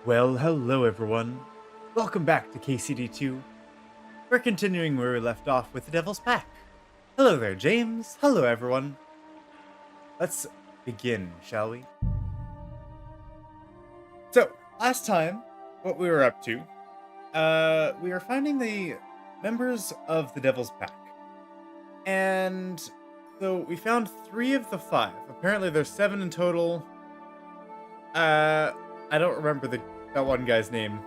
Well, hello everyone. Welcome back to KCD 2. We're continuing where we left off with the Devil's Pack. Hello there, James. Hello everyone. Let's begin, shall we? So, last time, what we were up to, we were finding the members of the Devil's Pack. And so we found 3 of the 5. Apparently there's 7 in total. I don't remember that one guy's name.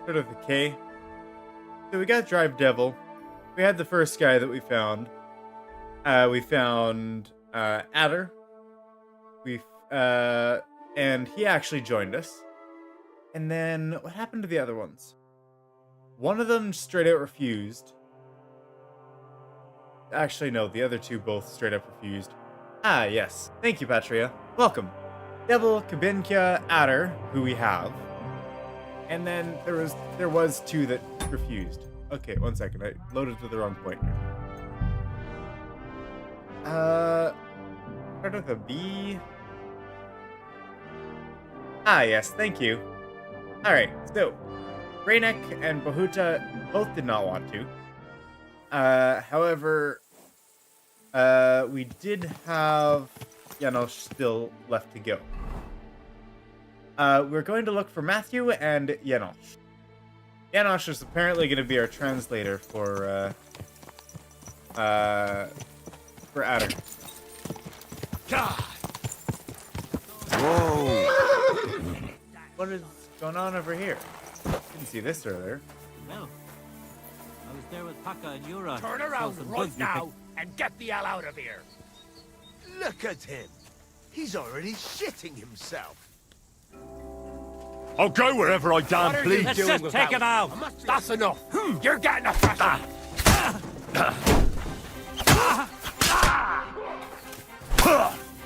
Sort of the K. So we got Drive Devil. We had the first guy that we found. We found Adder. And he actually joined us. And then what happened to the other ones? One of them straight out refused. Actually, no, the other 2 both straight up refused. Ah, yes. Thank you, Patria. Welcome. Devil, Kubyenka, Adder, who we have. And then there was 2 that refused. Okay, one second. I loaded to the wrong point here. Part of the B. Ah, yes, thank you. Alright, so Rainek and Bahuta both did not want to. However, we did have Janosh still left to go. We're going to look for Matthew and Janosh. Janosh is apparently going to be our translator for Adder. God! Whoa! What is going on over here? Didn't see this earlier. Well, I was there with Paka and Yura. Turn around right now and get the hell out of here! Look at him! He's already shitting himself! I'll go wherever I damn please. Let's just take him out! That's enough! You're getting a thrashing!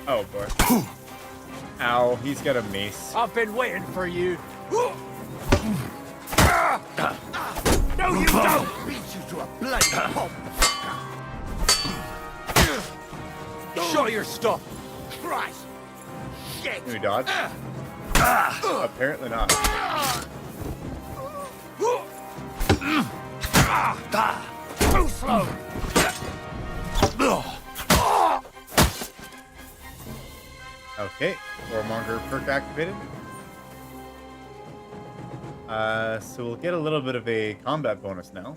Oh boy. Ow, he's got a mace. I've been waiting for you! No, you don't! Beat you to a bloody pulp! Show your stuff! Christ! Shit! Can we dodge? Apparently not. Too slow! Okay, Warmonger perk activated. So we'll get a little bit of a combat bonus now.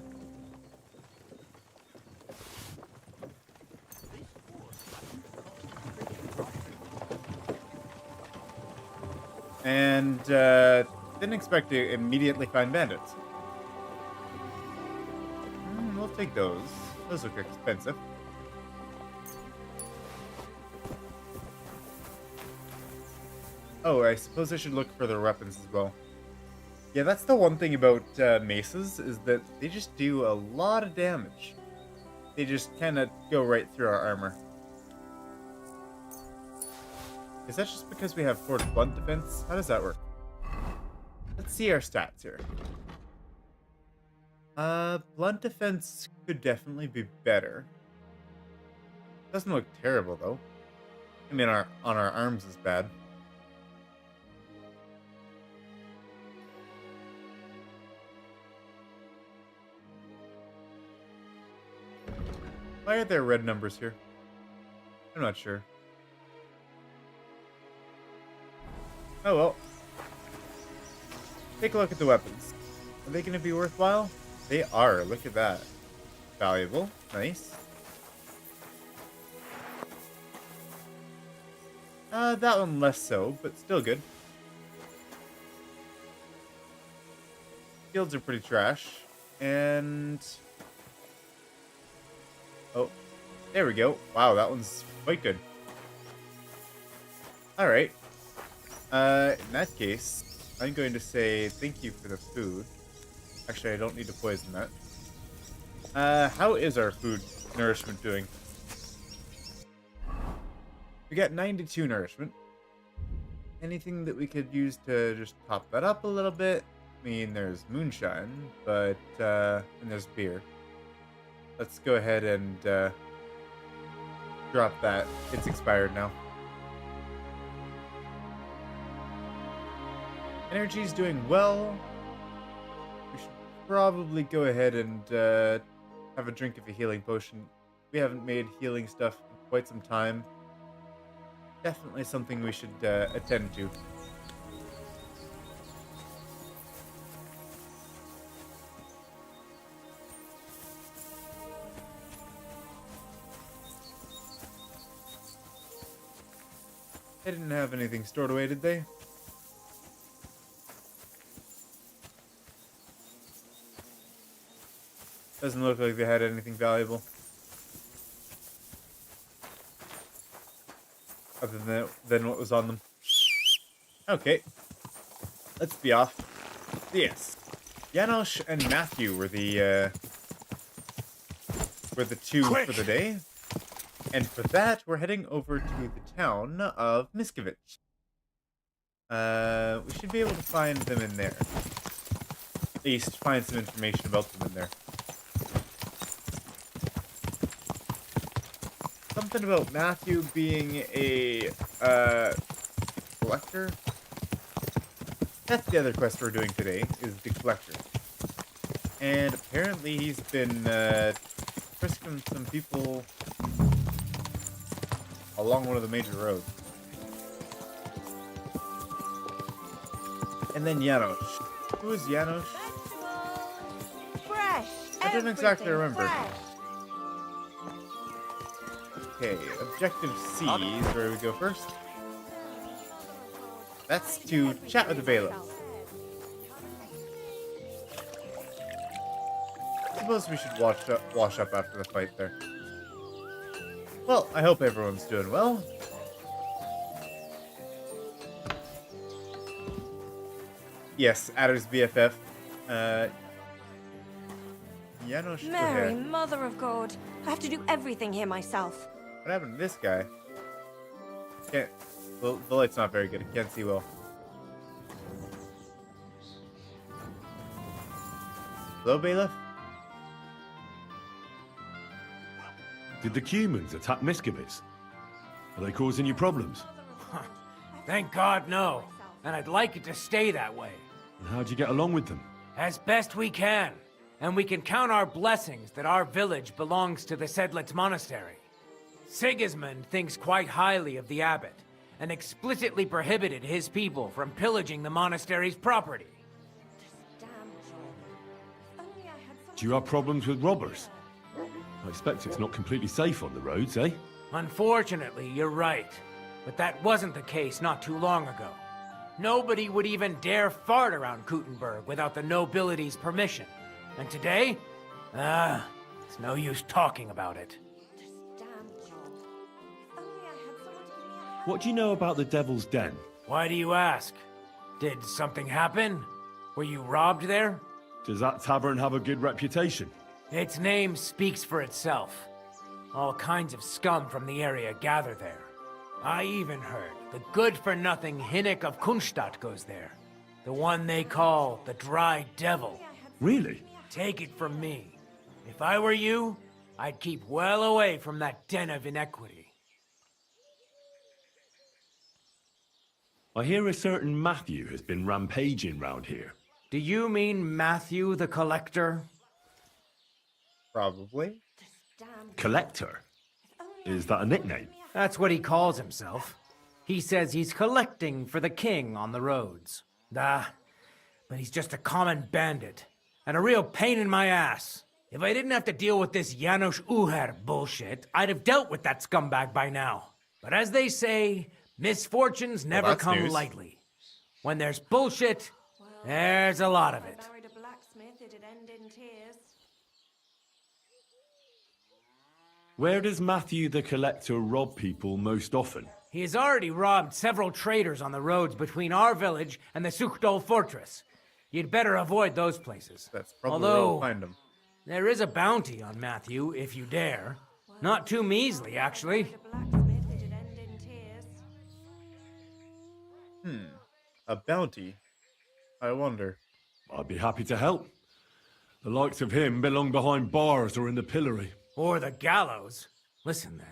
And didn't expect to immediately find bandits. We'll take those. Those look expensive. Oh, I suppose I should look for their weapons as well. Yeah, that's the one thing about maces, is that they just do a lot of damage. They just kind of go right through our armor. Is that just because we have forged blunt defense? How does that work? Let's see our stats here. Blunt defense could definitely be better. Doesn't look terrible though. I mean, on our arms is bad. Why are there red numbers here? I'm not sure. Oh well. Take a look at the weapons. Are they going to be worthwhile? They are. Look at that. Valuable. Nice. That one less so, but still good. Shields are pretty trash. And... oh, there we go. Wow, that one's quite good. Alright. In that case, I'm going to say thank you for the food. Actually, I don't need to poison that. How is our food nourishment doing? We got 92 nourishment. Anything that we could use to just top that up a little bit? I mean, there's moonshine, but, and there's beer. Let's go ahead and, drop that. It's expired now. Energy's doing well. We should probably go ahead and have a drink of a healing potion. We haven't made healing stuff in quite some time. Definitely something we should attend to. They didn't have anything stored away, did they? Doesn't look like they had anything valuable. Other than what was on them. Okay. Let's be off. Yes. Janosh and Matthew were the two Quick! for the day. And for that, we're heading over to the town of Miskovich. We should be able to find them in there. At least find some information about them in there. Something about Matthew being a collector. That's the other quest we're doing today, is the collector. And apparently he's been frisking some people along one of the major roads. And then Janosh. Who is Janosh? Fresh. I don't exactly everything remember. fresh. Okay, objective C is where we go first. That's to chat with the bailiff. Suppose we should wash up after the fight there. Well, I hope everyone's doing well. Yes, Adder's BFF. Janosh, Mary, Mother of God. I have to do everything here myself. What happened to this guy? Can't. Well, the light's not very good. I can't see well. Hello, bailiff? Did the humans attack Miskovich? Are they causing you problems? Thank God, no. And I'd like it to stay that way. And how'd you get along with them? As best we can. And we can count our blessings that our village belongs to the Sedlitz Monastery. Sigismund thinks quite highly of the abbot, and explicitly prohibited his people from pillaging the monastery's property. Damn job. If only I had someone Do you have problems with robbers? I expect it's not completely safe on the roads, eh? Unfortunately, you're right. But that wasn't the case not too long ago. Nobody would even dare fart around Kuttenberg without the nobility's permission. And today? It's no use talking about it. Damn job. If only I had someone to give me a hand. What do you know about the Devil's Den? Why do you ask? Did something happen? Were you robbed there? Does that tavern have a good reputation? Its name speaks for itself. All kinds of scum from the area gather there. I even heard the good-for-nothing Hinnick of Kunstadt goes there. The one they call the Dry Devil. Really? Take it from me. If I were you, I'd keep well away from that den of inequity. I hear a certain Matthew has been rampaging round here. Do you mean Matthew the Collector? Probably. Damn. Collector? Is that a nickname? That's what he calls himself. He says he's collecting for the king on the roads. But he's just a common bandit. And a real pain in my ass. If I didn't have to deal with this Janosh Uher bullshit, I'd have dealt with that scumbag by now. But as they say, misfortunes never that's come news. lightly. When there's bullshit, there's a lot of it. If I buried a blacksmith, it'd end in tears. Where does Matthew the Collector rob people most often? He has already robbed several traders on the roads between our village and the Suchdol fortress. You'd better avoid those places. That's probably where Although, we'll find him. there is a bounty on Matthew, if you dare. Not too measly, actually. A blacksmith, it'd end in tears. A bounty. I wonder. I'd be happy to help. The likes of him belong behind bars or in the pillory. Or the gallows. Listen then.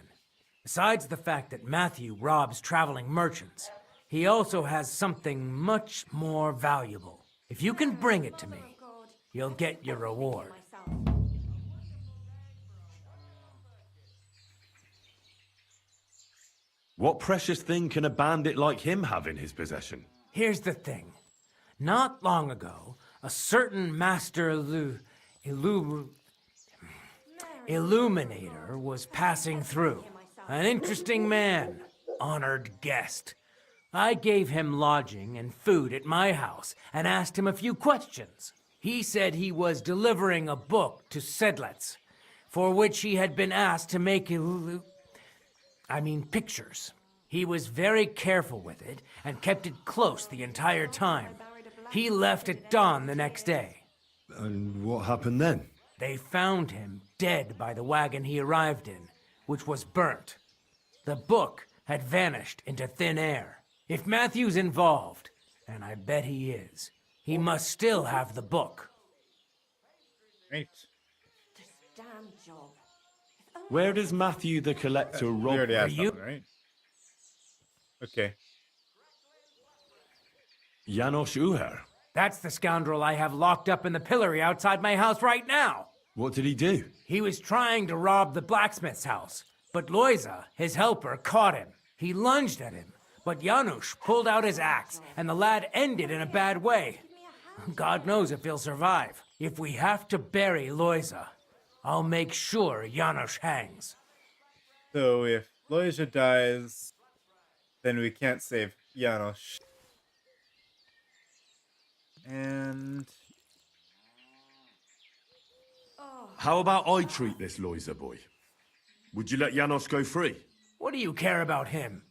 Besides the fact that Matthew robs traveling merchants, He also has something much more valuable. If you can bring it to me, you'll get your reward. What precious thing can a bandit like him have in his possession? Here's the thing. Not long ago, a certain master illuminator was passing through. An interesting man, honored guest. I gave him lodging and food at my house and asked him a few questions. He said he was delivering a book to Sedlitz, for which he had been asked to make pictures. He was very careful with it and kept it close the entire time. He left at dawn the next day. And what happened then? They found him dead by the wagon he arrived in, which was burnt. The book had vanished into thin air. If Matthew's involved, and I bet he is, he must still have the book. Great. This damn job. Where does Matthew the Collector We rob? already asked you- that one, right? Okay. Janosh Uher? That's the scoundrel I have locked up in the pillory outside my house right now. What did he do? He was trying to rob the blacksmith's house, but Loiza, his helper, caught him. He lunged at him, but Janusz pulled out his axe, and the lad ended in a bad way. God knows if he'll survive. If we have to bury Loiza, I'll make sure Janusz hangs. So if Loja dies, then we can't save Janosch. And How about I treat this Loiza boy? Would you let Janosch go free? What do you care about him?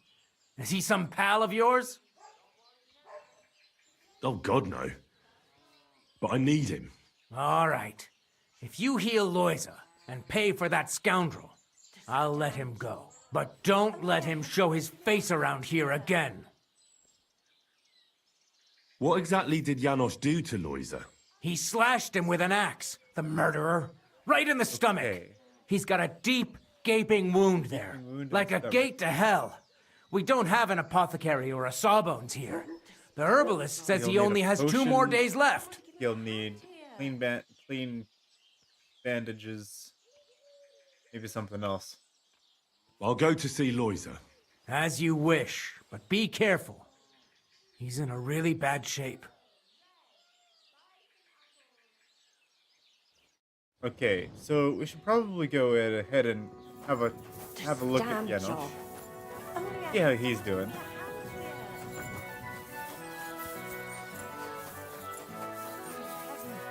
Is he some pal of yours? Oh, God, no. But I need him. All right. If you heal Loiza and pay for that scoundrel, I'll let him go. But don't let him show his face around here again. What exactly did Janosch do to Loiza? He slashed him with an axe, the murderer, right in the stomach. Okay. He's got a deep, gaping wound there, wound in like the a stomach. gate to hell. We don't have an apothecary or a sawbones here. The herbalist says You'll he need a only has 2 more potion. days left. he'll need clean bandages, maybe something else. I'll go to see Loiza. As you wish, but be careful. He's in a really bad shape. Okay, so we should probably go ahead and have a look at Damn Janosch. job. See how he's doing.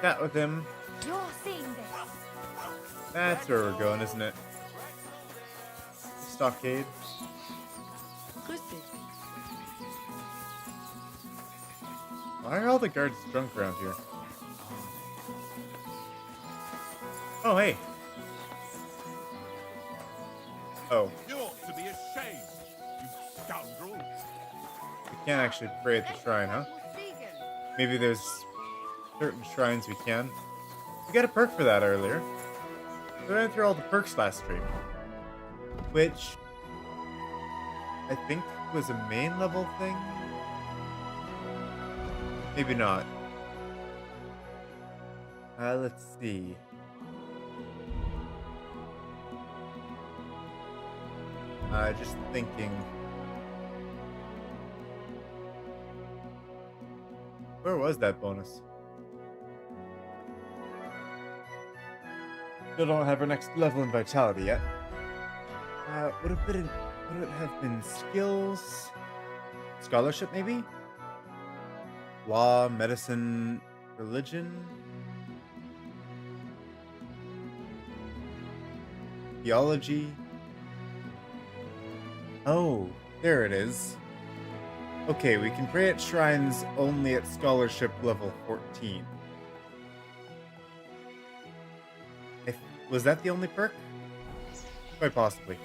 Chat with him. You're seeing this. That's where we're going, isn't it? Stockade. Why are all the guards drunk around here? Oh, hey. Oh, You ought to be ashamed, you scoundrel. we can't actually pray at the shrine, huh? Maybe there's certain shrines we can. We got a perk for that earlier. We went through all the perks last stream. Which I think was a main level thing. Maybe not. Let's see. Just thinking. Where was that bonus? Still don't have our next level in vitality yet. Would it have been skills? Scholarship, maybe? Law, medicine, religion? Theology? Oh, there it is. Okay, we can pray at shrines only at scholarship level 14. Was that the only perk? Quite possibly.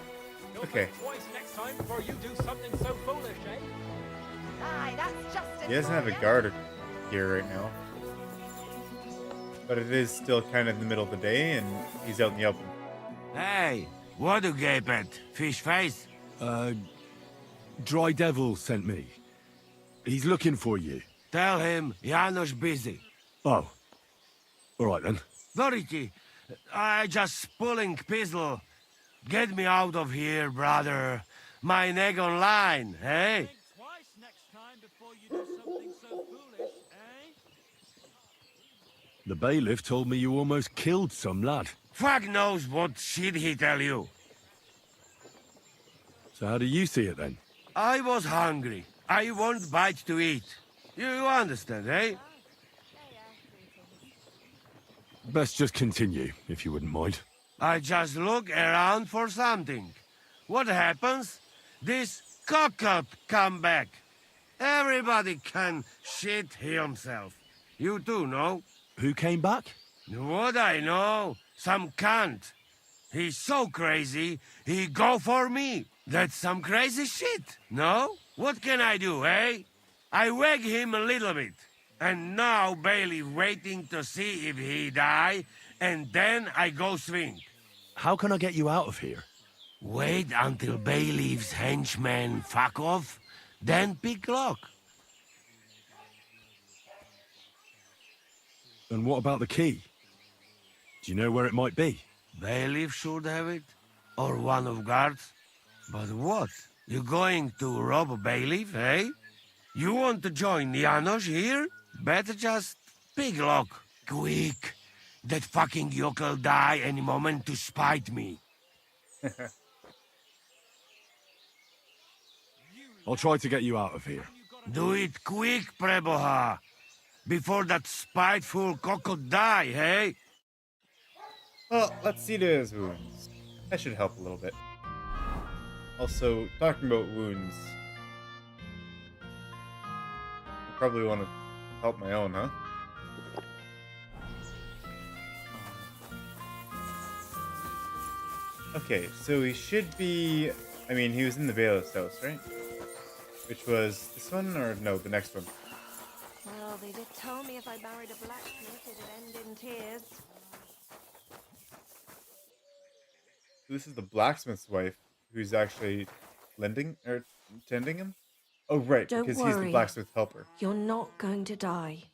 Okay. Twice next time before you do something so foolish, eh? Aye, that's justice. He doesn't have a guard here right now. But it is still kind of the middle of the day, and he's out in the open. Hey, what do gape at? Fish face? Dry Devil sent me. He's looking for you. Tell him Janosh busy. Oh. All right, then. Dority, I just pulling pistol. Get me out of here, brother. My neck on line, hey? Think twice next time before you do something so foolish, eh? The bailiff told me you almost killed some lad. Fuck knows what shit he tell you. So how do you see it, then? I was hungry. I want bite to eat. You understand, eh? Best just continue, if you wouldn't mind. I just look around for something. What happens? This cock-up come back. Everybody can shit himself. You too, no? Who came back? What I know? Some cunt. He's so crazy, he go for me. That's some crazy shit, no? What can I do, eh? I wag him a little bit. And now Bailey waiting to see if he die, and then I go swing. How can I get you out of here? Wait until Bailiff's henchmen fuck off, then pick lock. And what about the key? Do you know where it might be? Bailiff should have it, or one of guards. But what? You going to rob a bailiff, eh? You want to join Janosh here? Better just pick lock, quick. That fucking yokel die any moment to spite me. I'll try to get you out of here. Do it quick, Preboha. Before that spiteful cockle die, hey? Well, let's see to his wounds. That should help a little bit. Also, talking about wounds. I probably want to help my own, huh? Okay, so he should be... I mean, he was in the bailiff's house, right? Which was this one, or no, the next one? Well, they did tell me if I married a blacksmith, it'd end in tears. This is the blacksmith's wife, who's actually lending, or tending him? Oh, right, Don't because he's the worry. blacksmith helper. You're not going to die.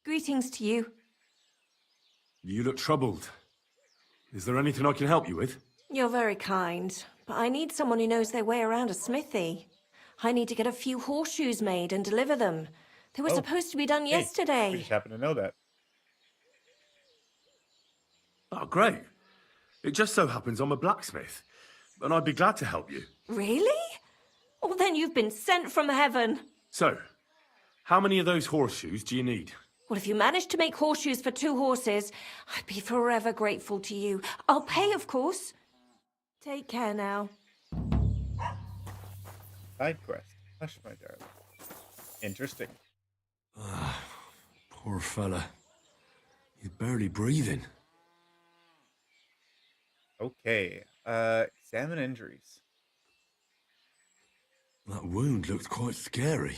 Greetings to you. You look troubled. Is there anything I can help you with? You're very kind, but I need someone who knows their way around a smithy. I need to get a few horseshoes made and deliver them. They were Oh, supposed to be done Hey, yesterday. we just happen to know that. Oh, great. It just so happens I'm a blacksmith, and I'd be glad to help you. Really? Well, then you've been sent from heaven. So, how many of those horseshoes do you need? Well, if you manage to make horseshoes for 2 horses, I'd be forever grateful to you. I'll pay, of course. Take care now. Side quest. Hush, my darling. Interesting. Poor fella. He's barely breathing. Okay. Examine injuries. That wound looks quite scary.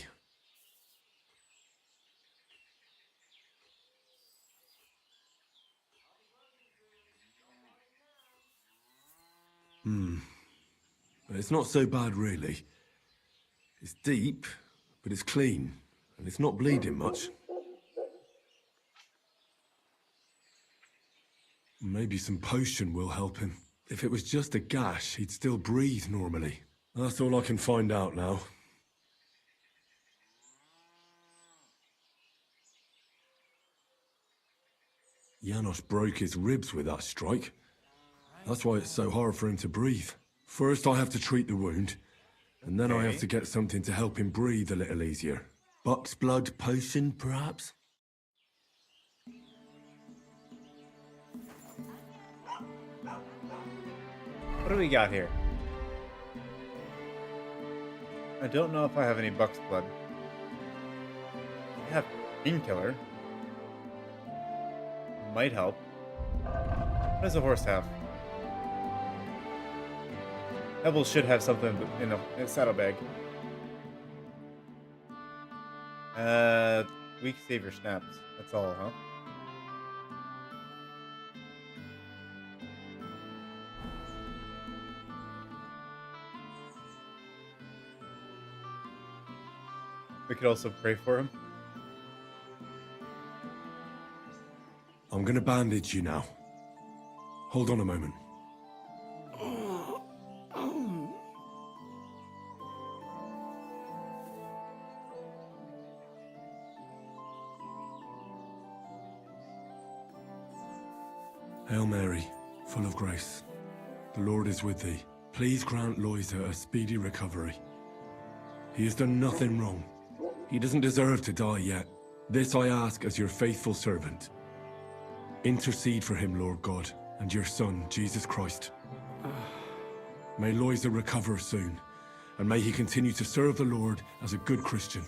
But it's not so bad, really. It's deep, but it's clean, and it's not bleeding much. Maybe some potion will help him. If it was just a gash, he'd still breathe normally. That's all I can find out now. Janosh broke his ribs with that strike. That's why it's so hard for him to breathe. First I have to treat the wound, and then I have to get something to help him breathe a little easier. Buck's blood potion, perhaps? What do we got here? I don't know if I have any buck's blood. I have painkiller. Might help. What does a horse have? Pebbles should have something in a saddlebag. Weak savior snaps. That's all, huh? We could also pray for him. I'm gonna bandage you now. Hold on a moment. Hail Mary, full of grace. The Lord is with thee. Please grant Loisa a speedy recovery. He has done nothing wrong. He doesn't deserve to die yet. This I ask as your faithful servant. Intercede for him, Lord God, and your Son, Jesus Christ. May Loisa recover soon, and may he continue to serve the Lord as a good Christian.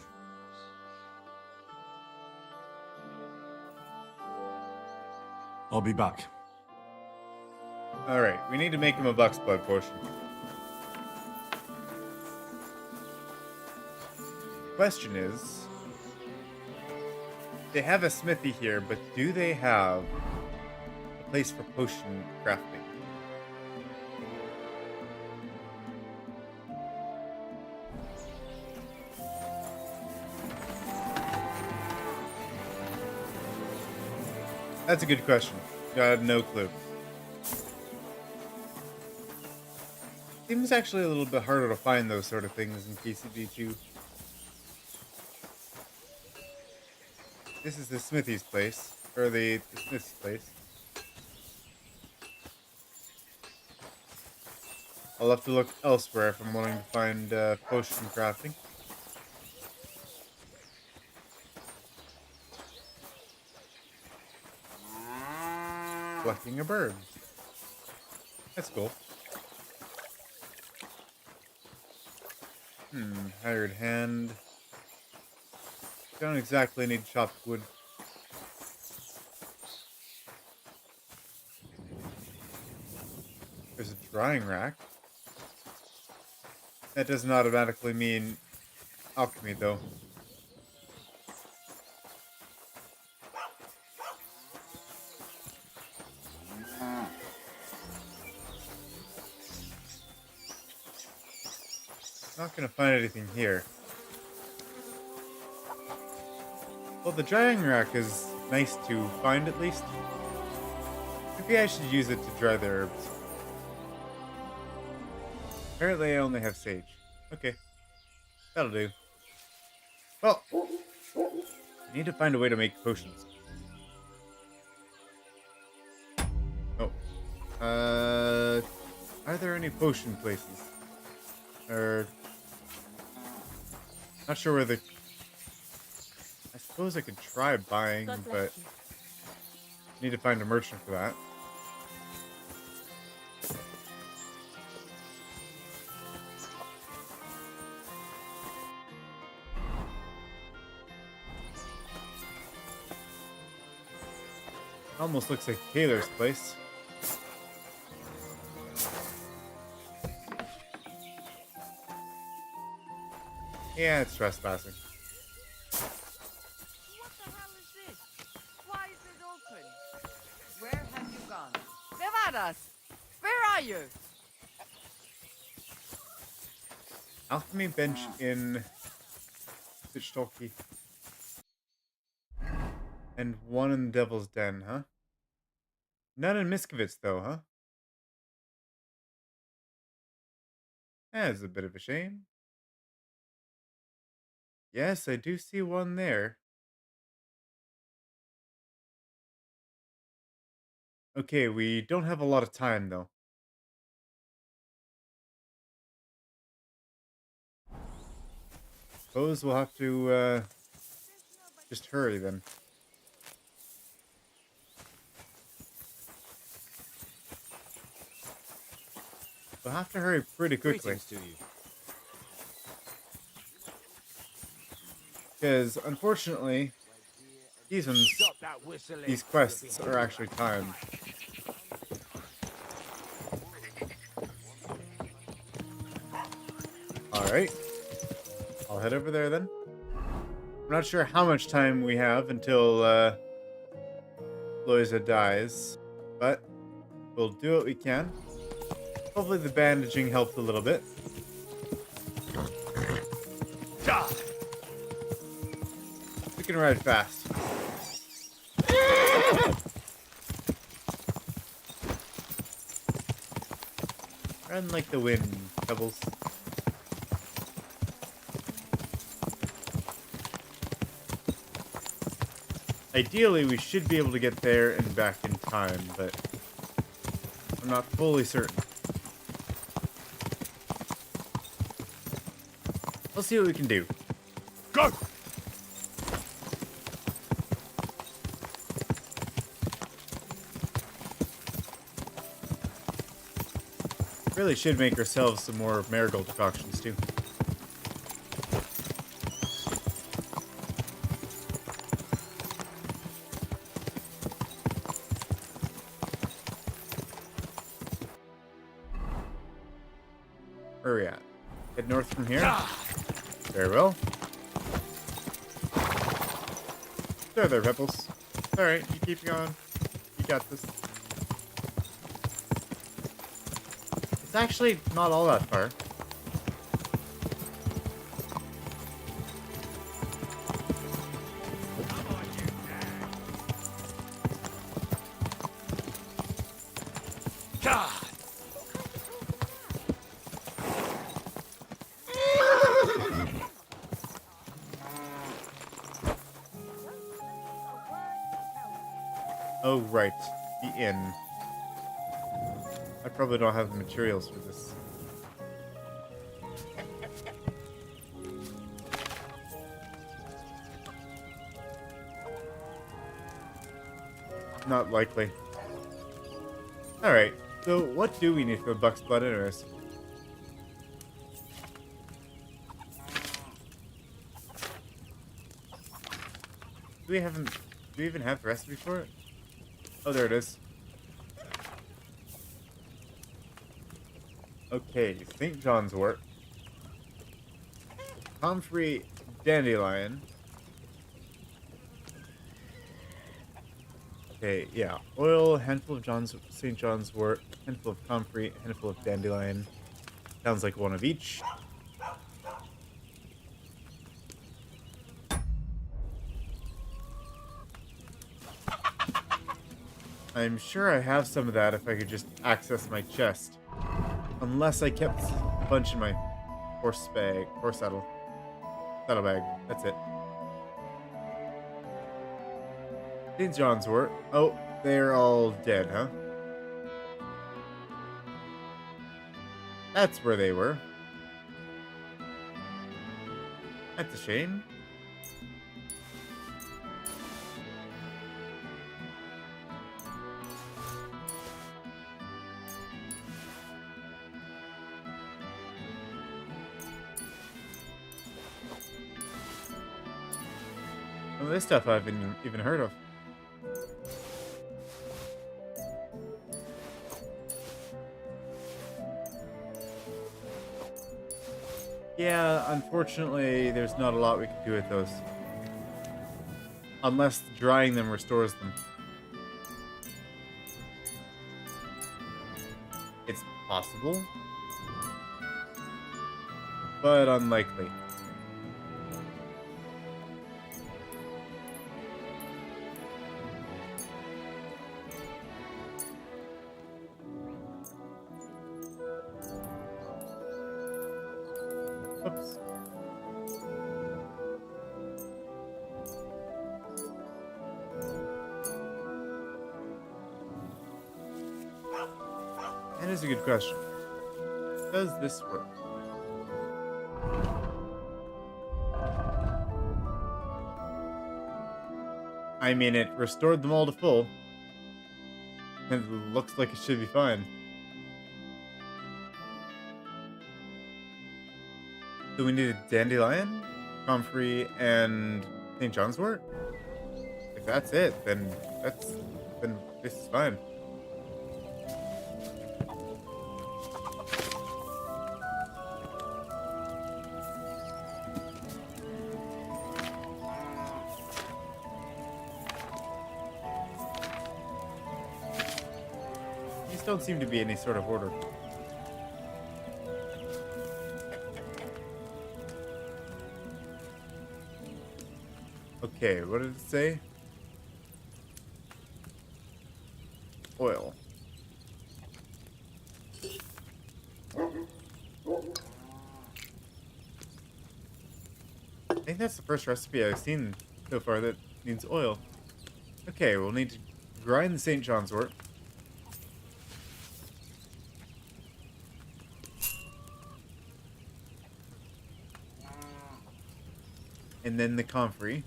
I'll be back. Alright, we need to make him a Buck's Blood potion. Question is, they have a smithy here, but do they have a place for potion crafting? That's a good question. Got no clue. Seems actually a little bit harder to find those sort of things in KCD 2. This is the smithy's place, or the smith's place. I'll have to look elsewhere if I'm wanting to find potion crafting. Collecting a bird. That's cool. Hired hand. Don't exactly need chopped wood. There's a drying rack. That doesn't automatically mean alchemy, though. Not gonna find anything here. Well, the drying rack is nice to find at least. Maybe I should use it to dry the herbs. Apparently I only have sage. Okay. That'll do. Well, I need to find a way to make potions. Oh. Are there any potion places? Or... not sure where the... I suppose I could try buying, but... need to find a merchant for that. Almost looks like Taylor's place. Yeah, it's trespassing. What the hell is this? Why is it open? Where have you gone? Nevadas! Where are you? Alchemy bench in Bitchtalky. And one in the Devil's Den, huh? None in Miskovitz, though, huh? That's a bit of a shame. Yes, I do see one there. Okay, we don't have a lot of time, though. Suppose we'll have to, just hurry, then. We'll have to hurry pretty quickly. Because, unfortunately, these quests are actually timed. Alright. I'll head over there then. I'm not sure how much time we have until Loisa dies, but we'll do what we can. Hopefully the bandaging helped a little bit. gonna ride fast. Run like the wind, Pebbles. Ideally, we should be able to get there and back in time, but I'm not fully certain. We'll see what we can do. Go! Really should make ourselves some more marigold decoctions, too. Where are we at? Head north from here? Very well. There, Pebbles. It's alright, you keep going. You got this. It's actually not all that far. God! Oh, right. The inn. I probably don't have the materials for this. Not likely. Alright, so what do we need for the buck's blood anyways? Do we even have the recipe for it? Oh, there it is. Okay, St. John's wort. Comfrey dandelion. Okay, yeah. Oil, handful of St. John's wort, handful of comfrey, handful of dandelion. Sounds like one of each. I'm sure I have some of that if I could just access my chest. Unless I kept a bunch in my horse saddle bag. That's it. St. John's wort. Oh, they're all dead, huh? That's where they were. That's a shame. Some of this stuff I've even heard of. Yeah, unfortunately, there's not a lot we can do with those. Unless drying them restores them. It's possible, but unlikely. Oops. That is a good question. Does this work? I mean, it restored them all to full. It looks like it should be fine. So we need a dandelion, comfrey, and St. John's wort? If that's it, then this is fine. These don't seem to be any sort of order. Okay, what did it say? Oil. I think that's the first recipe I've seen so far that needs oil. Okay, we'll need to grind the St. John's wort. And then the comfrey.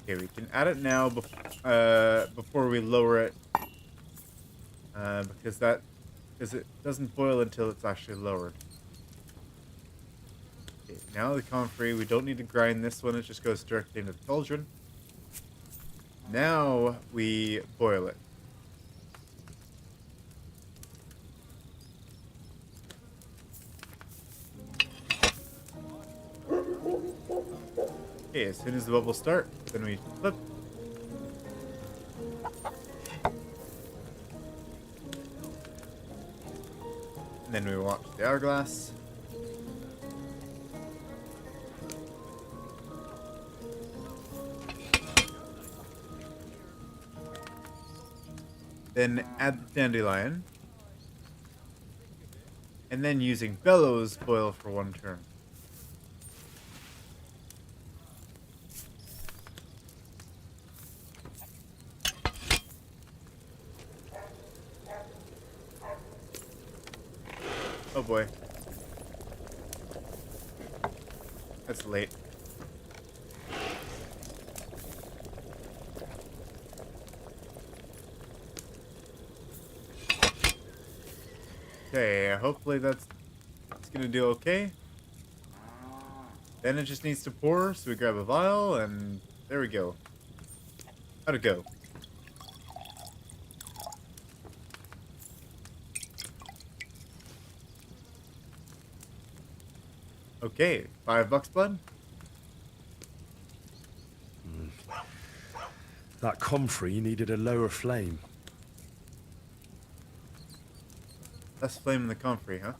Okay, we can add it now before we lower it. Because it doesn't boil until it's actually lowered. Okay, now the comfrey. We don't need to grind this one. It just goes directly into the cauldron. Now we boil it. Okay, as soon as the bubbles start, then we flip. And then we watch the hourglass. Then add the dandelion. And then using bellows, boil for 1 turn. Oh boy. That's late. Okay, hopefully it's gonna do okay. Then it just needs to pour, so we grab a vial, and there we go. How'd it go? Okay, $5 blood. That comfrey needed a lower flame. Less flame in the comfrey, huh?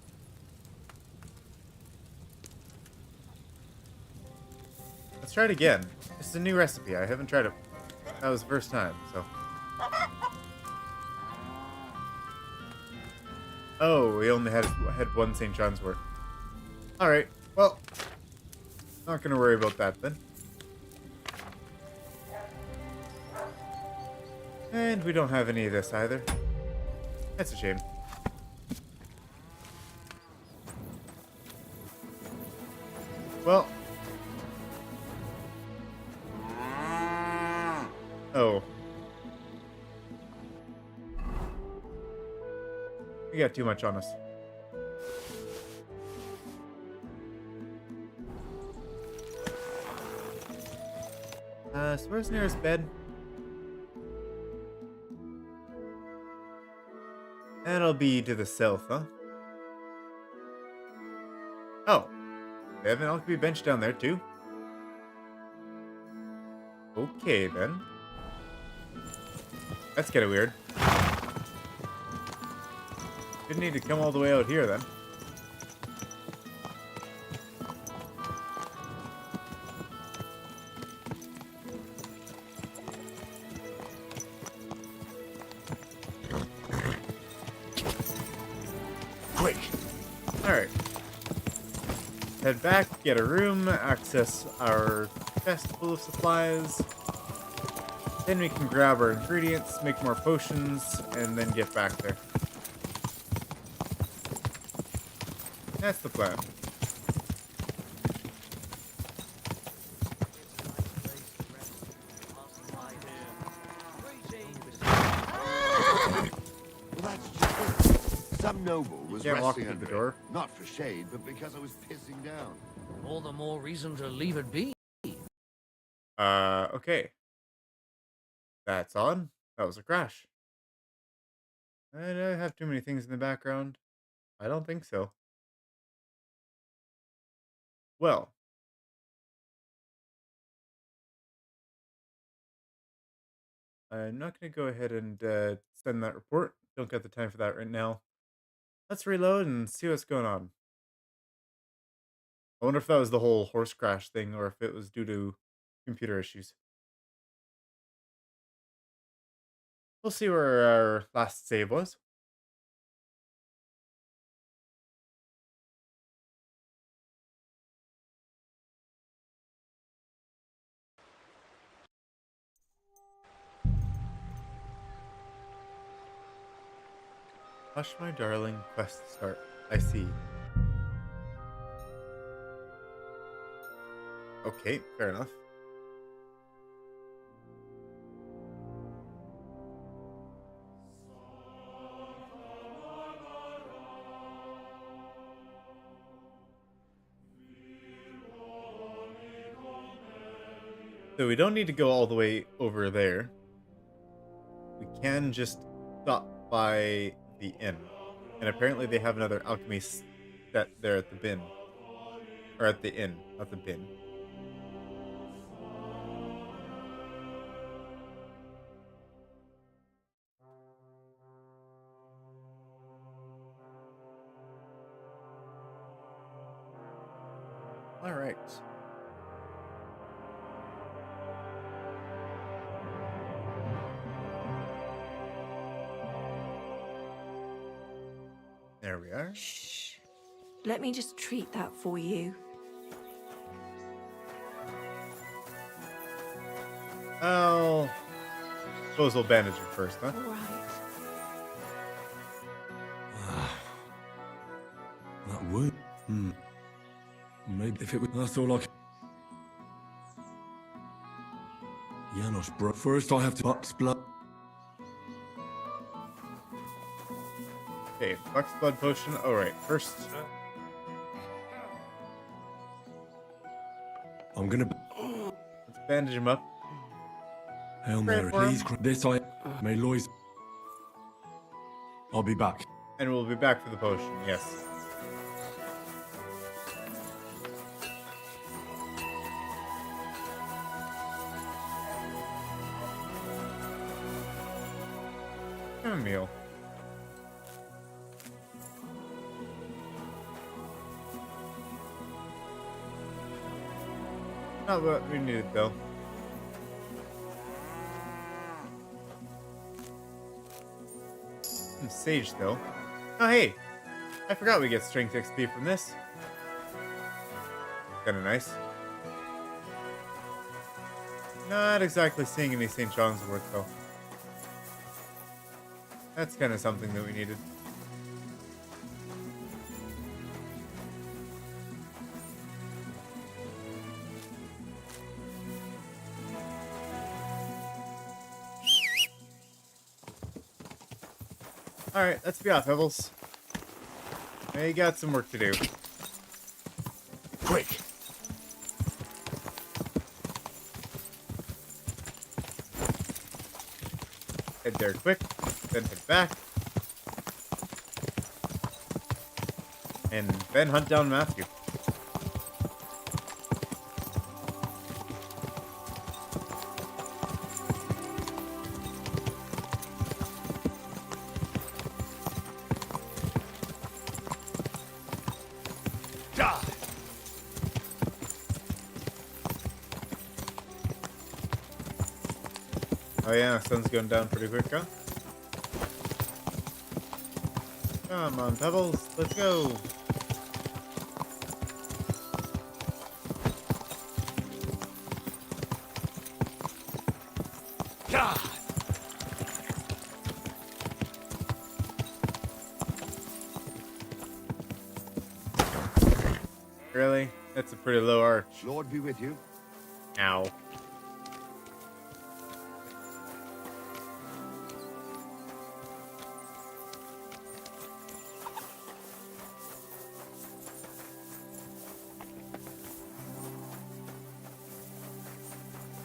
Let's try it again. This is a new recipe. I haven't tried it. That was the first time, so. Oh, we only had 1 St. John's wort. Alright, well. Not gonna worry about that then. And we don't have any of this either. That's a shame. Well. Oh. We got too much on us. So where's the nearest bed? That'll be to the south, huh? Oh. They have an alchemy bench down there, too? Okay, then. That's kinda weird. Didn't need to come all the way out here, then. Quick! Alright. Head back, get a room, access our chest full of supplies. Then we can grab our ingredients, make more potions, and then get back there. That's the plan. That's just it. Some noble was Can't walk resting through under the door. it. Not for shade, but because I was pissing down. All the more reason to leave it be. Okay. That's on. That was a crash. I don't have too many things in the background. I don't think so. Well. I'm not going to go ahead and send that report. Don't got the time for that right now. Let's reload and see what's going on. I wonder if that was the whole horse crash thing or if it was due to computer issues. We'll see where our last save was. Hush, my darling, quest start. I see. Okay, fair enough. So we don't need to go all the way over there. We can just stop by the inn. And apparently they have another alchemy set there at the bin. Or at the inn, not the bin. Alright. There we are. Shh. Let me just treat that for you. Oh. Suppose we'll bandage it first, huh? All right. That would. Maybe if it was. That's all I can. Janosh, bro. First, I have to buck's blood. Okay, Buck's blood potion. Alright, first. I'm gonna. Let's bandage him up. Hail Pray Mary, for him. please. This I. May Lois. I'll be back. And we'll be back for the potion, yes. Meal. Not what we needed though. Sage though. Oh hey! I forgot we get strength XP from this. Kinda nice. Not exactly seeing any St. John's wort though. That's kind of something that we needed. Alright, let's be off, Pebbles. We got some work to do. Quick! Head there quick, then head back. And then hunt down Matthew. Die! Oh yeah, sun's going down pretty quick, huh? Come on, Pebbles, let's go. Die! Really? That's a pretty low arch. Lord be with you. Ow.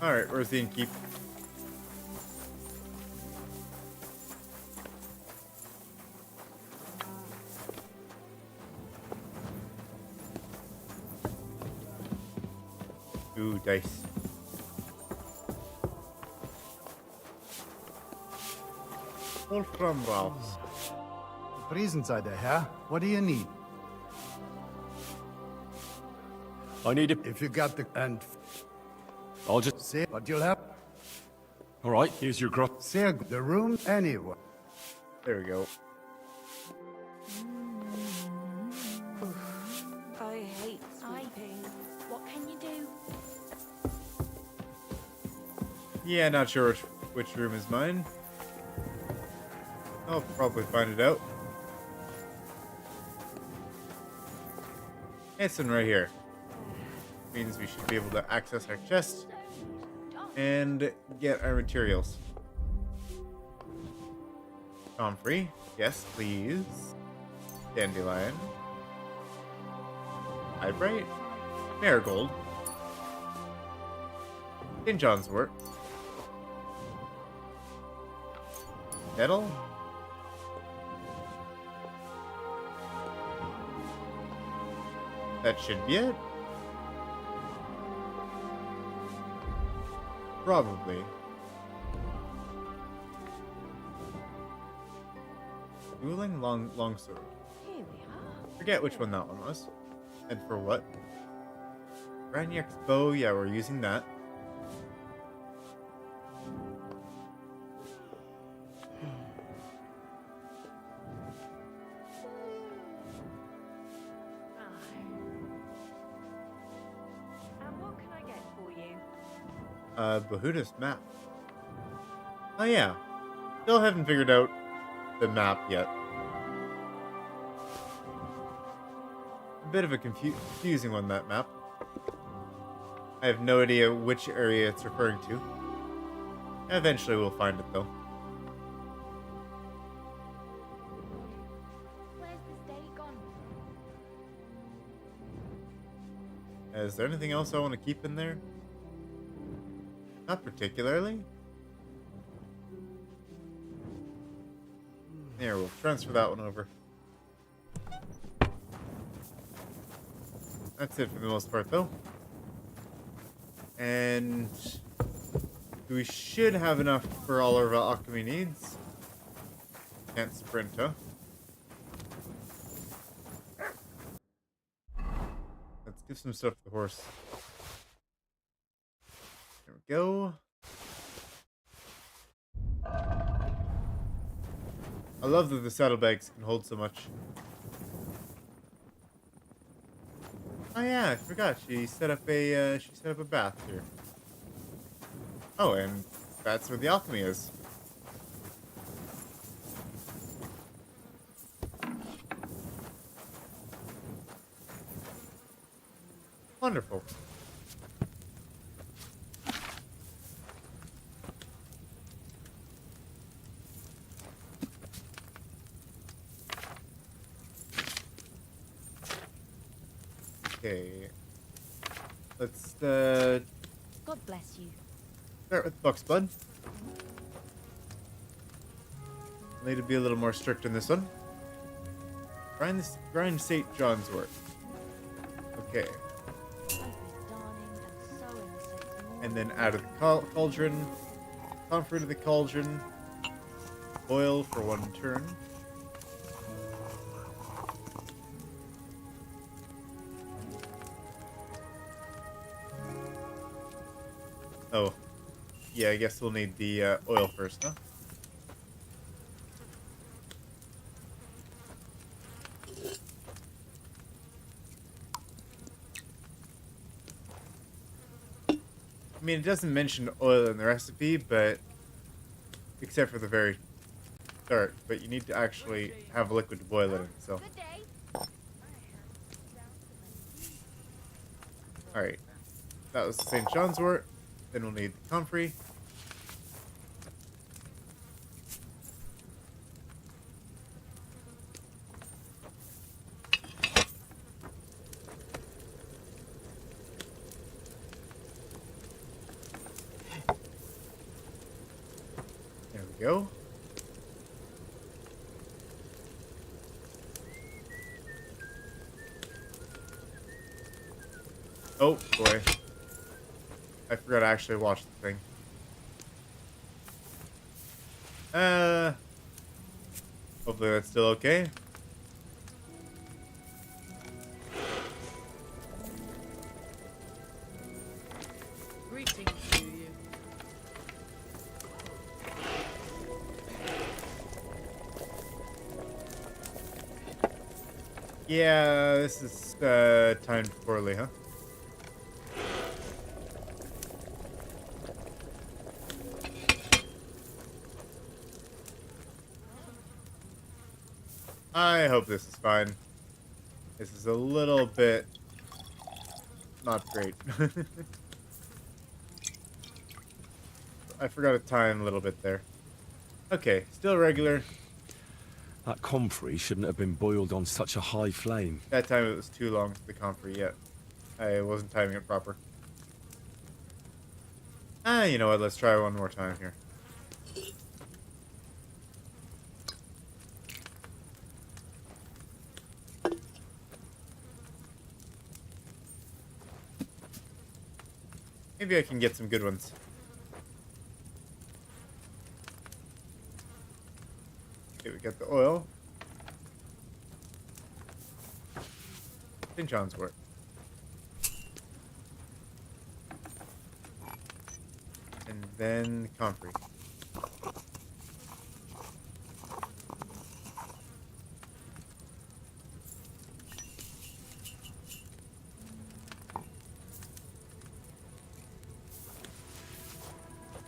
Alright, where's the innkeep? Ooh, dice. Wolfram Ralphs. Friesenseite, Herr. What do you need? I need a... If you got the... and... I'll just... say what you'll have. All right, here's your grub. Sehr good. The room anywhere. There we go. I hate sleeping. What can you do? Yeah, not sure which room is mine. I'll probably find it out. It's one right here. Means we should be able to access our chest and get our materials. Comfrey, yes, please. Dandelion. Eyebright. Marigold. St. John's wort. Nettle. That should be it. Probably. Dueling longsword. Here we are. Forget which one that one was. And for what? Branyak's bow, yeah, we're using that. And what can I get for you? Bahuda's map. Oh yeah. Still haven't figured out the map yet. A bit of a confusing one, that map. I have no idea which area it's referring to. Eventually we'll find it though. Where's this day gone? Is there anything else I want to keep in there? Not particularly. There, we'll transfer that one over. That's it for the most part, though. And we should have enough for all of our alchemy needs. Can't sprint, huh? Let's give some stuff to the horse. There we go. I love that the saddlebags can hold so much. Oh yeah, I forgot. She set up a bath here. Oh, and that's where the alchemy is. Wonderful. Okay. Let's God bless you. start with Buck's Blood. Need to be a little more strict in this one. Grind St. John's wort. Okay. And then out of the cauldron. Comfort of the cauldron. Boil for 1 turn. Oh. Yeah, I guess we'll need the oil first, huh? I mean, it doesn't mention oil in the recipe, but except for the very start, but you need to actually have a liquid to boil it in, so. Alright. That was the St. John's wort. Then we'll need the comfrey. There we go. Oh boy. I forgot to actually watch the thing. Hopefully that's still okay. Greetings to you. Yeah, this is timed poorly, huh? I hope this is fine. This is a little bit not great. I forgot to time a little bit there. Okay, still regular. That comfrey shouldn't have been boiled on such a high flame. That time it was too long for the comfrey yet. I wasn't timing it proper. You know what? Let's try one more time here. Maybe I can get some good ones. Okay, we got the oil. St. John's wort. And then comfrey.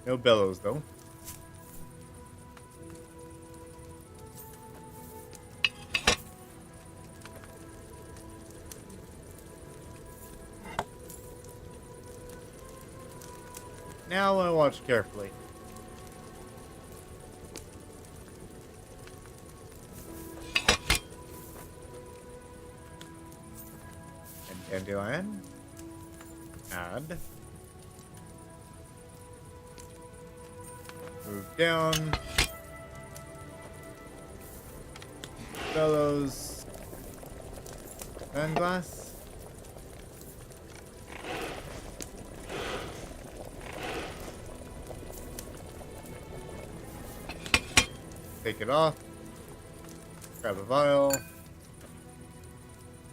No bellows, though. Now I watch carefully. And dandelion. Add. Move down. Bellows. Sunglass. Take it off. Grab a vial.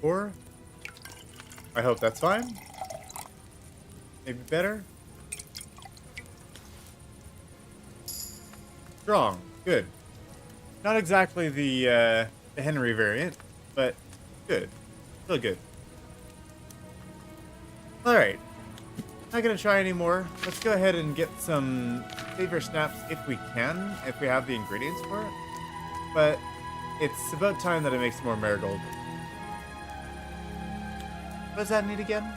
Pour. I hope that's fine. Maybe better. Strong. Good. Not exactly the Henry variant, but good. Still good. Alright. Not gonna try anymore. Let's go ahead and get some savior snaps if we can, if we have the ingredients for it. But it's about time that I make some more marigold. What does that need again?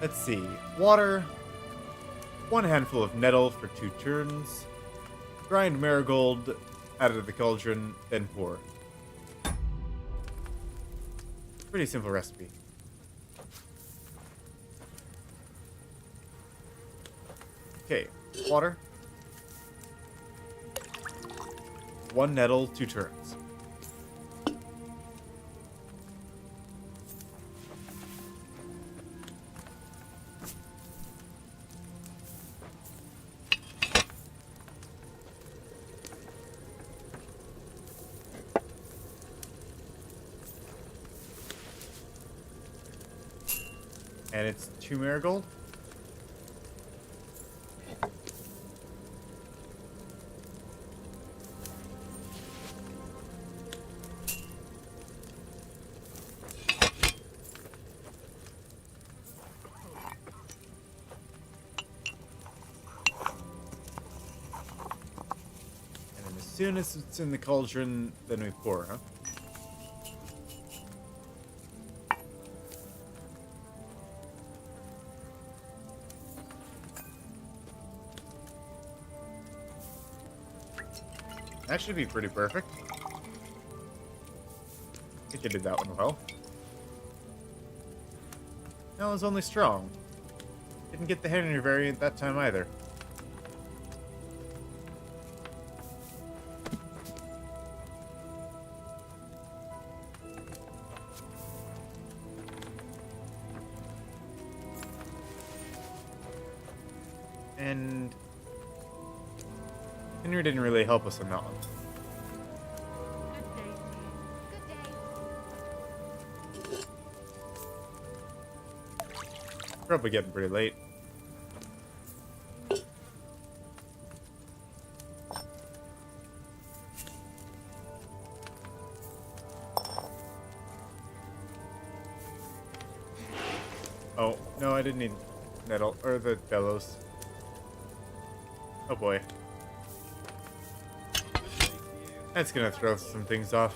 Let's see. Water. 1 handful of nettle for 2 turns. Grind marigold. Add it to the cauldron. Then pour. Pretty simple recipe. Okay. Water. 1 nettle, 2 turns. And it's 2 marigold. And then as soon as it's in the cauldron, then we pour, huh? That should be pretty perfect. I think I did that one well. That was only strong. Didn't get the Henry variant that time either. And Henry didn't really help us on that one. Probably getting pretty late. Oh, no, I didn't need metal or the bellows. Oh boy. That's gonna throw some things off.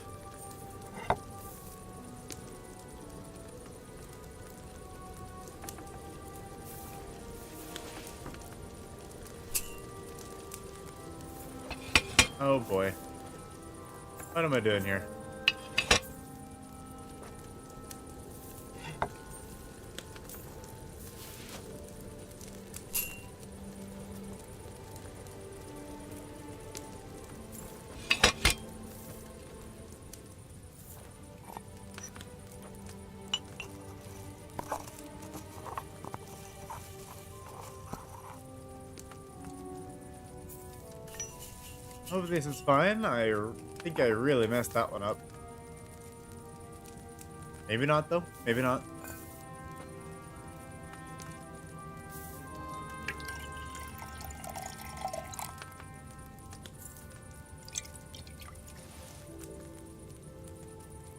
Oh boy. What am I doing here? Hope this is fine. I think I really messed that one up. Maybe not, though. Maybe not.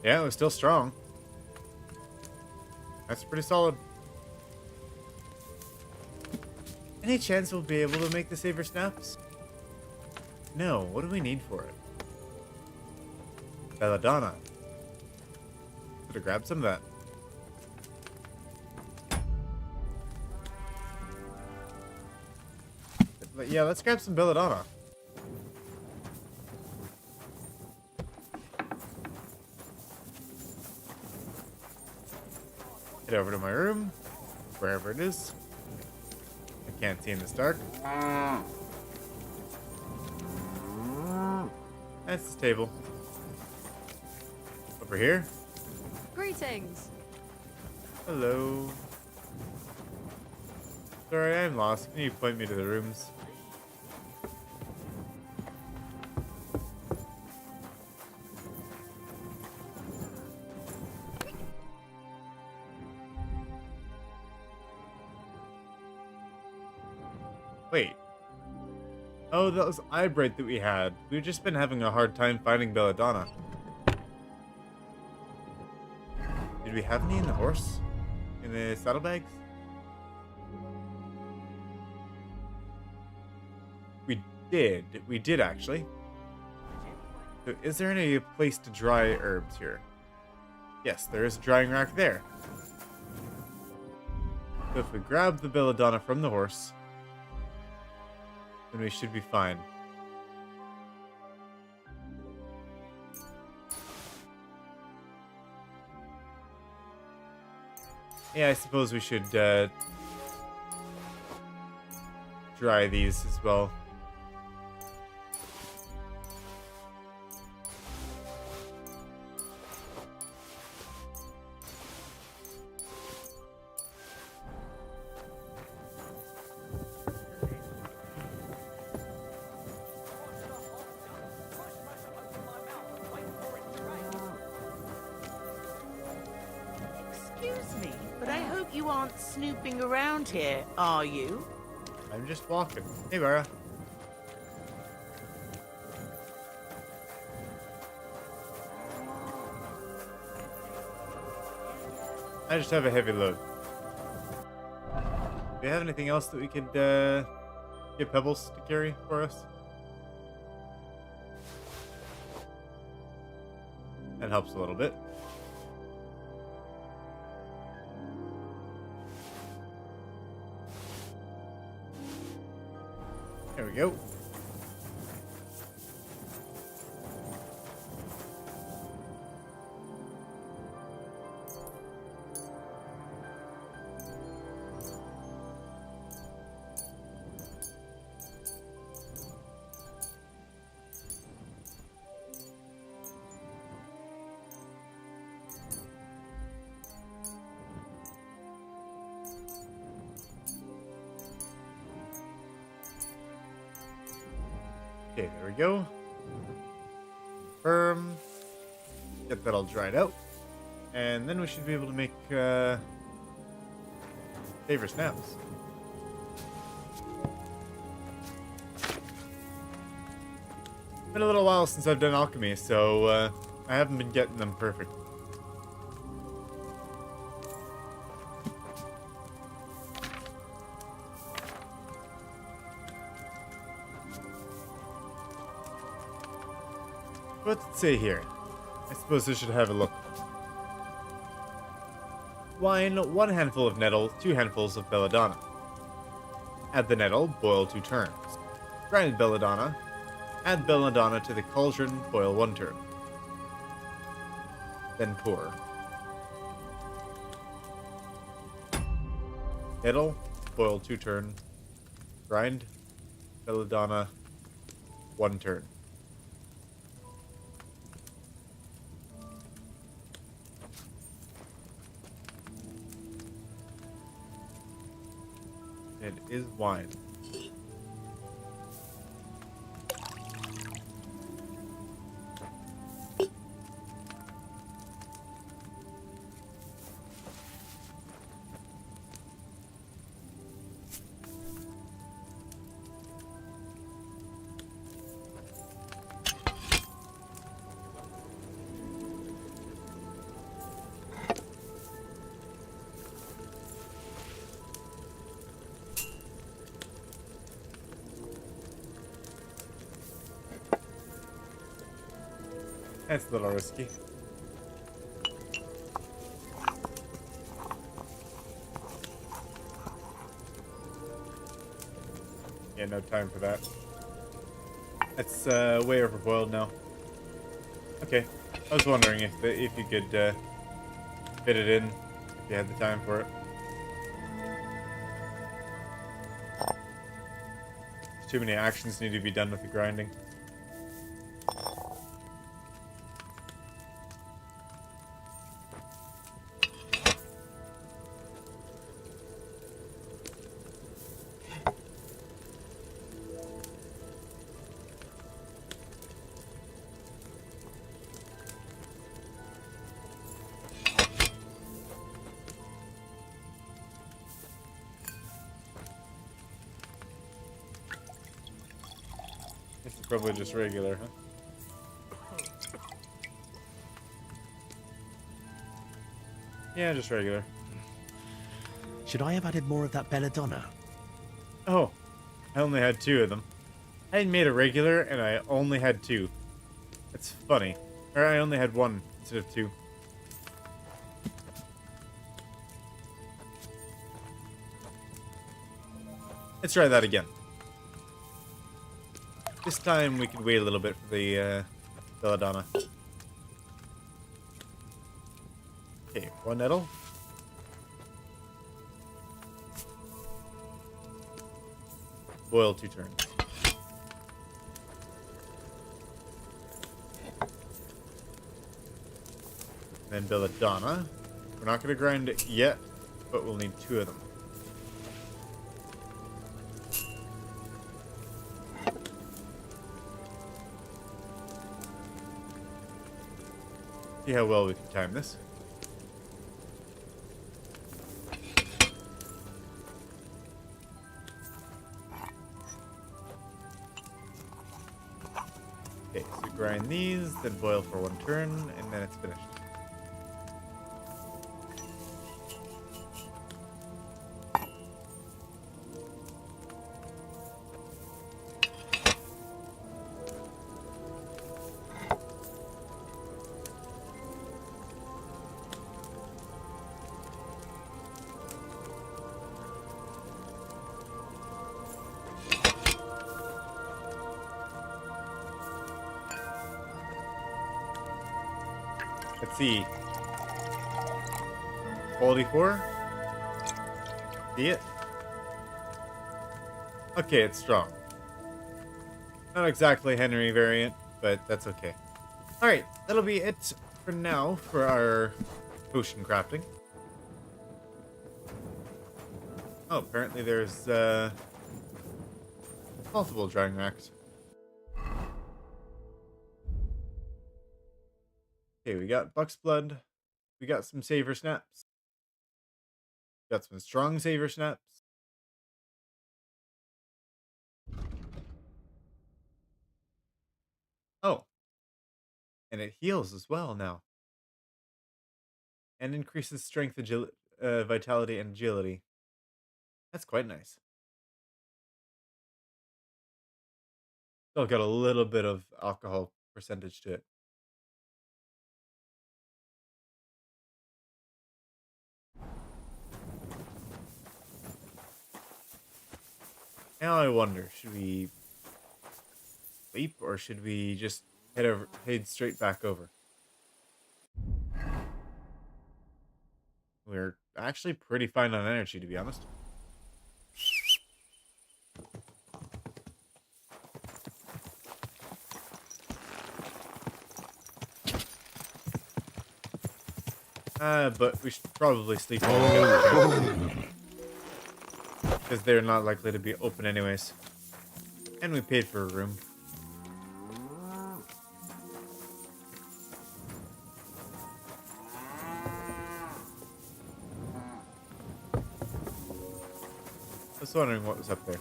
Yeah, it was still strong. That's pretty solid. Any chance we'll be able to make the saver snaps? No, what do we need for it? Belladonna. Could have grabbed some of that. But yeah, let's grab some belladonna. Head over to my room, wherever it is. I can't see in this dark. That's the table. Over here. Greetings. Hello. Sorry, I'm lost. Can you point me to the rooms? Wait. Oh, that was Eyebright that we had. We've just been having a hard time finding Belladonna. Did we have any in the horse? In the saddlebags? We did. We did, actually. So is there any place to dry herbs here? Yes, there is a drying rack there. So if we grab the Belladonna from the horse, then we should be fine. Yeah, I suppose we should dry these as well. Excuse me, but I hope you aren't snooping around here, are you? I'm just walking. Hey, Bara. I just have a heavy load. Do you have anything else that we could get pebbles to carry for us? That helps a little bit. There we go. Okay, there we go. Firm. Get that all dried out. And then we should be able to make favor snaps. Been a little while since I've done alchemy, so I haven't been getting them perfect. What's it say here? I suppose I should have a look. Wine, 1 handful of nettle, 2 handfuls of belladonna. Add the nettle, boil 2 turns. Grind belladonna. Add belladonna to the cauldron, boil 1 turn. Then pour. Nettle, boil 2 turns. Grind belladonna, 1 turn. It is wine. That's a little risky. Yeah, no time for that. It's way overboiled now. Okay, I was wondering if you could fit it in if you had the time for it. Too many actions need to be done with the grinding. This is probably just regular, huh? Yeah, just regular. Should I have added more of that belladonna? Oh, I only had 2 of them. I made a regular and I only had 2. That's funny. Or I only had 1 instead of 2. Let's try that again. This time we can wait a little bit for the belladonna. Okay, 1 nettle. Boil 2 turns. Then belladonna. We're not going to grind it yet, but we'll need 2 of them. See how well we can time this. Okay, so grind these, then boil for 1 turn, and then it's finished. Let's see. Quality 4. See it? Okay, it's strong. Not exactly Henry variant, but that's okay. Alright, that'll be it for now for our potion crafting. Oh, apparently there's multiple drying racks. Okay, we got Buck's Blood. We got some Saver Snaps. Got some strong Saver Snaps. Oh, and it heals as well now. And increases strength, vitality, and agility. That's quite nice. Still got a little bit of alcohol percentage to it. Now I wonder, should we sleep or should we just head straight back over? We're actually pretty fine on energy, to be honest. But we should probably sleep because they're not likely to be open anyways. And we paid for a room. I was wondering what was up there.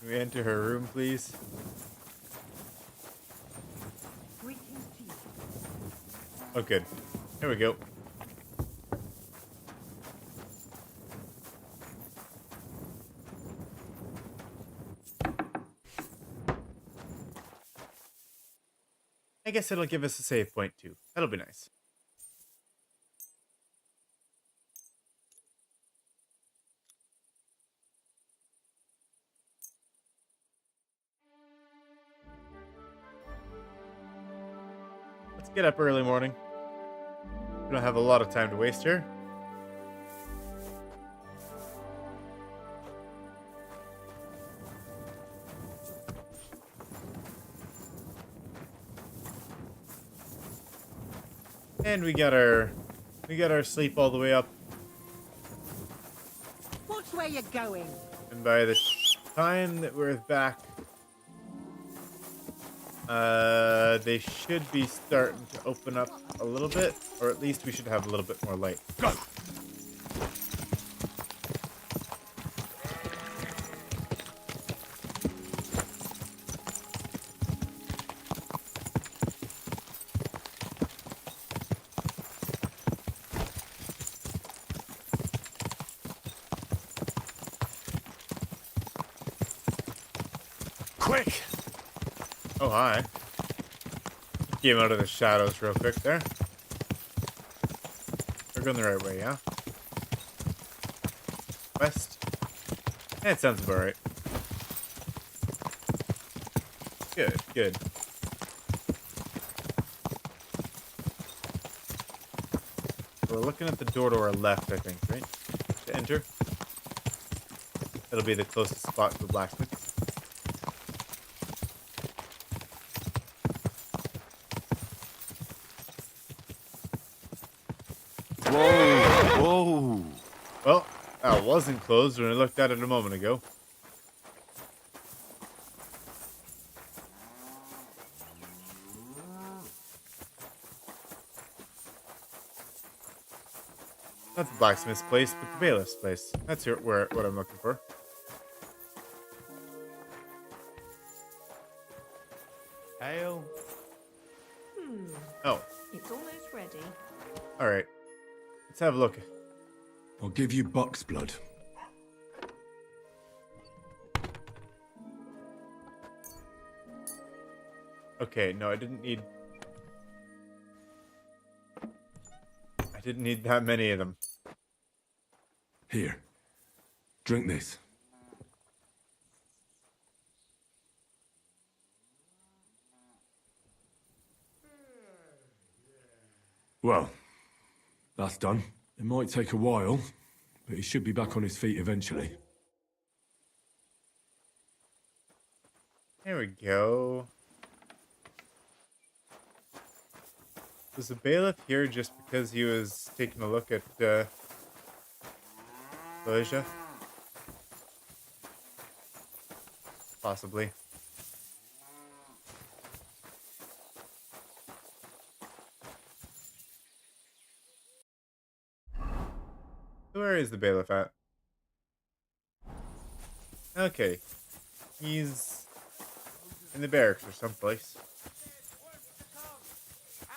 Can we enter her room, please? Oh, good. There we go. I guess it'll give us a save point too. That'll be nice. Let's get up early morning. We don't have a lot of time to waste here. And we got our sleep all the way up. Watch where you're going. And by the time that we're back, they should be starting to open up a little bit, or at least we should have a little bit more light. Go! Quick! Oh, hi. Came out of the shadows real quick there. We're going the right way, yeah? West? Yeah, it sounds about right. Good, good. We're looking at the door to our left, I think, right? To enter. It'll be the closest spot to the blacksmith. Whoa! Well, that wasn't closed when I looked at it a moment ago. Not the blacksmith's place, but the bailiff's place. That's what I'm looking for. Ale. Oh, It's almost ready. all right. Let's have a look. I'll give you Buck's Blood. Okay, no, I didn't need that many of them. Here. Drink this. Well, that's done. It might take a while, but he should be back on his feet eventually. There we go. Was the bailiff here just because he was taking a look at Elijah? possibly. Where is the bailiff at? Okay. He's in the barracks or someplace.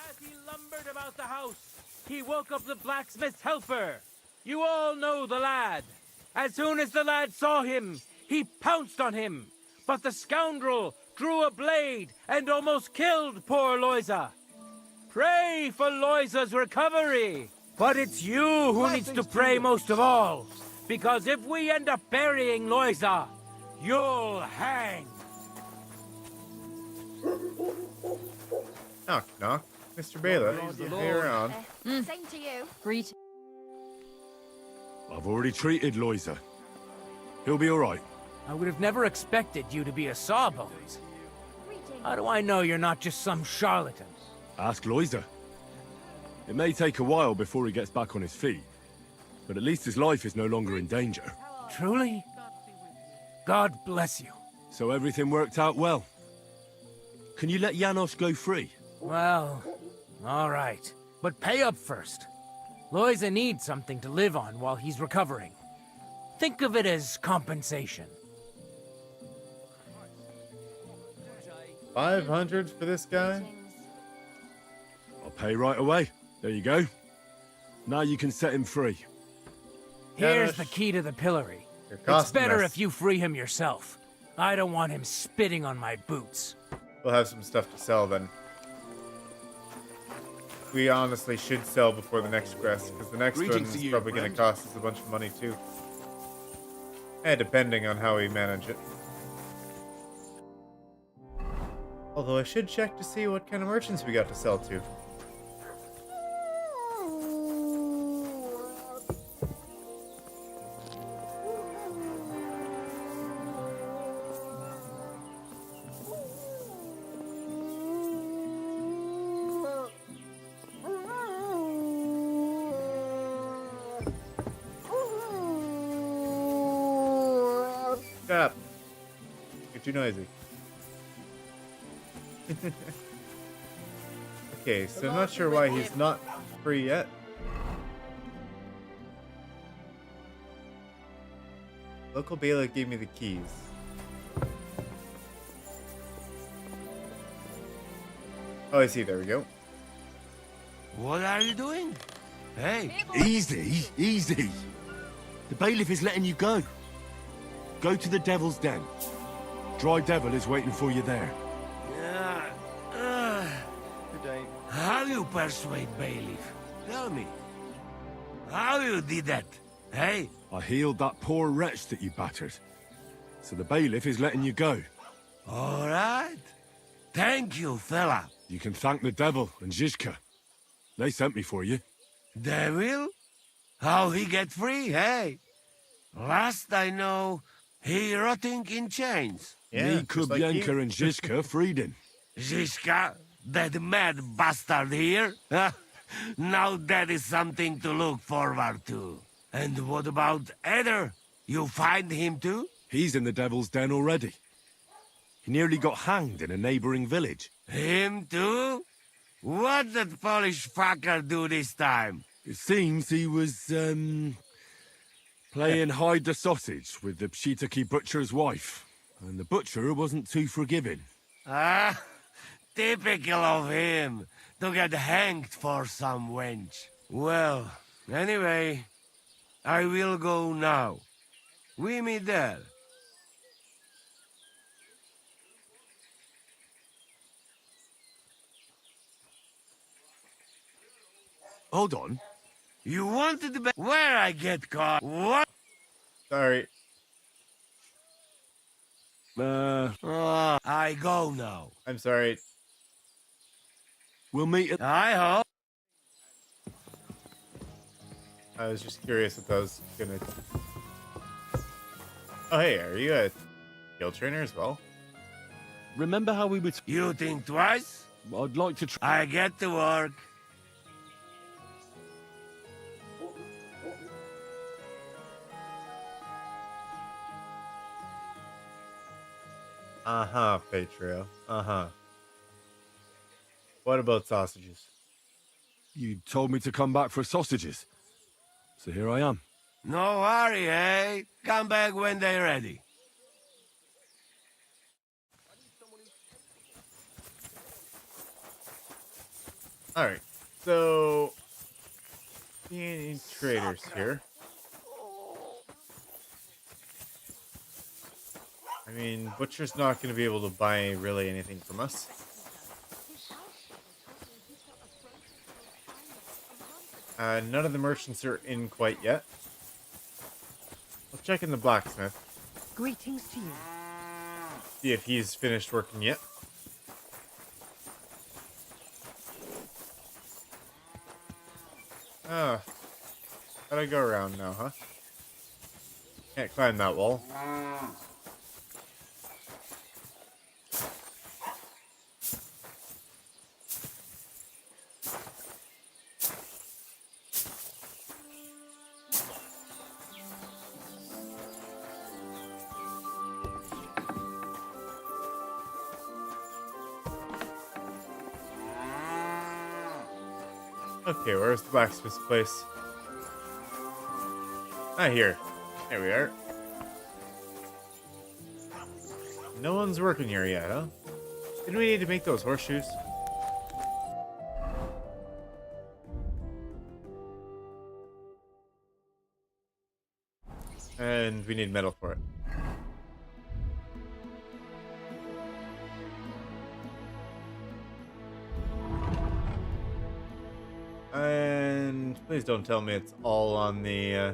As he lumbered about the house, he woke up the blacksmith's helper. You all know the lad. As soon as the lad saw him, he pounced on him. But the scoundrel drew a blade and almost killed poor Loiza. Pray for Loiza's recovery. But it's you who needs to pray most of all. Because if we end up burying Loiza, you'll hang. Knock, knock. Mr. Bailiff, hey around. Same to you. Greet. I've already treated Loiza. He'll be all right. I would have never expected you to be a sawbones. How do I know you're not just some charlatan? Ask Loiza. It may take a while before he gets back on his feet, but at least his life is no longer in danger. Truly? God bless you. So everything worked out well. Can you let Janosh go free? Well, all right. But pay up first. Loiza needs something to live on while he's recovering. Think of it as compensation. 500 for this guy? I'll pay right away. There you go. Now you can set him free. Here's Janosh, the key to the pillory. you're It's costing better us. if you free him yourself. I don't want him spitting on my boots. We'll have some stuff to sell then. We honestly should sell before the next quest, because the next one Greetings to is you, probably going to friend. cost us a bunch of money too. Depending on how we manage it. Although I should check to see what kind of merchants we got to sell to. Shut up. You're too noisy. Okay, so I'm not sure why he's not free yet. Local bailiff gave me the keys. Oh, I see. There we go. What are you doing? Hey, Easy, easy. The bailiff is letting you go. Go to the Devil's Den. Dry Devil is waiting for you there. how you persuade bailiff? Tell me. How you did that? Hey? I healed that poor wretch that you battered. So the bailiff is letting you go. All right. Thank you, fella. You can thank the Devil and Zizka. They sent me for you. Devil? How he get free, hey? Last I know, he rotting in chains. Yeah, Me, just like you. Kubyenka, and Zizka freed him. Zizka, that mad bastard here? Now that is something to look forward to. And what about Eder? You find him too? He's in the Devil's Den already. He nearly got hanged in a neighboring village. Him too? What did Polish fucker do this time? It seems he was, playing hide the sausage with the Pshitaki butcher's wife. And the butcher wasn't too forgiving. Ah, typical of him, to get hanged for some wench. Well, anyway, I will go now. We meet there. Hold on. You wanted to be where I get caught? What? Sorry. I go now. I'm sorry. We'll meet at... I hope. I was just curious if I was gonna... Oh, hey, are you a guild trainer as well? Remember how we would... You think twice? I'd like to try... I get to work. Uh-huh, Patrio. Uh-huh. What about sausages? You told me to come back for sausages. So here I am. No hurry, eh? Come back when they're ready. Alright, so... Any traders here? I mean, Butcher's not going to be able to buy really anything from us. None of the merchants are in quite yet. Let's check in the blacksmith. Greetings to you. See if he's finished working yet. Ah, gotta go around now, huh? Can't climb that wall. Okay, where's the blacksmith's place? Ah, here. There we are. No one's working here yet, huh? Didn't we need to make those horseshoes? And we need metal for it. And please don't tell me it's all on the,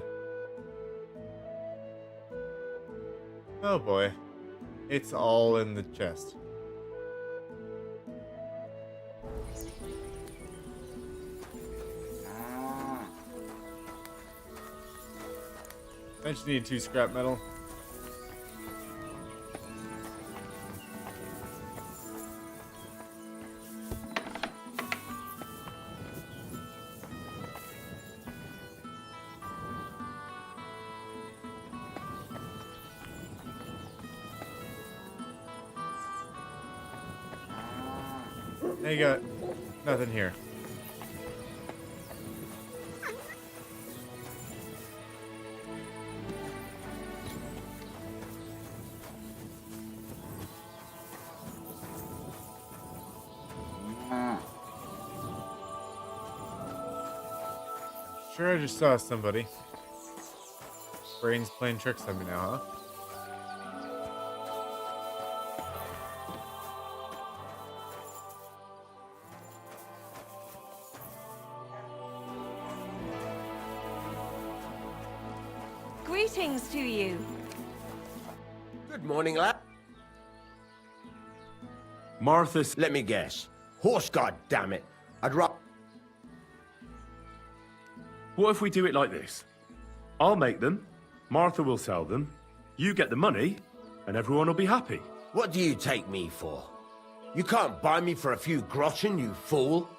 Oh boy. It's all in the chest. I just need 2 scrap metal. I got nothing here. Sure, I just saw somebody. Brain's playing tricks on me now, huh? Greetings to you. Good morning, lad. Martha's... Let me guess. Horse, god damn it. I'd rather... What if we do it like this? I'll make them, Martha will sell them, you get the money, and everyone will be happy. What do you take me for? You can't buy me for a few groschen, you fool.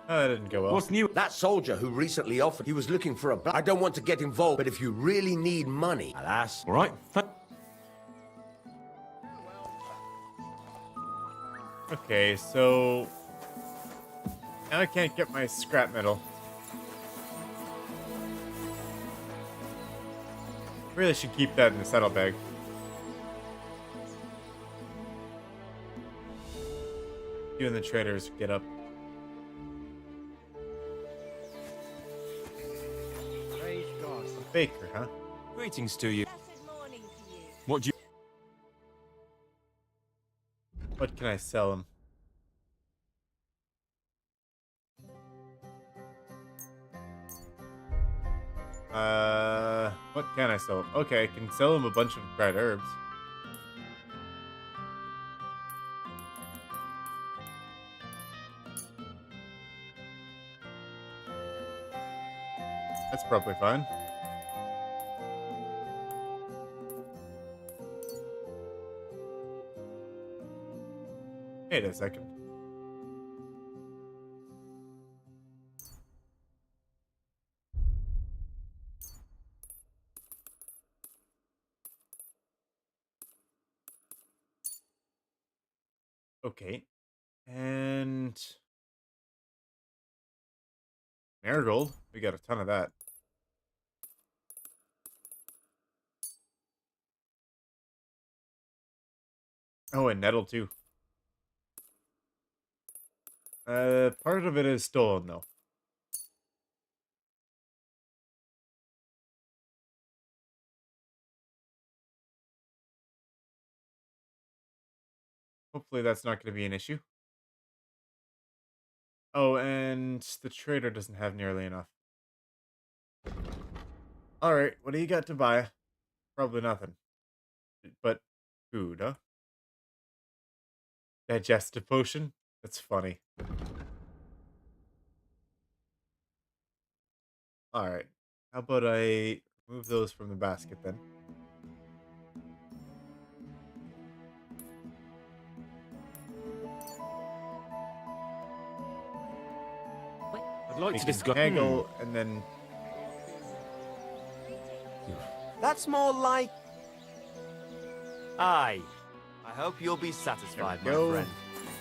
Oh, that didn't go well. What's new? That soldier who recently offered, he was looking for a... I don't want to get involved, but if you really need money, alas... All right. Okay, so... Now I can't get my scrap metal. Really should keep that in the saddlebag. You and the traders get up. Praise God. A baker, huh? Greetings to you. Blessed morning to you. What do you... What can I sell him? What can I sell him? Okay, I can sell him a bunch of dried herbs. That's probably fine. Wait a second. Okay. And marigold. We got a ton of that. Oh, and nettle too. Part of it is stolen though. Hopefully that's not going to be an issue. Oh, and the trader doesn't have nearly enough. Alright, what do you got to buy? Probably nothing. But food, huh? Digestive potion? That's funny. Alright. How about I move those from the basket then? I'd like We to can discuss. haggle and then That's more like... Aye. I hope you'll be satisfied, my go. friend.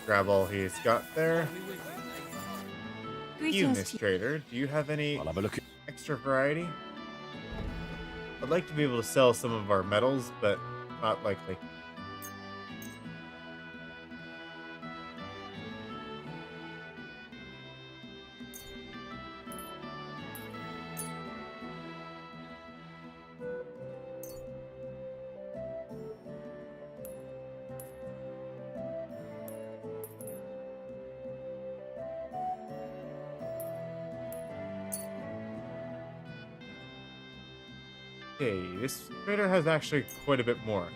Grab all he's got there. You, Greetings Miss to Trader, do you have any I'll have a look. extra variety? I'd like to be able to sell some of our metals, but not likely. Okay, this trader has actually quite a bit more.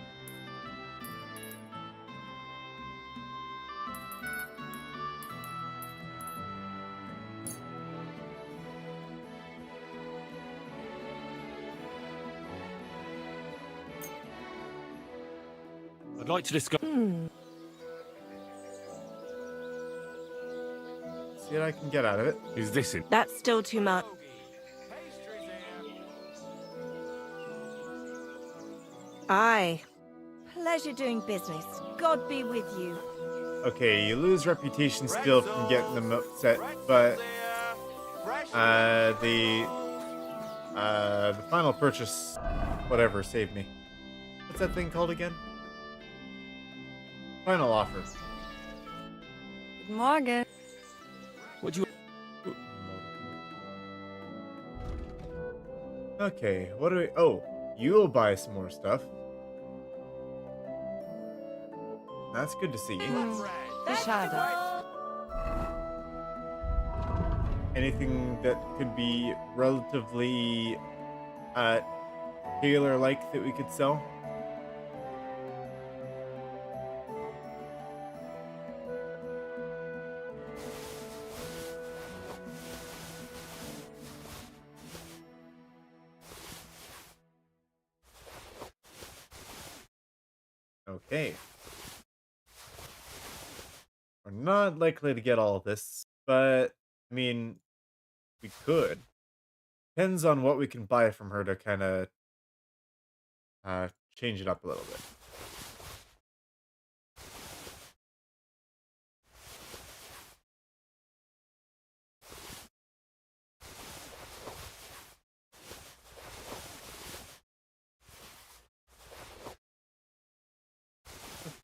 I'd like to discuss. Hmm. See what I can get out of it. Is this in? That's still too much. Aye. Pleasure doing business. God be with you. Okay, you lose reputation still from getting them upset, but the final purchase, whatever, saved me. What's that thing called again? Final offer. Guten Morgen. What do you? Okay, what do we? Oh, you'll buy some more stuff. That's good to see. Schade. Anything that could be relatively tailor-like that we could sell? Okay. We're not likely to get all of this, but I mean, we could. Depends on what we can buy from her to kind of change it up a little bit.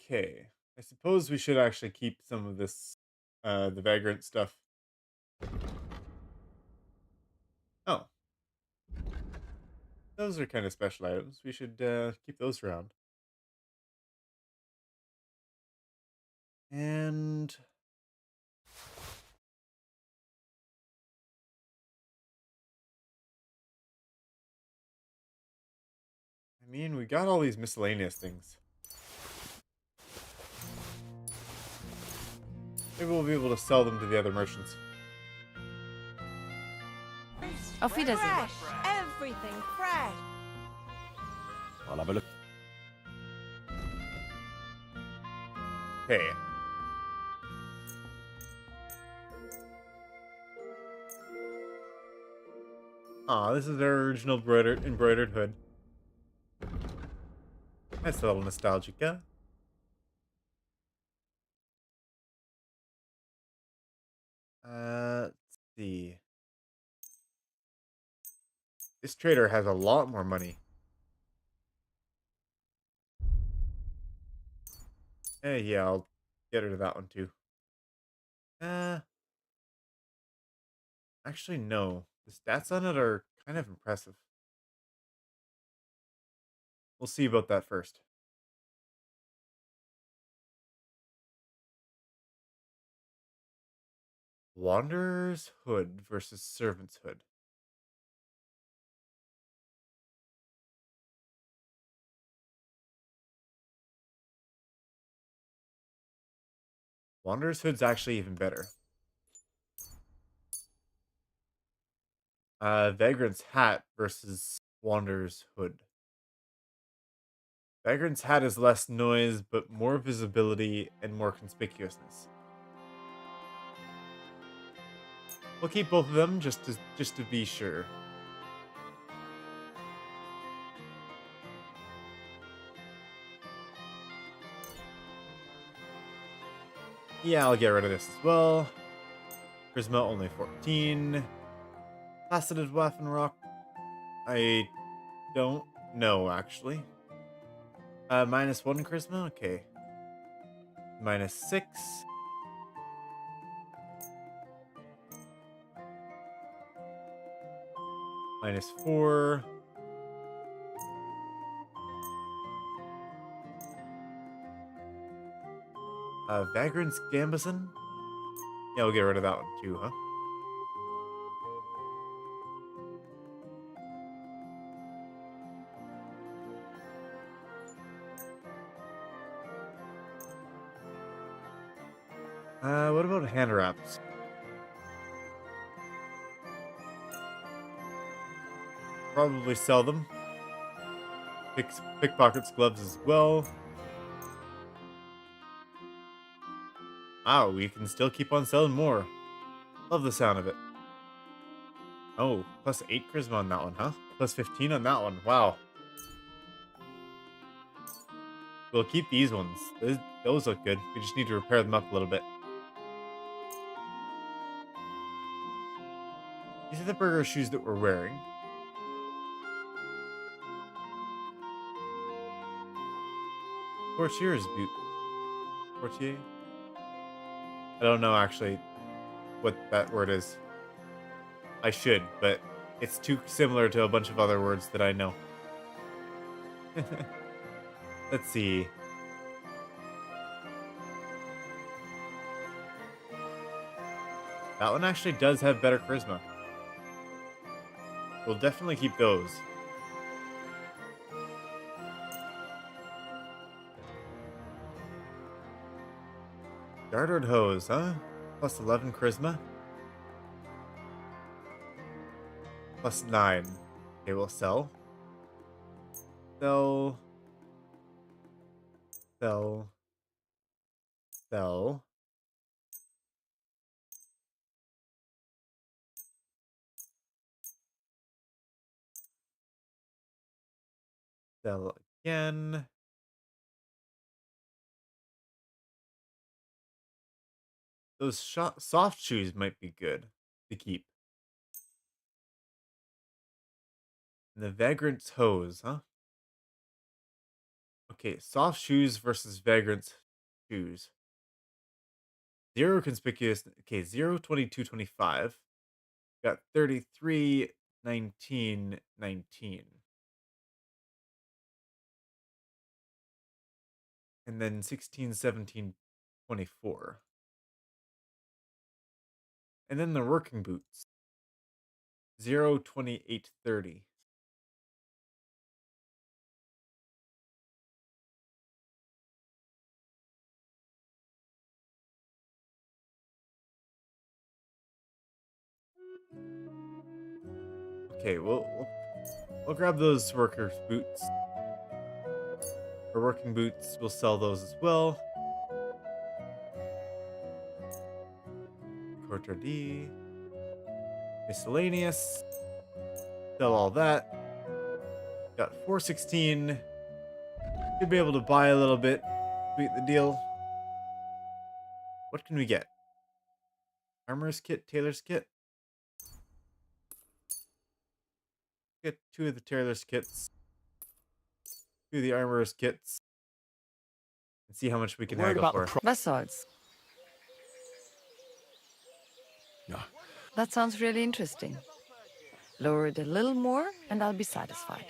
Okay. I suppose we should actually keep some of this, the vagrant stuff. Oh. Those are kind of special items. We should keep those around. And I mean, we got all these miscellaneous things. Maybe we'll be able to sell them to the other merchants. Auf Wiedersehen. Fresh. Everything fresh. I'll have a look. Okay. Aw, this is our original embroidered hood. That's a little nostalgic, huh? This trader has a lot more money. Yeah, I'll get rid of that one too. Actually, no. The stats on it are kind of impressive. We'll see about that first. Wanderer's Hood versus Servant's Hood. Wanderer's Hood's actually even better. Vagrant's Hat versus Wanderer's Hood. Vagrant's Hat is less noise, but more visibility and more conspicuousness. We'll keep both of them just to be sure. Yeah, I'll get rid of this as well. Charisma only 14. Faceted Waffenrock. I don't know actually. -1 charisma? Okay. -6. -4. Vagrant's Gambison? Yeah, we'll get rid of that one too, huh? What about hand wraps? Probably sell them. Pickpockets gloves as well. Wow, we can still keep on selling more. Love the sound of it. Oh, +8 charisma on that one, huh? +15 on that one. Wow. We'll keep these ones. Those look good. We just need to repair them up a little bit. These are the burger shoes that we're wearing. Courtier's boot. Courtier? I don't know actually what that word is. I should, but it's too similar to a bunch of other words that I know. Let's see. That one actually does have better charisma. We'll definitely keep those. Gartered hose, huh? +11 charisma. +9. Okay, we'll sell. Sell. Sell. Sell. Sell again. Those soft shoes might be good to keep. And the Vagrant's hose, huh? Okay, soft shoes versus Vagrant's shoes. 0 conspicuous. Okay, 0, 22, 25. Got 33, 19, 19. And then 16, 17, 24. And then the working boots. 0, 28, 30. Okay, we'll grab those workers' boots. For working boots, we'll sell those as well. Quarter D. Miscellaneous. Sell all that. Got 416. Should be able to buy a little bit. Sweet the deal. What can we get? Armorer's kit, tailor's kit. Get 2 of the tailor's kits, 2 of the armorer's kits, and see how much we can haggle for. Was soll's? That sounds really interesting. Lower it a little more, and I'll be satisfied.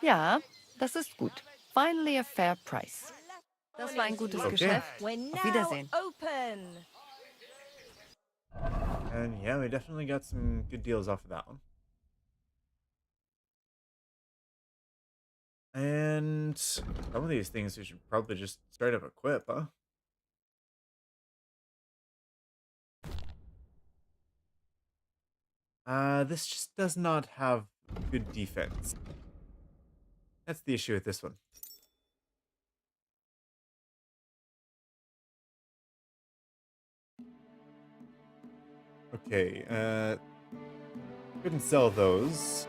Ja, das ist gut. Finally a fair price. Das war ein gutes Geschäft. Auf Wiedersehen. Open. And yeah, we definitely got some good deals off of that one. And some of these things we should probably just straight up equip, huh? This just does not have good defense. That's the issue with this one. Okay, couldn't sell those.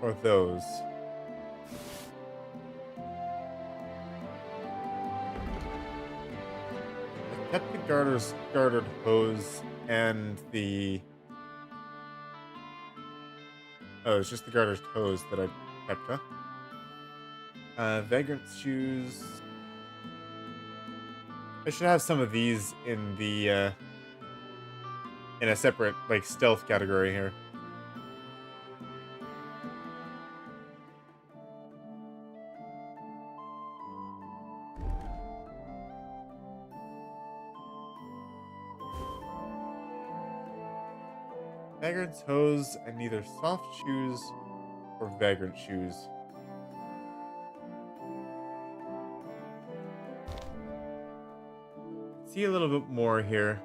Or those. I kept the gartered hose and the... Oh, it's just the gartered hose that I kept, huh? Vagrant shoes. I should have some of these in the, in a separate, like, stealth category here. Vagrant's hose and neither soft shoes or vagrant shoes. See a little bit more here.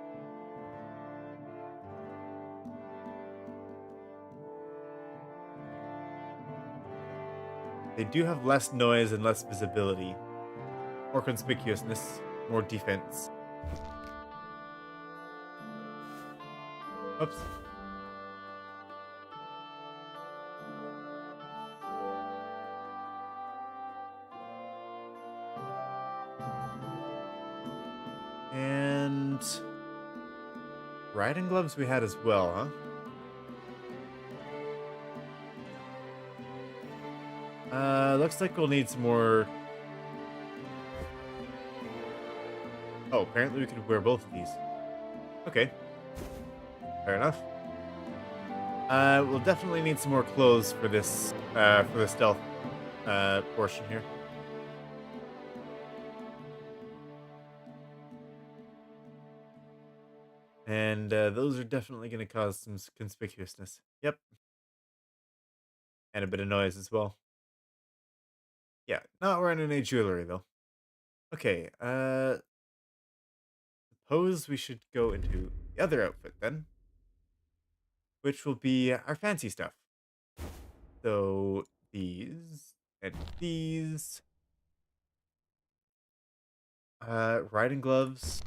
They do have less noise and less visibility. More conspicuousness, more defense. Oops. And riding gloves we had as well, huh? Looks like we'll need some more. Oh, apparently we could wear both of these. Okay. Fair enough. We'll definitely need some more clothes for this, for the stealth, portion here. And those are definitely going to cause some conspicuousness. Yep. And a bit of noise as well. Yeah, not wearing any jewelry though. Okay, suppose we should go into the other outfit then. Which will be our fancy stuff. So these and these. Riding gloves.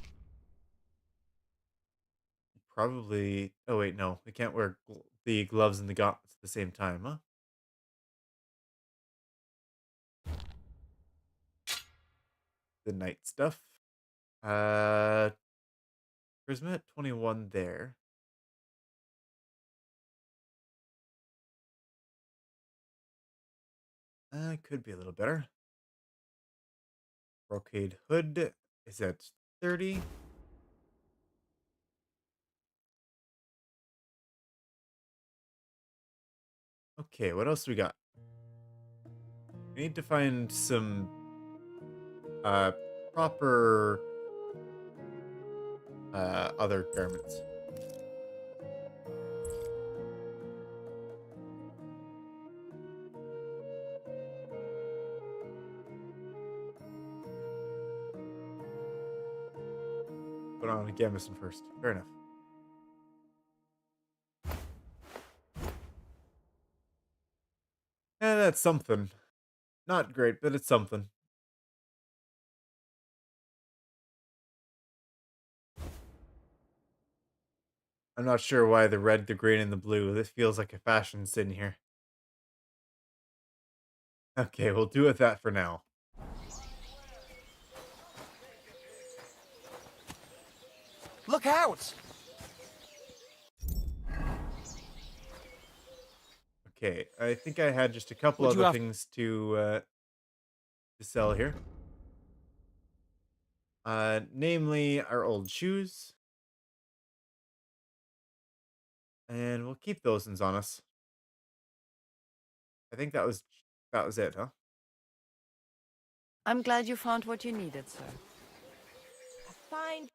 Probably. Oh wait, no, we can't wear the gloves and the gauntlets at the same time, huh? The knight stuff. Charisma at 21 there. Could be a little better. Brocade hood is at 30. Okay, what else we got? We need to find some proper other garments. Put on a gambeson first. Fair enough. That's something. Not great, but it's something. I'm not sure why the red, the green, and the blue. This feels like a fashion sin here. Okay, we'll do with that for now. Look out! Okay, I think I had just a couple Would you other have- things to sell here. Namely our old shoes. And we'll keep those ones on us. I think that was it, huh? I'm glad you found what you needed, sir. Fine.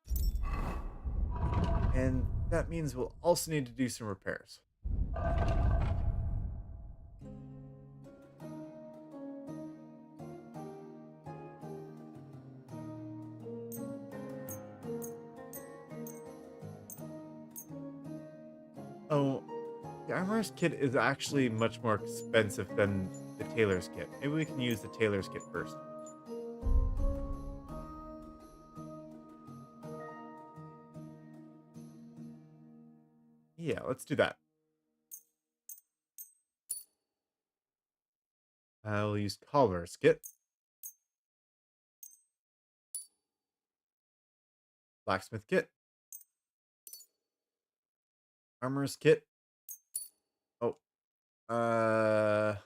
And that means we'll also need to do some repairs. Oh, the armorer's kit is actually much more expensive than the tailor's kit. Maybe we can use the tailor's kit first. Yeah, let's do that. We'll use collar's kit. Blacksmith kit. Armorer's kit. Oh. There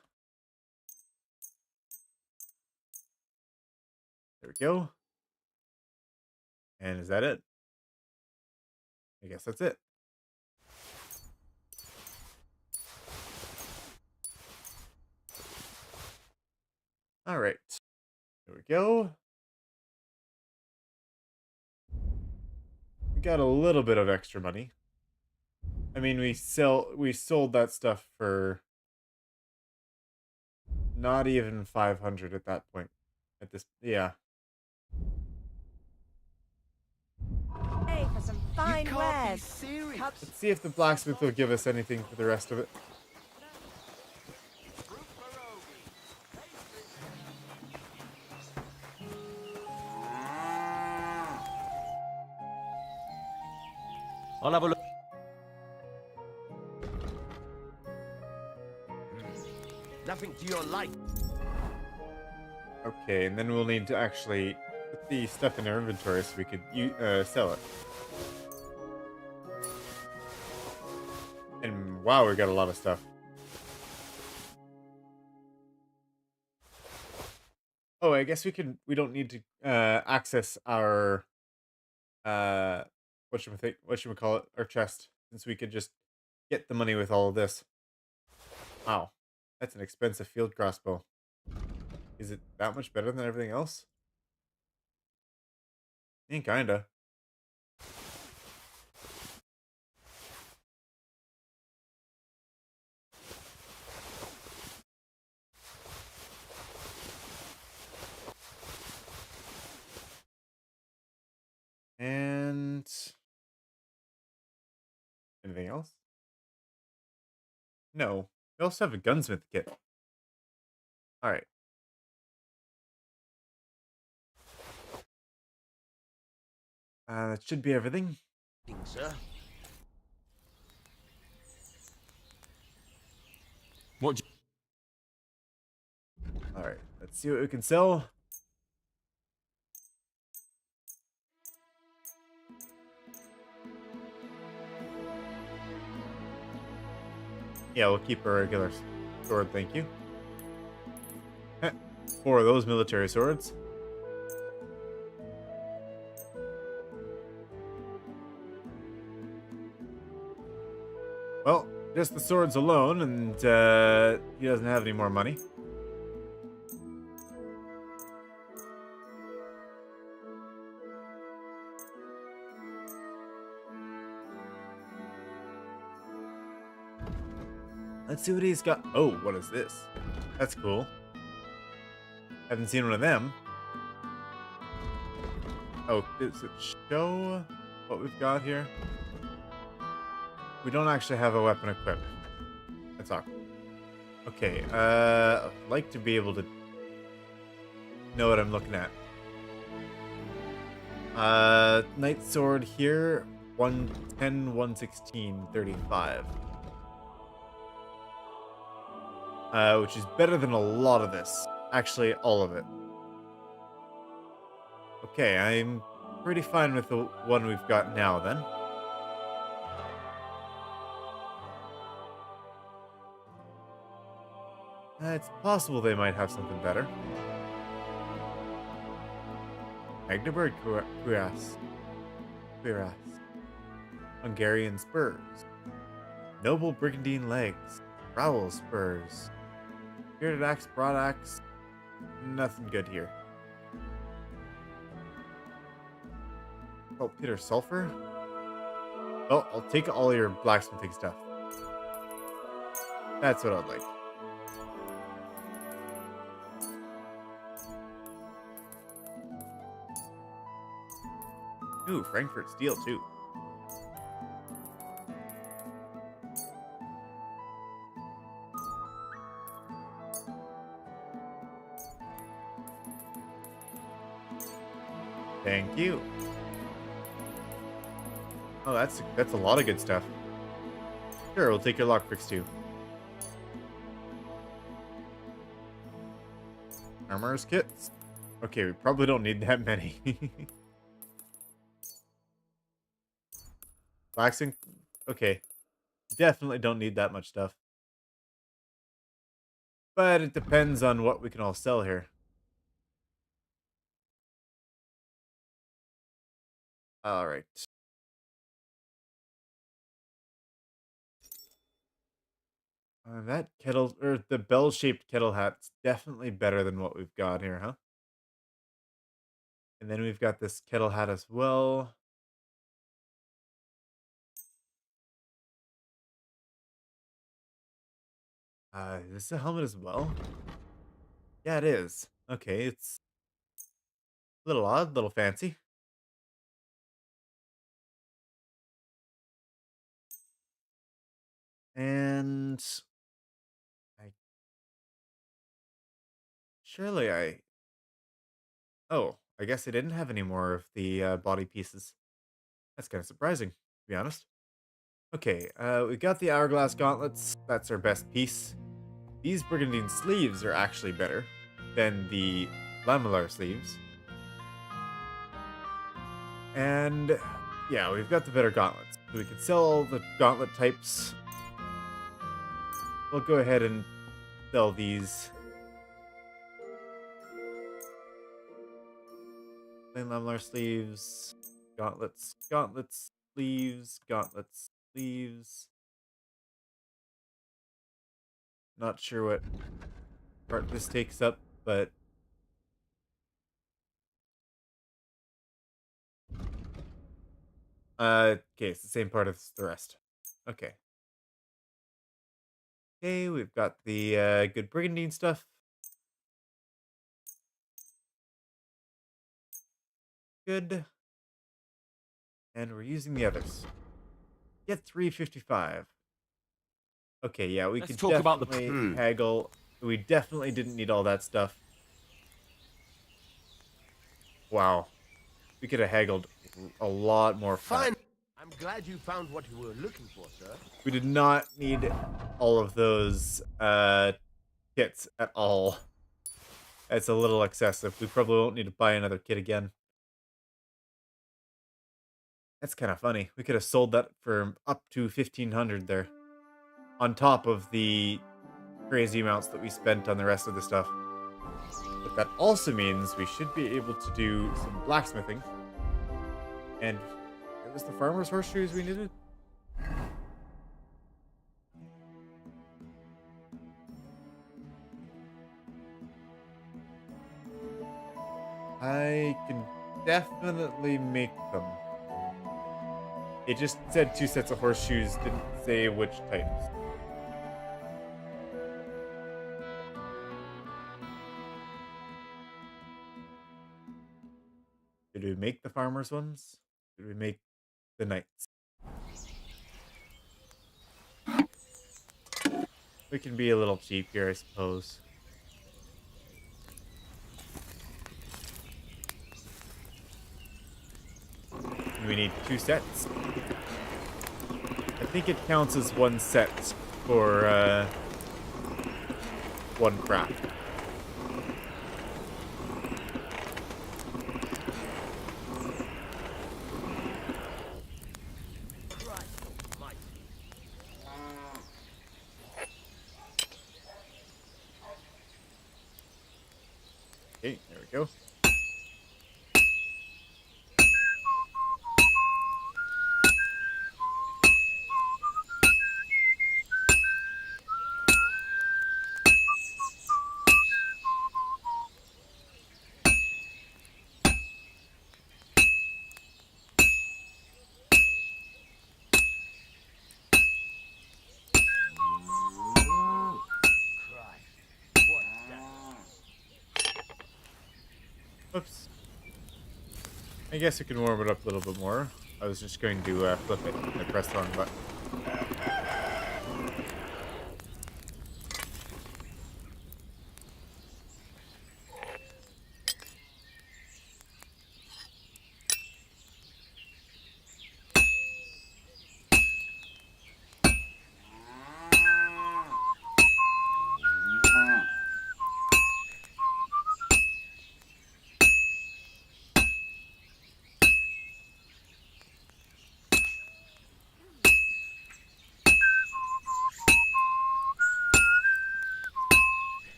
we go. And is that it? I guess that's it. All right. There we go. We got a little bit of extra money. I mean, we sold that stuff for not even 500 at that point. Yeah. Hey, for some fine wares. Let's see if the blacksmith will give us anything for the rest of it. I'll have a look. Nothing to your life. Okay, and then we'll need to actually put the stuff in our inventory so we could sell it. And wow, we got a lot of stuff. Oh, I guess we don't need to access our whatchamacallit, our chest, since we could just get the money with all of this. Wow. That's an expensive field crossbow. Is it that much better than everything else? I think kinda. And anything else? No. We also have a gunsmith kit. All right. That should be everything. Sir. What? All right. Let's see what we can sell. Yeah, we'll keep our regular sword, thank you. 4 of those military swords. Well, just the swords alone, and he doesn't have any more money. Let's see what he's got. Oh, what is this? That's cool. Haven't seen one of them. Oh, does it show what we've got here? We don't actually have a weapon equipped. That's awkward. Okay, I'd like to be able to know what I'm looking at. Knight sword here, 110, 116, 35. which is better than a lot of this. Actually, all of it. Okay, I'm pretty fine with the one we've got now, then. It's possible they might have something better. Magdeburg cuirass. Hungarian spurs. Noble brigandine legs. Rowel spurs. Bearded axe, broad axe. Nothing good here. Saltpeter sulfur? Oh, I'll take all your blacksmithing stuff. That's what I'd like. Ooh, Frankfurt steel too. Thank you. Oh, that's a lot of good stuff. Sure, we'll take your lockpicks too. Armorer's kits. Okay, we probably don't need that many. Waxing. Okay. Definitely don't need that much stuff. But it depends on what we can all sell here. Alright. That kettle, or the bell-shaped kettle hat's definitely better than what we've got here, huh? And then we've got this kettle hat as well. Is this a helmet as well? Yeah, it is. Okay, it's a little odd, a little fancy. And oh, I guess I didn't have any more of the body pieces. That's kind of surprising, to be honest. Okay, we got the hourglass gauntlets. That's our best piece. These brigandine sleeves are actually better than the lamellar sleeves. And yeah, we've got the better gauntlets. We can sell all the gauntlet types. We'll go ahead and sell these. Plain lamellar sleeves, gauntlets, sleeves, sleeves. Not sure what part this takes up, but okay, it's the same part as the rest. Okay. Okay, we've got the good brigandine stuff. Good. And we're using the others. Get 355. Okay, yeah, we could talk about the definitely haggle. We definitely didn't need all that stuff. Wow. We could have haggled a lot more. Fine. I'm glad you found what you were looking for, sir. We did not need all of those kits at all. That's a little excessive. We probably won't need to buy another kit again. That's kind of funny. We could have sold that for up to 1,500 there. On top of the crazy amounts that we spent on the rest of the stuff. But that also means we should be able to do some blacksmithing. And it was the farmer's horseshoes we needed? I can definitely make them. It just said 2 sets of horseshoes, didn't say which types. Did we make the farmer's ones? Did we make the knights? We can be a little cheap here, I suppose. We need 2 sets. I think it counts as 1 set for one craft. Okay, there we go. Whoops. I guess we can warm it up a little bit more. I was just going to flip it. I pressed the wrong button.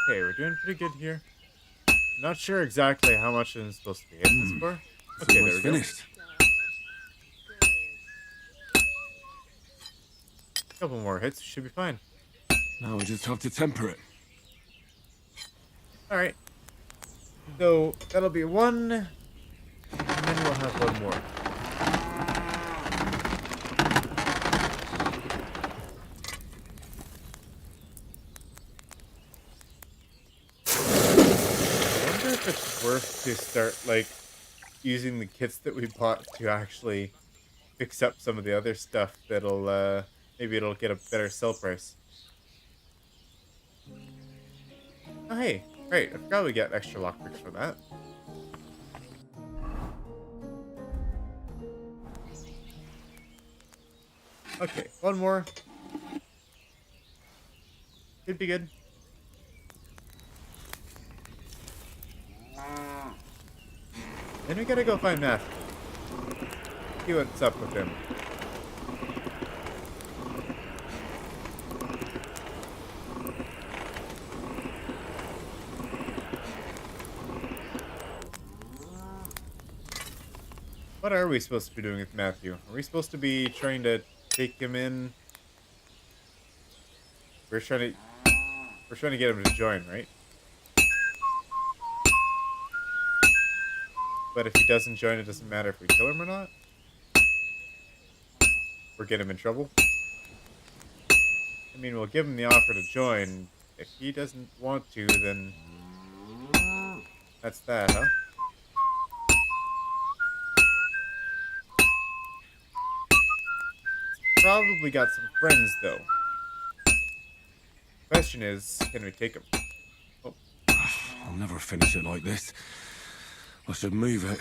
Okay, we're doing pretty good here. Not sure exactly how much I'm supposed to be hitting this for. Okay, there we go. Finished. Couple more hits, should be fine. Now we just have to temper it. Alright. So, that'll be one. And then we'll have one more. I wonder if it's worth to start, like, using the kits that we bought to actually fix up some of the other stuff that'll, maybe it'll get a better sell price. Oh, hey. Great. I forgot we get extra lockpicks for that. Okay, one more. Could be good. Then we gotta go find Matthew. See what's up with him. What are we supposed to be doing with Matthew? Are we supposed to be trying to take him in? We're trying to get him to join, right? But if he doesn't join, it doesn't matter if we kill him or not? Or get him in trouble? I mean, we'll give him the offer to join. If he doesn't want to, then that's that, huh? Probably got some friends, though. Question is, can we take him? Oh. I'll never finish it like this. I should move it.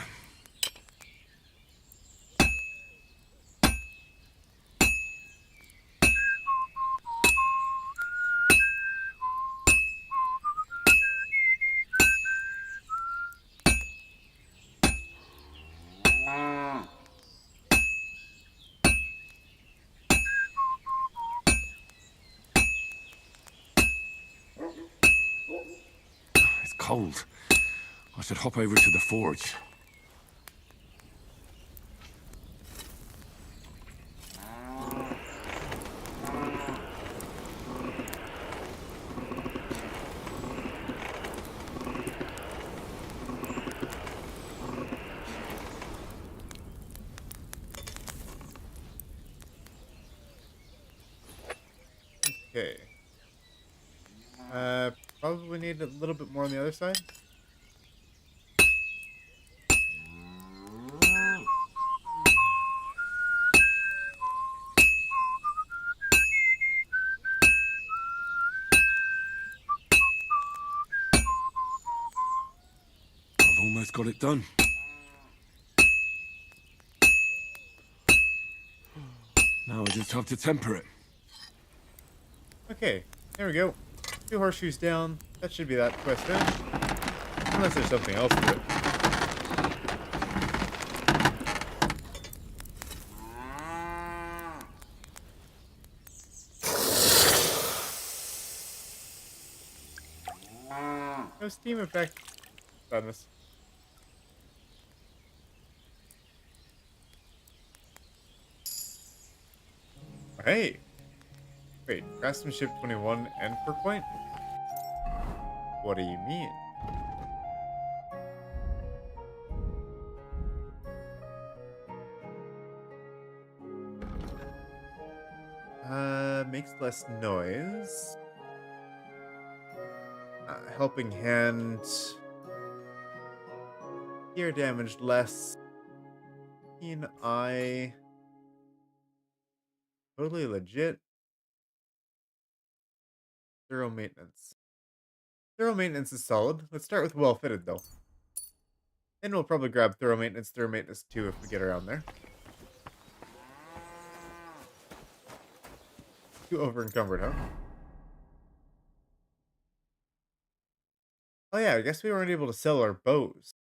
It's cold. I should hop over to the forge. Okay. Probably need a little bit more on the other side. Almost got it done. Now I just have to temper it. Okay, there we go. 2 horseshoes down. That should be that quest finished. Unless there's something else to it. No steam effect. Sadness. Hey! Wait, craftsmanship 21 and per point? What do you mean? Makes less noise. Helping hand. Ear damaged less. Keen eye. Totally legit. Thorough maintenance. Thorough maintenance is solid. Let's start with well fitted though. Then we'll probably grab thorough maintenance 2 if we get around there. Too over encumbered, huh? Oh yeah, I guess we weren't able to sell our bows.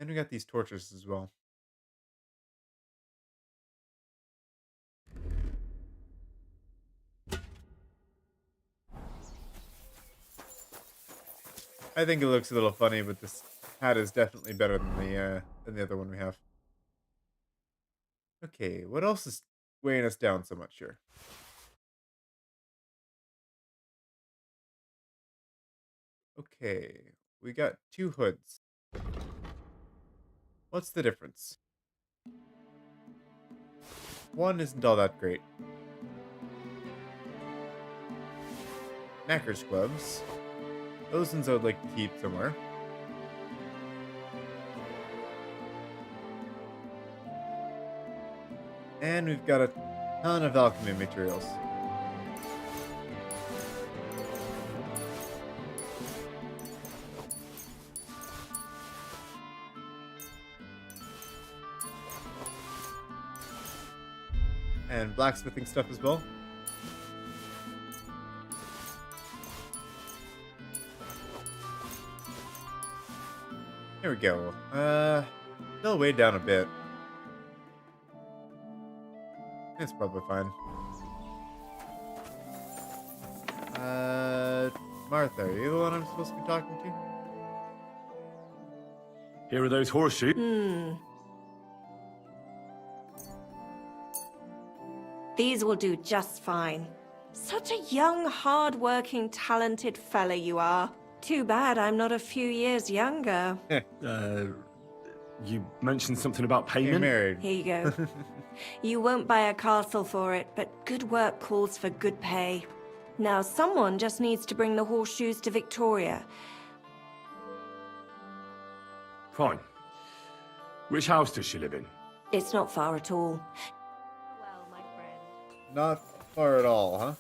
And we got these torches as well. I think it looks a little funny, but this hat is definitely better than the other one we have. Okay, what else is weighing us down so much here? Okay, we got 2 hoods. What's the difference? One isn't all that great. Knacker's gloves. Those ones I would like to keep somewhere. And we've got a ton of alchemy materials. And blacksmithing stuff as well. There we go. Still way down a bit. It's probably fine. Martha, are you the one I'm supposed to be talking to? Here are those horseshoes. These will do just fine. Such a young, hard-working, talented fella you are. Too bad I'm not a few years younger. You mentioned something about You're payment? married. Here you go. You won't buy a castle for it, but good work calls for good pay. Now, someone just needs to bring the horseshoes to Victoria. Fine. Which house does she live in? It's not far at all. Well, my friend. Not far at all, huh?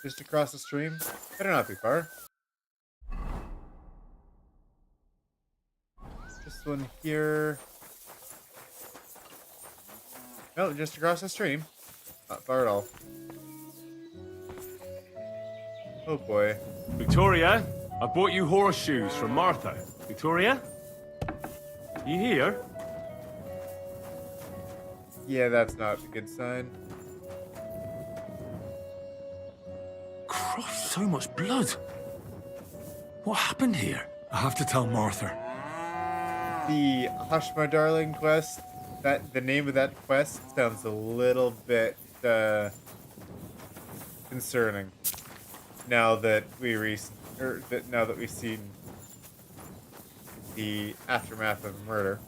Just across the stream? Better not be far. This one here. No, just across the stream. Not far at all. Oh boy. Victoria, I bought you horseshoes from Martha. Victoria? You here? Yeah, that's not a good sign. Christ, so much blood. What happened here? I have to tell Martha. The Hush My Darling quest, the name of that quest sounds a little bit concerning. Now that we've seen the aftermath of murder.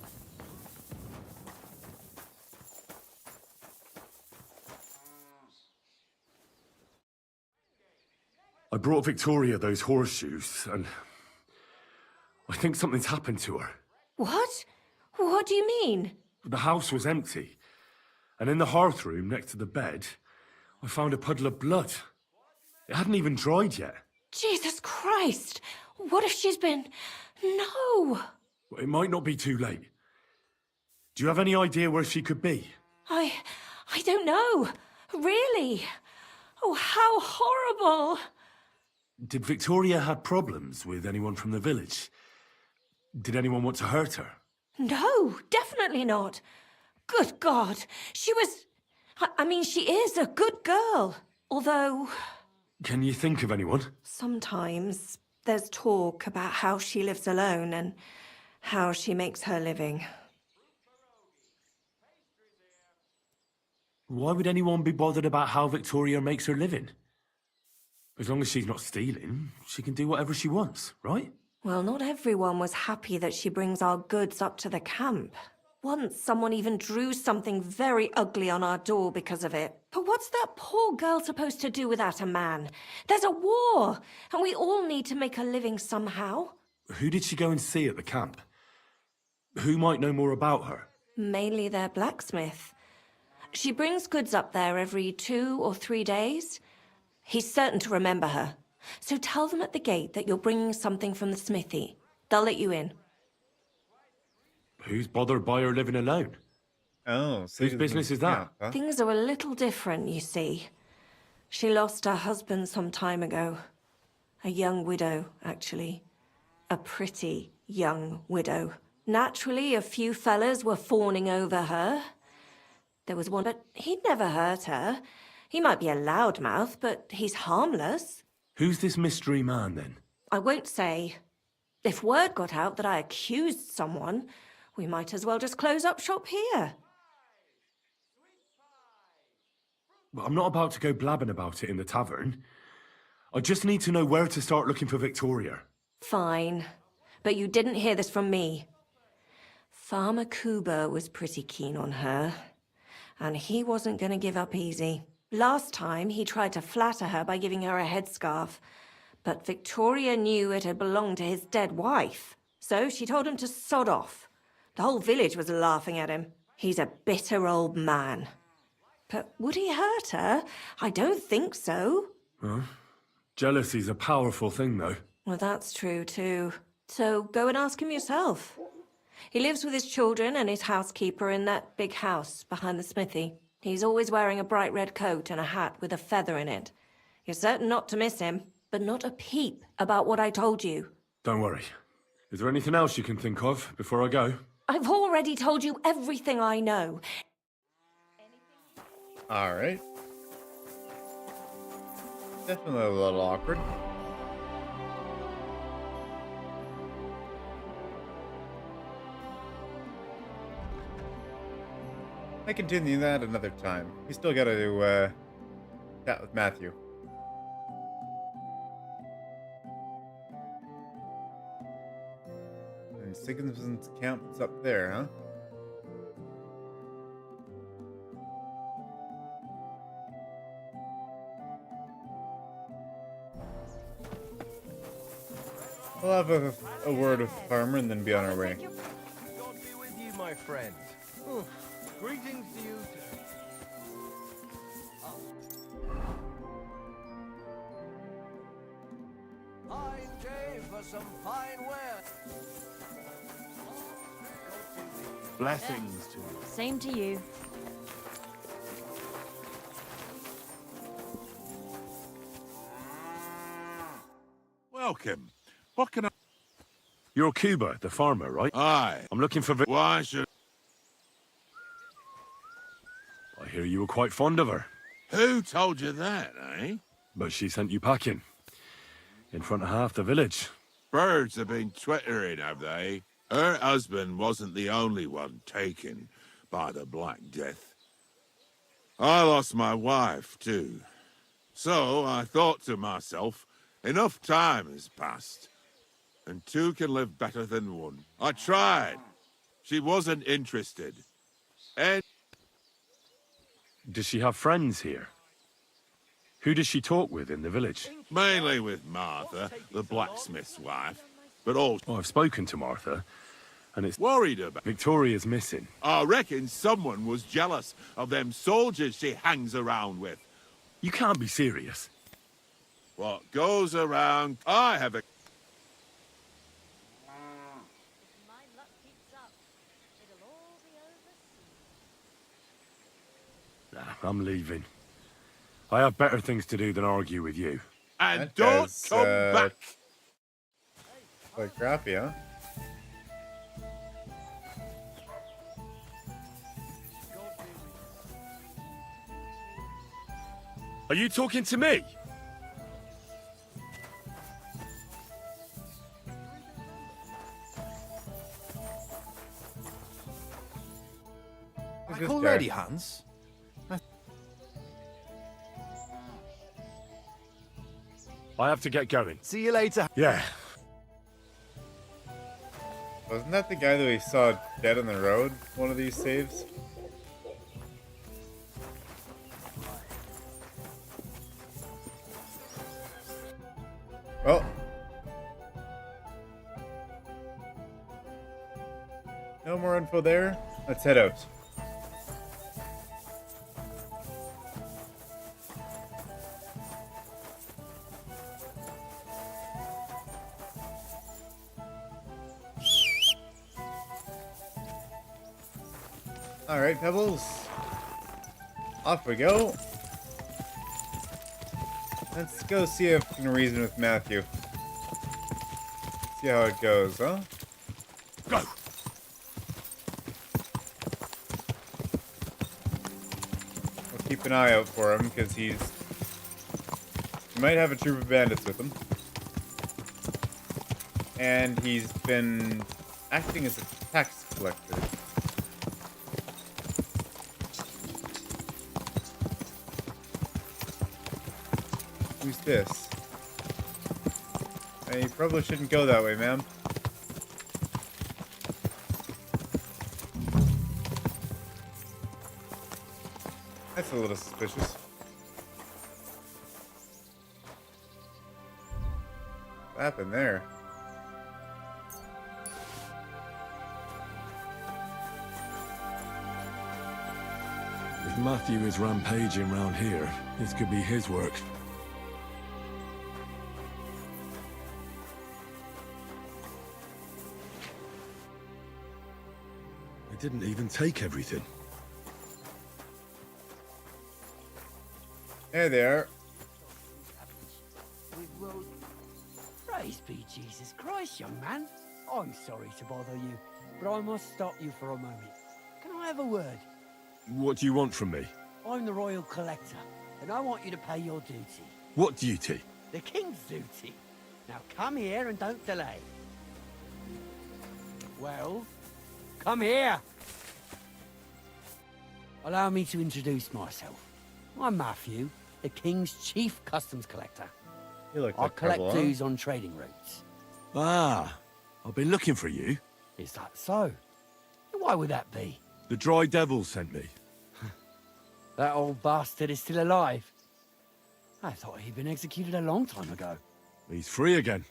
I brought Victoria those horseshoes, and I think something's happened to her. What? What do you mean? The house was empty, and in the hearth room next to the bed, I found a puddle of blood. It hadn't even dried yet. Jesus Christ! What if she's been... No! It might not be too late. Do you have any idea where she could be? I don't know. Really. Oh, how horrible! Did Victoria have problems with anyone from the village? Did anyone want to hurt her? No, definitely not. Good God. She was... I mean, she is a good girl. Although... Can you think of anyone? Sometimes there's talk about how she lives alone and how she makes her living. Why would anyone be bothered about how Victoria makes her living? As long as she's not stealing, she can do whatever she wants, right? Well, not everyone was happy that she brings our goods up to the camp. Once someone even drew something very ugly on our door because of it. But what's that poor girl supposed to do without a man? There's a war, and we all need to make a living somehow. Who did she go and see at the camp? Who might know more about her? Mainly their blacksmith. She brings goods up there every 2 or 3 days. He's certain to remember her. So tell them at the gate that you're bringing something from the smithy. They'll let you in. Who's bothered by her living alone? Oh, so whose business is that? Yeah, huh? Things are a little different, you see. She lost her husband some time ago. A young widow, actually. A pretty young widow. Naturally, a few fellas were fawning over her. There was one, but he'd never hurt her. He might be a loudmouth, but he's harmless. Who's this mystery man, then? I won't say. If word got out that I accused someone, we might as well just close up shop here. Well, I'm not about to go blabbing about it in the tavern. I just need to know where to start looking for Victoria. Fine. But you didn't hear this from me. Farmer Kuba was pretty keen on her. And he wasn't going to give up easy. Last time, he tried to flatter her by giving her a headscarf. But Victoria knew it had belonged to his dead wife. So she told him to sod off. The whole village was laughing at him. He's a bitter old man. But would he hurt her? I don't think so. Huh? Jealousy's a powerful thing, though. Well, that's true, too. So go and ask him yourself. He lives with his children and his housekeeper in that big house behind the smithy. He's always wearing a bright red coat and a hat with a feather in it. You're certain not to miss him, but not a peep about what I told you. Don't worry. Is there anything else you can think of before I go? I've already told you everything I know. All right. Definitely a little awkward. I continue that another time. We still gotta do, chat with Matthew. And Sigurdson's camp's up there, huh? We'll have a word with the farmer and then be on our way. God be with you, my friend. Greetings to you too. Fine day for some fine wear. Blessings to you. Same to you. Welcome. What can I... You're Kuba, the farmer, right? Aye. I'm looking for... Why should... I hear you were quite fond of her. Who told you that, eh? But she sent you packing. In front of half the village. Birds have been twittering, have they? Her husband wasn't the only one taken by the Black Death. I lost my wife, too. So I thought to myself, enough time has passed, and two can live better than one. I tried. She wasn't interested. And Does she have friends here? Who does she talk with in the village? mainly with Martha, the blacksmith's wife, but also... Oh, I've spoken to Martha. And it's Worried about. Victoria's missing. I reckon someone was jealous of them soldiers she hangs around with. You can't be serious. What goes around, I have a... Nah, I'm leaving. I have better things to do than argue with you. And That don't guy's, come back! Quite crappy, huh? Are you talking to me? Who's this already, guy? Hans? I have to get going. See you later. Yeah. Wasn't that the guy that we saw dead on the road? One of these saves? Oh. No more info there. Let's head out. Alright, Pebbles. Off we go. Let's go see if we can reason with Matthew. See how it goes, huh? Go! We'll keep an eye out for him, because he might have a troop of bandits with him. And he's been acting as a tax collector. Who's this? You probably shouldn't go that way, ma'am. That's a little suspicious. What happened there? If Matthew is rampaging round here, this could be his work. I didn't even take everything. There they are. Praise be Jesus Christ, young man. I'm sorry to bother you, but I must stop you for a moment. Can I have a word? What do you want from me? I'm the royal collector, and I want you to pay your duty. What duty? The king's duty. Now come here and don't delay. Well, come here. Allow me to introduce myself. I'm Matthew, the king's chief customs collector. You look I like collect trouble, huh? dues on trading routes. Ah, I've been looking for you. Is that so? Why would that be? The Dry Devil sent me. That old bastard is still alive. I thought he'd been executed a long time ago. He's free again,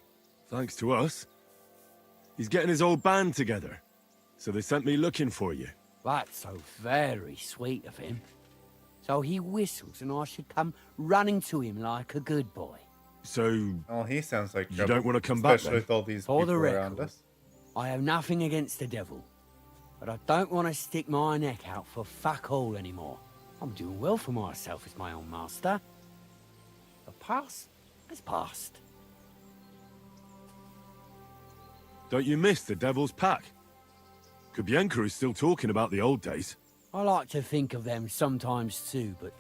thanks to us. He's getting his old band together, so they sent me looking for you. That's so very sweet of him. So he whistles and I should come running to him like a good boy. So... Oh, he sounds like you trouble. don't want to come back, Especially then? with all these For people the around record, us. I have nothing against the devil. But I don't want to stick my neck out for fuck all anymore. I'm doing well for myself as my own master. The past is past. Don't you miss the Devil's Pack? Kubyenka is still talking about the old days. I like to think of them sometimes too, but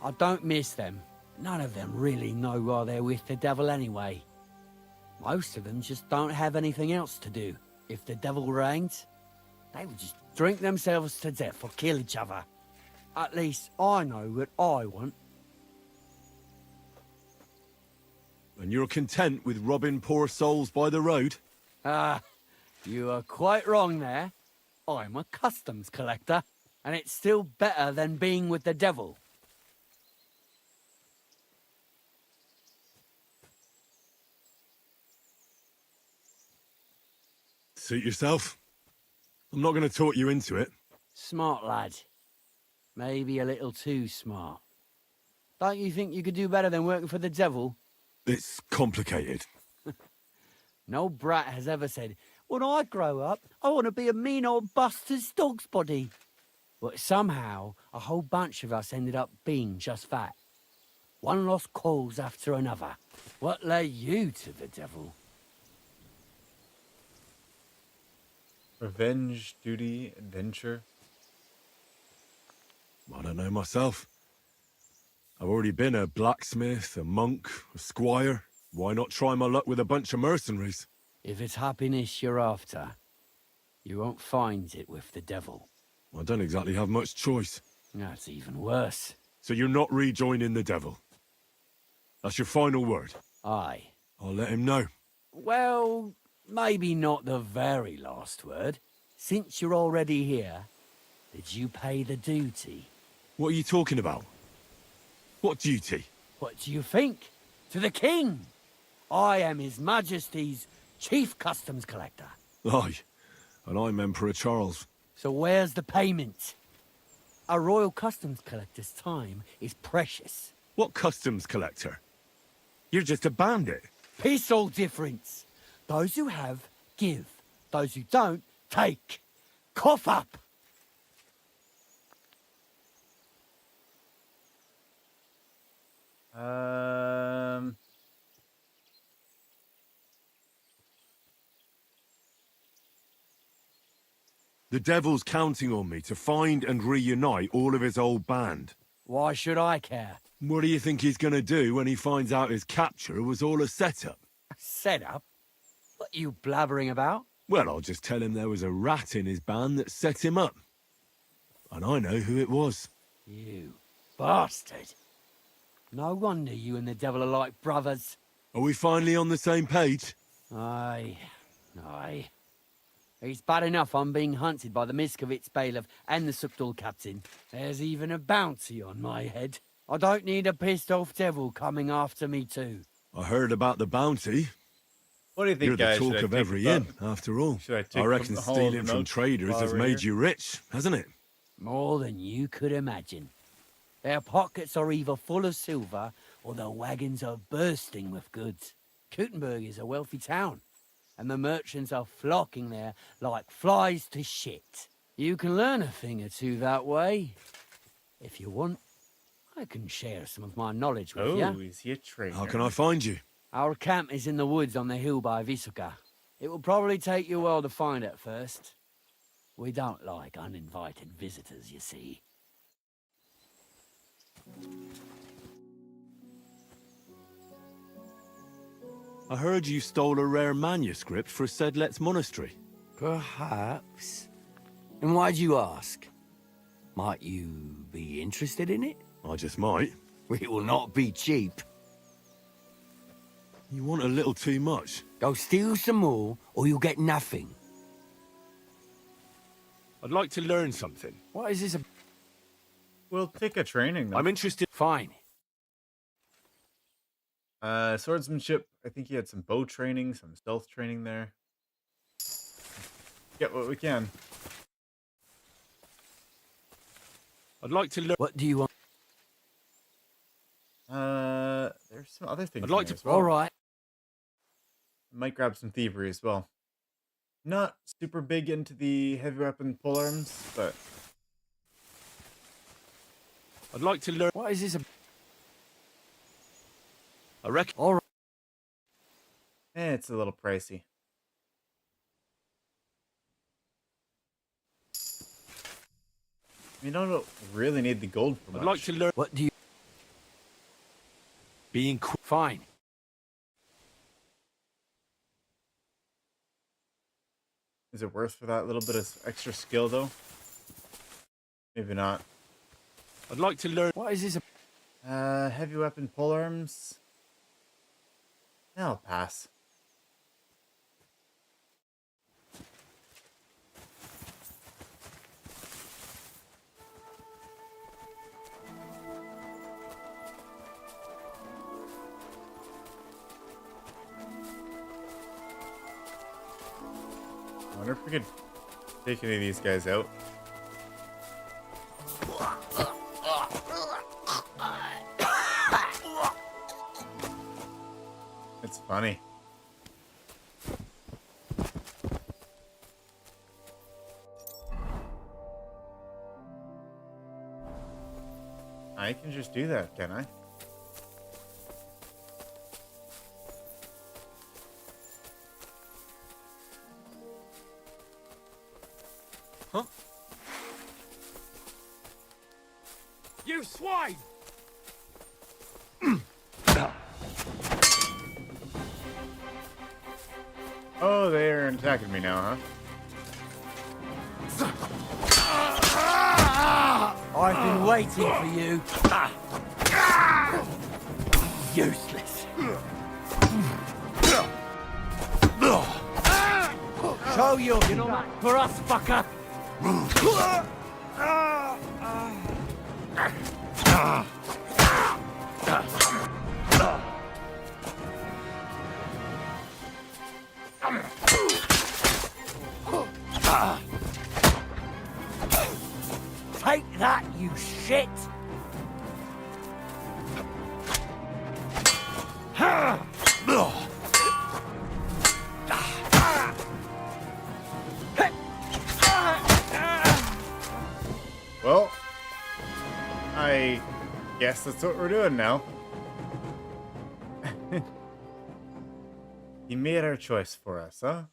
I don't miss them. None of them really know why they're with the devil anyway. Most of them just don't have anything else to do. If the devil reigns, they would just drink themselves to death or kill each other. At least I know what I want. And you're content with robbing poor souls by the road? Ah, you are quite wrong there. I'm a customs collector, and it's still better than being with the devil. Suit yourself. I'm not going to talk you into it. Smart lad. Maybe a little too smart. Don't you think you could do better than working for the devil? It's complicated. No brat has ever said, when I grow up, I want to be a mean old bustard's dog's body. But somehow, a whole bunch of us ended up being just that. One lost cause after another. What led you to the devil? Revenge, duty, adventure. I don't know myself. I've already been a blacksmith, a monk, a squire. Why not try my luck with a bunch of mercenaries? If it's happiness you're after, you won't find it with the devil. I don't exactly have much choice. That's even worse. So you're not rejoining the devil? That's your final word? Aye. I'll let him know. Well, maybe not the very last word. Since you're already here, did you pay the duty? What are you talking about? What duty? What do you think? To the king! I am His Majesty's Chief Customs Collector. Aye, and I'm Emperor Charles. So where's the payment? A royal customs collector's time is precious. What customs collector? You're just a bandit. Piss all difference. Those who have, give. Those who don't, take. Cough up! The devil's counting on me to find and reunite all of his old band. Why should I care? What do you think he's gonna do when he finds out his capture was all a setup? Setup? What are you blabbering about? Well, I'll just tell him there was a rat in his band that set him up. And I know who it was. You bastard. No wonder you and the devil are like brothers. Are we finally on the same page? Aye. It's bad enough I'm being hunted by the Miskovitz bailiff and the Sukdal captain. There's even a bounty on my head. I don't need a pissed-off devil coming after me too. I heard about the bounty. What do you think, You're the guys? talk of every inn, after all. I reckon stealing from traders has made you rich, hasn't it? More than you could imagine. Their pockets are either full of silver or their wagons are bursting with goods. Kuttenberg is a wealthy town, and the merchants are flocking there like flies to shit. You can learn a thing or two that way. If you want, I can share some of my knowledge with you. Oh, is he a trader? How can I find you? Our camp is in the woods on the hill by Vysoka. It will probably take you a while to find it first. We don't like uninvited visitors, you see. I heard you stole a rare manuscript for Sedlet's monastery. Perhaps. And why'd you ask? Might you be interested in it? I just might. It will not be cheap. You want a little too much. Go steal some more, or you'll get nothing. I'd like to learn something. What is this? We'll take a training, though. I'm interested. Fine. Swordsmanship. I think he had some bow training, some stealth training there. Get what we can. I'd like to learn. What do you want? There's some other things. I'd like in there to. as well. All right. Might grab some thievery as well. Not super big into the heavy weapon polearms, but I'd like to learn. What is this? I reckon. All right. it's a little pricey. I mean, I don't really need the gold for much. I'd like to learn. What do you? Being fine. Is it worth for that little bit of extra skill, though? Maybe not. I'd like to learn. What is this? Heavy weapon polearms. I'll pass. I wonder if we could take any of these guys out. It's funny. I can just do that, can I? Huh? You swine! Oh, they're attacking me now, huh? I've been waiting for you. Useless. Show your back for us, fucker. Take that, you shit! Well, I guess that's what we're doing now. He made our choice for us, huh?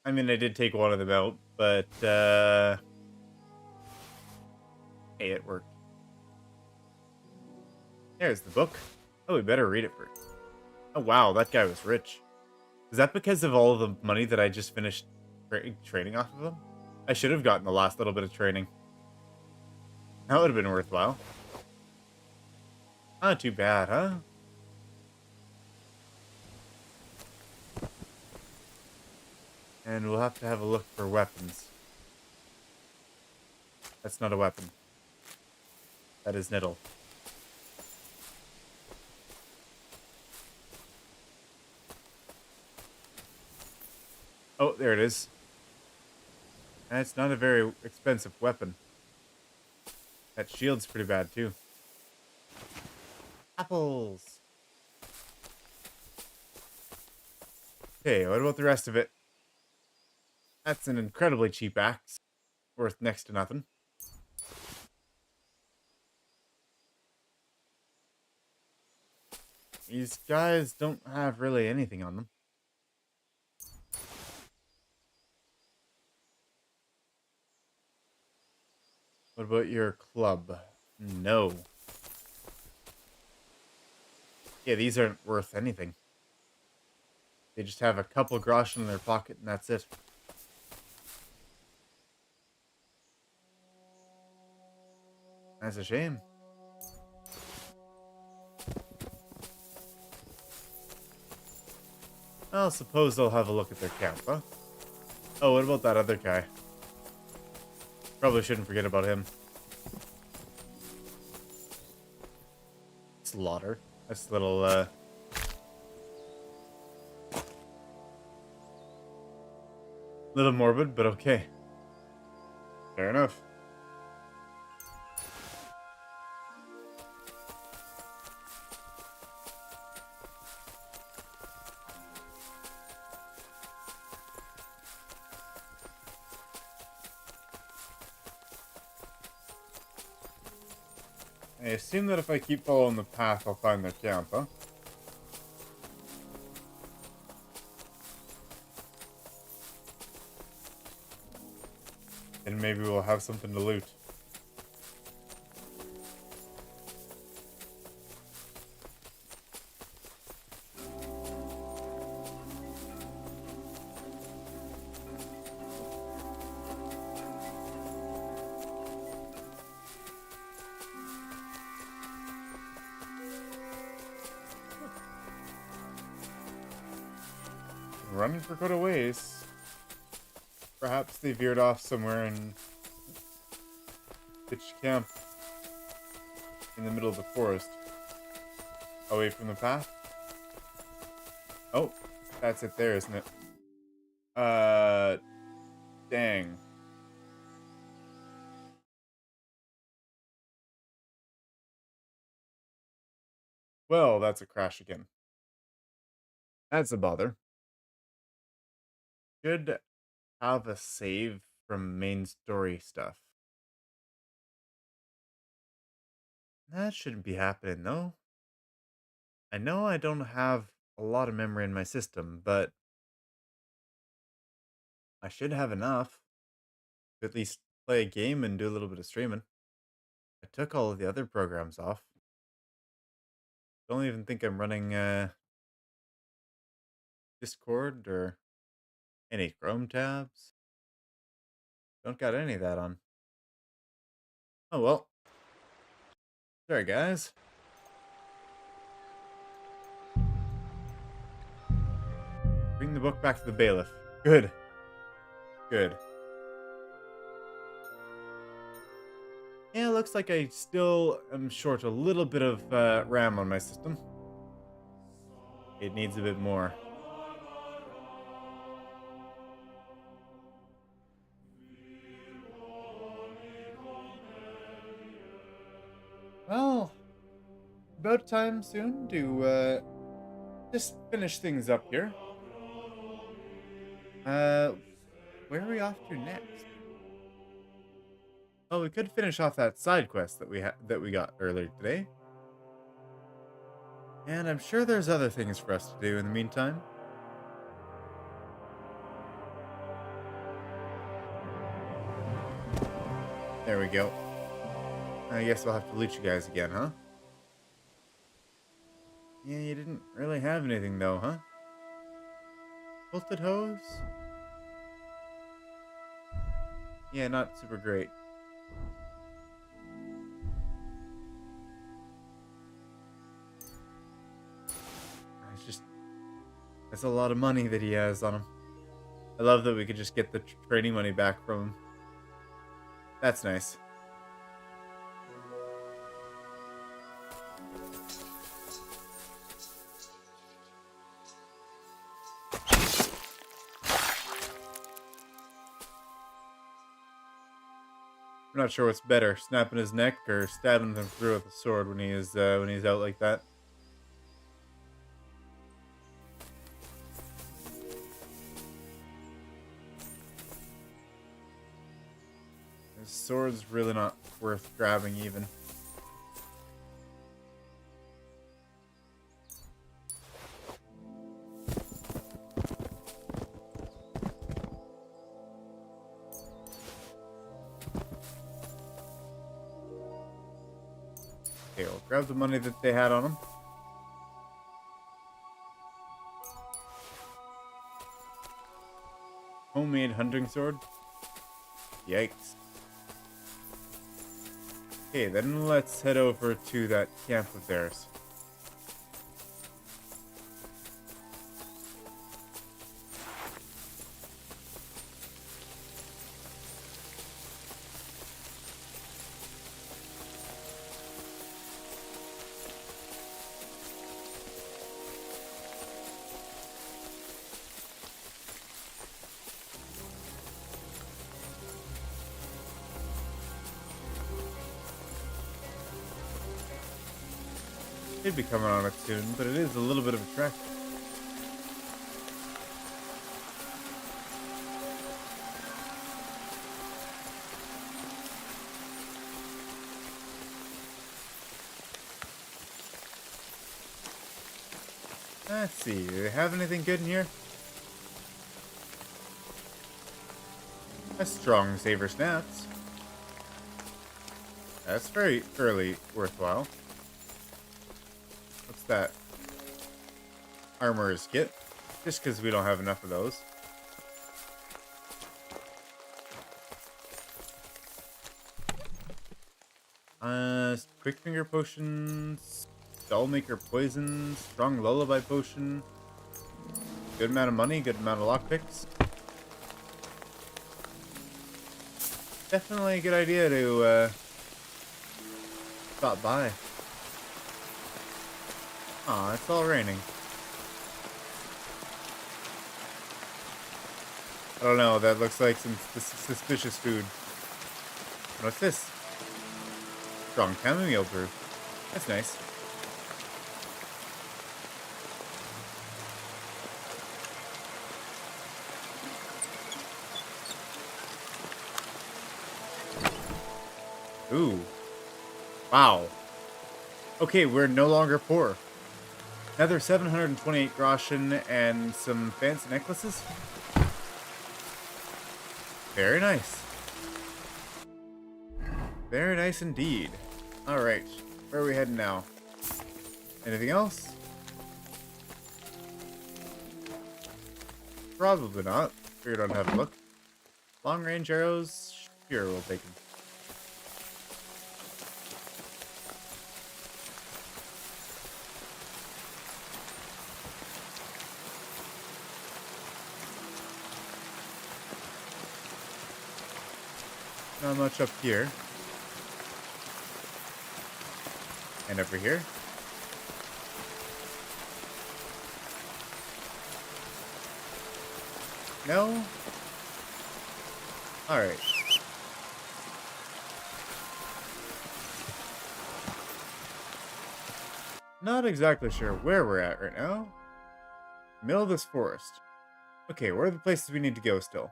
I mean, I did take one of them out, but, hey, it worked. There's the book. Oh, we better read it first. Oh, wow, that guy was rich. Is that because of all of the money that I just finished trading off of him? I should have gotten the last little bit of training. That would have been worthwhile. Not too bad, huh? And we'll have to have a look for weapons. That's not a weapon. That is Niddle. Oh, there it is. And it's not a very expensive weapon. That shield's pretty bad, too. Apples! Okay, what about the rest of it? That's an incredibly cheap axe. Worth next to nothing. These guys don't have really anything on them. What about your club? No. Yeah, these aren't worth anything. They just have a couple groschen in their pocket and that's it. That's a shame. Well, suppose they'll have a look at their camp, huh? Oh, what about that other guy? Probably shouldn't forget about him. Slaughter. That's a little, little morbid, but okay. Fair enough. I assume that if I keep following the path, I'll find their camp, huh? And maybe we'll have something to loot. Running for quite a ways. Perhaps they veered off somewhere and pitched camp in the middle of the forest. Away from the path. Oh, that's it there, isn't it? Dang. Well, that's a crash again. That's a bother. Should have a save from main story stuff. That shouldn't be happening, though. I know I don't have a lot of memory in my system, but I should have enough to at least play a game and do a little bit of streaming. I took all of the other programs off. Don't even think I'm running Discord or any Chrome tabs. Don't got any of that on. Oh well. Sorry, guys. Bring the book back to the bailiff. Good. Good. Yeah, looks like I still am short a little bit of RAM on my system. It needs a bit more. Well, about time soon to just finish things up here. Where are we off to next? Oh, we could finish off that side quest that we got earlier today. And I'm sure there's other things for us to do in the meantime. There we go. I guess we'll have to loot you guys again, huh? Yeah, you didn't really have anything though, huh? Bolted hose? Yeah, not super great. It's just... that's a lot of money that he has on him. I love that we could just get the training money back from him. That's nice. I'm not sure what's better, snapping his neck or stabbing him through with a sword when he's out like that. His sword's really not worth grabbing even. Okay, we'll grab the money that they had on them. Homemade hunting sword. Yikes. Okay, then let's head over to that camp of theirs. Should be coming on it soon, but it is a little bit of a trek. Let's see, do they have anything good in here? A strong saber snaps. That's fairly worthwhile. What's that? Armorer's kit. Just because we don't have enough of those. Quick finger potions. Dollmaker poison. Strong lullaby potion. Good amount of money. Good amount of lockpicks. Definitely a good idea to stop by. Aw, it's all raining. I don't know. That looks like some suspicious food. What's this? Strong chamomile brew. That's nice. Ooh. Wow. Okay, we're no longer poor. Another 728 groschen and some fancy necklaces. Very nice. Very nice indeed. Alright, where are we heading now? Anything else? Probably not. Figured I'd have a look. Long range arrows? Sure, we'll take them. Not much up here. And over here. No? Alright. Not exactly sure where we're at right now. Middle of this forest. Okay, where are the places we need to go still?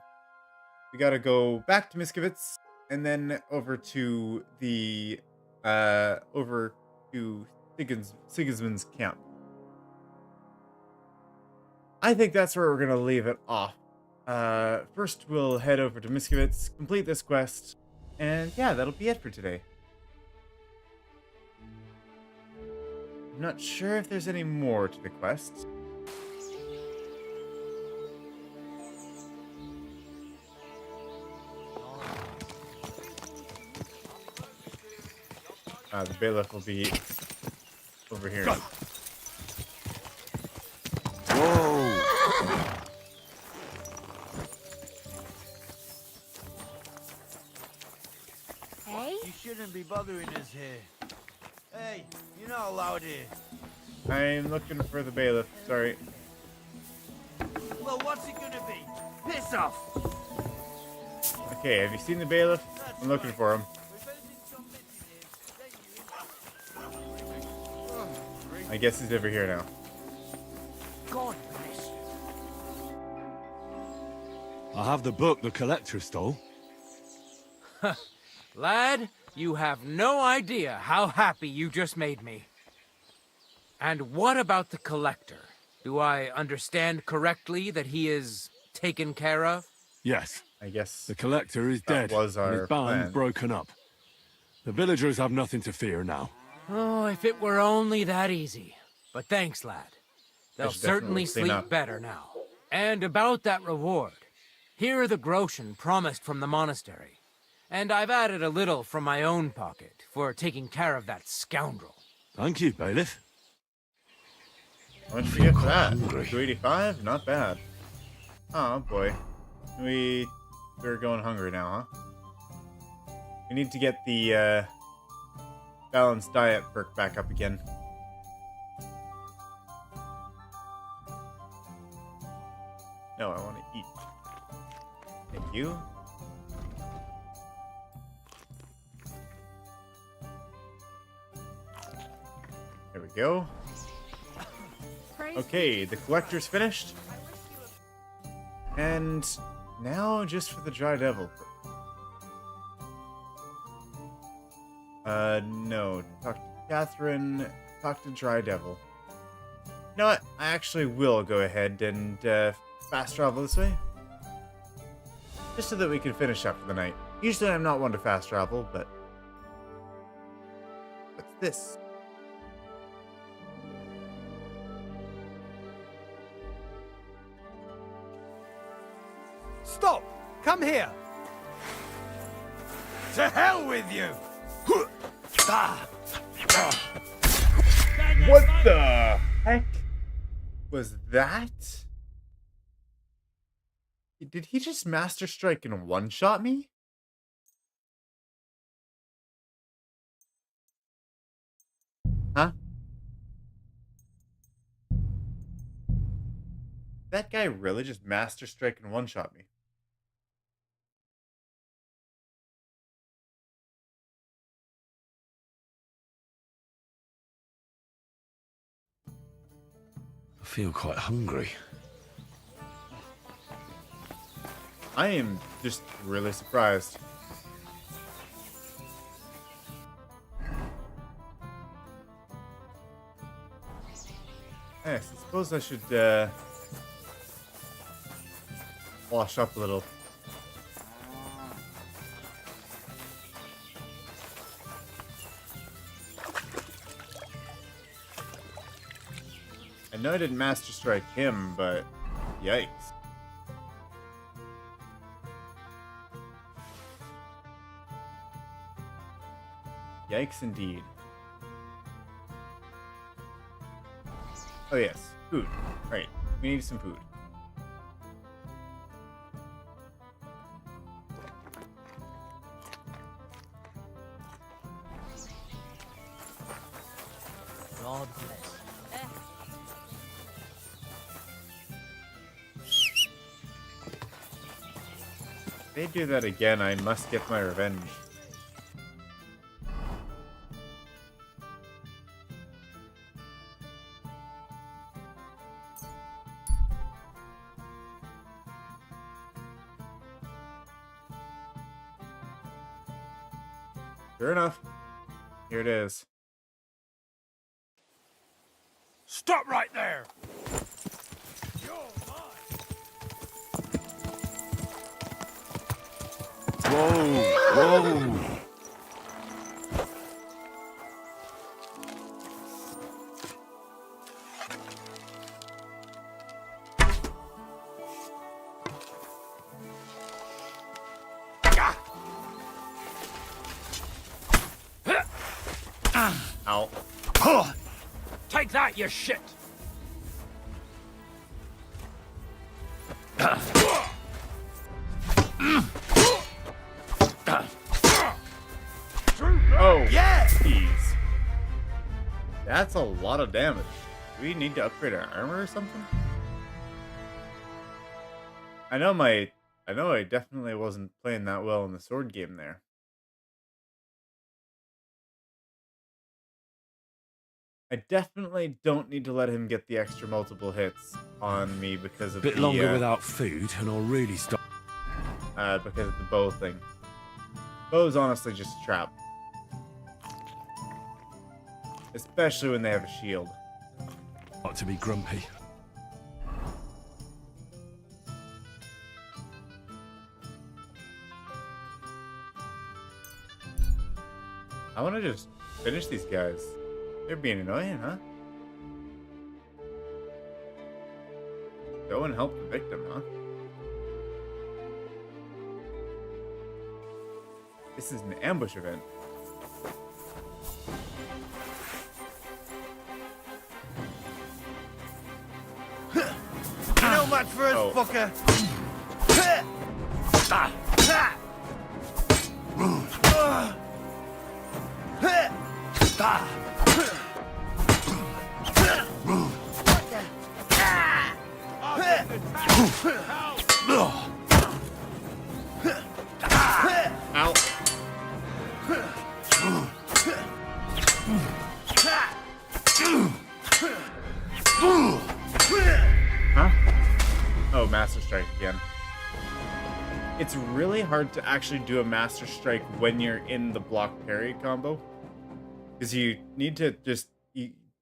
We gotta go back to Miskovitz, and then over to the, over to Sigismund's camp. I think that's where we're gonna leave it off. First we'll head over to Miskovitz, complete this quest, and yeah, that'll be it for today. I'm not sure if there's any more to the quest. The bailiff will be over here. Whoa! Hey? You shouldn't be bothering us here. Hey, you're not allowed here. I'm looking for the bailiff, sorry. Well, what's it gonna be? Piss off! Okay, have you seen the bailiff? I'm looking for him. I guess he's over here now. God bless. I have the book the collector stole. Lad, you have no idea how happy you just made me. And what about the collector? Do I understand correctly that he is taken care of? Yes. I guess the collector is dead, was and our his band plan. broken up. The villagers have nothing to fear now. Oh, if it were only that easy. But thanks, lad. They'll should definitely certainly clean sleep up. better now. And about that reward. Here are the groschen promised from the monastery. And I've added a little from my own pocket for taking care of that scoundrel. Thank you, bailiff. How much do you get for that? 285? Not bad. Oh boy. We're going hungry now, huh? We need to get the balanced diet perk back up again. No, I want to eat. Thank you. There we go. Okay, the collector's finished. And now just for the dry devil. No. Talk to Catherine. Talk to Dry Devil. You know what? I actually will go ahead and fast travel this way. Just so that we can finish up for the night. Usually I'm not one to fast travel, but... What's this? Stop! Come here! To hell with you! What the heck was that? Did he just Master Strike and one-shot me? Huh? That guy really just Master Strike and one-shot me? feel quite hungry. I am just really surprised. Yes, I suppose I should wash up a little. I know I didn't Master Strike him, but yikes. Yikes indeed. Oh yes, food. Right, we need some food. God bless. If they do that again, I must get my revenge. Sure enough, here it is. Stop right there! Whoa! Ow. Take that, you shit! Oh, yeah! Jeez. That's a lot of damage. Do we need to upgrade our armor or something? I know I definitely wasn't playing that well in the sword game there. I definitely don't need to let him get the extra multiple hits on me because of Bit the, longer without food, and I'll really start. Because of the bow thing. Bow's honestly just a trap. Especially when they have a shield. Not to be grumpy. I want to just finish these guys. They're being annoying, huh? Go and help the victim, huh? This is an ambush event. No match for us, fucker. Ow. Huh? Oh, Master Strike again. It's really hard to actually do a Master Strike when you're in the block parry combo. Because you need to just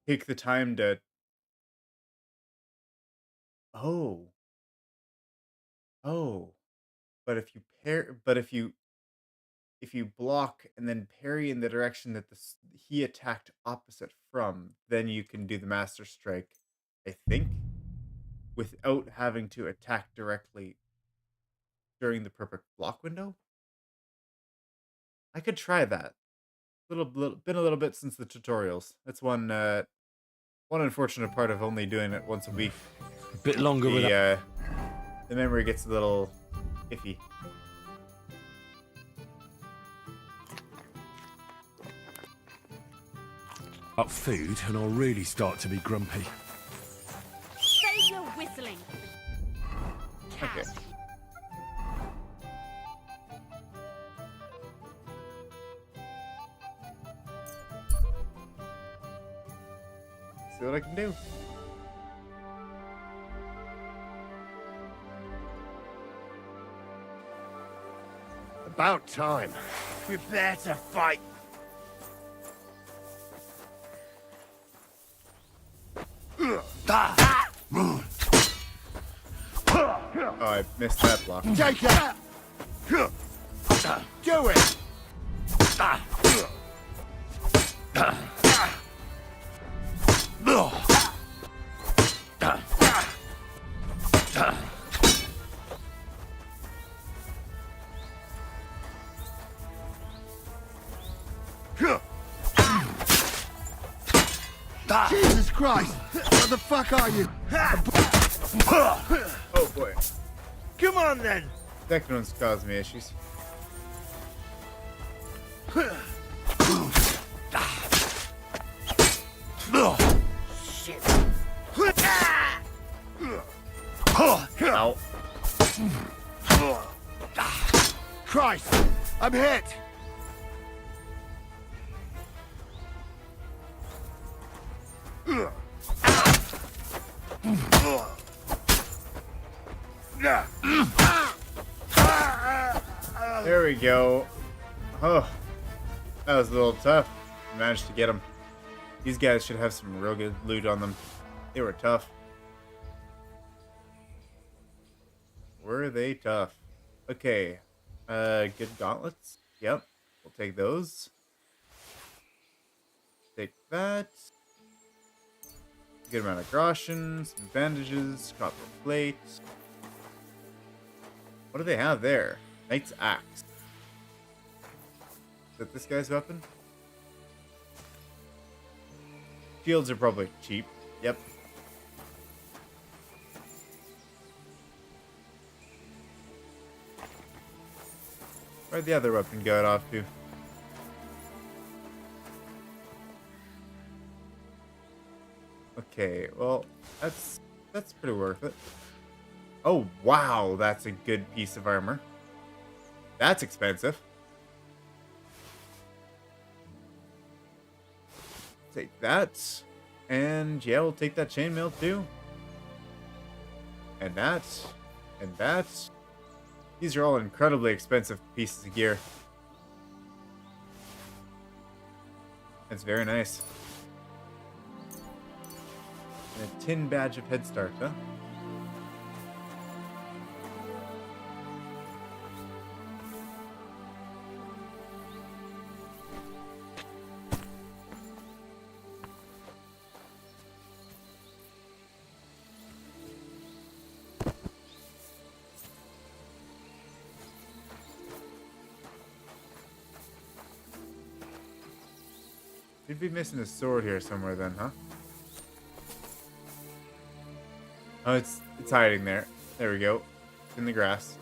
take the time to... Oh. But if you if you block and then parry in the direction that he attacked opposite from, then you can do the Master Strike, I think, without having to attack directly during the perfect block window. I could try that. Been a little bit since the tutorials. That's one unfortunate part of only doing it once a week. A bit longer the memory gets a little iffy. Up food, and I'll really start to be grumpy. Save your whistling. Okay. See what I can do. About time. Prepare to fight. Oh, I missed that block. Take it! Do it! Jesus Christ! What the fuck are you? Oh boy. Come on then! Second one's causing me issues. Shit. Ow. Christ! I'm hit! There we go. Oh, that was a little tough. I managed to get them. These guys should have some real good loot on them. They were tough. Were they tough? Okay. Good gauntlets. Yep. We'll take those. Take that. Good amount of groschen, some bandages, copper plate. What do they have there? Knight's axe. Is that this guy's weapon? Shields are probably cheap. Yep. Where'd the other weapon go off to? Okay, well, that's pretty worth it. Oh, wow, that's a good piece of armor. That's expensive. Take that. And yeah, we'll take that chainmail too. And that. And that. These are all incredibly expensive pieces of gear. That's very nice. And a tin badge of head start, huh? You'd be missing a sword here somewhere then, huh? Oh, it's hiding there. There we go. It's in the grass.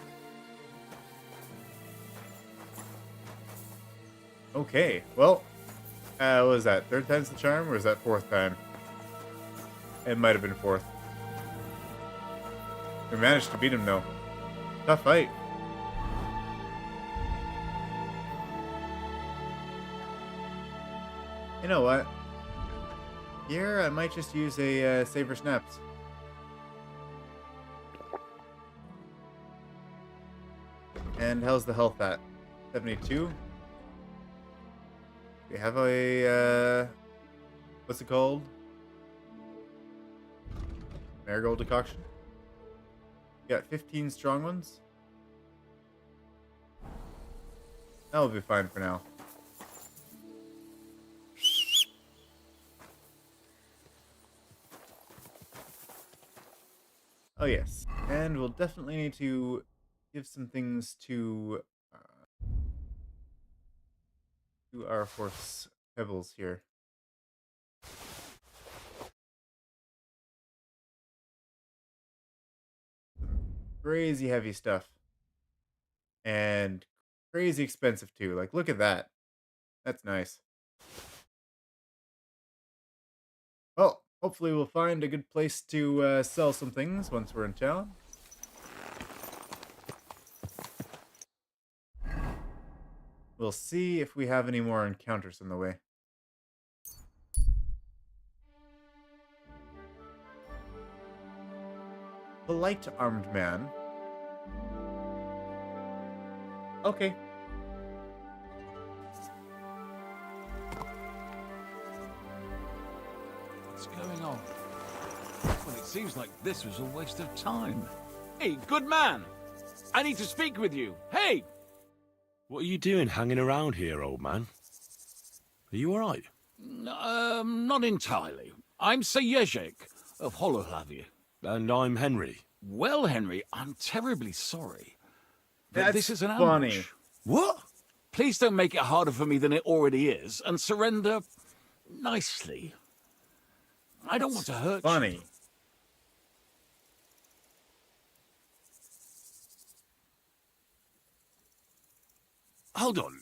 Okay, well, what was that? Third time's the charm, or is that fourth time? It might have been fourth. We managed to beat him though. Tough fight. You know what? Here, I might just use a Saber Snaps. And how's the health at? 72? We have a, what's it called? Marigold decoction. Got 15 strong ones. That'll be fine for now. Oh yes, and we'll definitely need to give some things to our horse Pebbles here. Crazy heavy stuff. And crazy expensive too. Like, look at that. That's nice. Well, hopefully we'll find a good place to sell some things once we're in town. We'll see if we have any more encounters on the way. Polite armed man. Okay, seems like this was a waste of time. Hey, good man! I need to speak with you. Hey! What are you doing hanging around here, old man? Are you alright? Not entirely. I'm Sir Ježek of Holohlavie. And I'm Henry. Well, Henry, I'm terribly sorry. But That's this is an funny. ambush. What? Please don't make it harder for me than it already is, and surrender nicely. I don't want to hurt Funny. you. Hold on.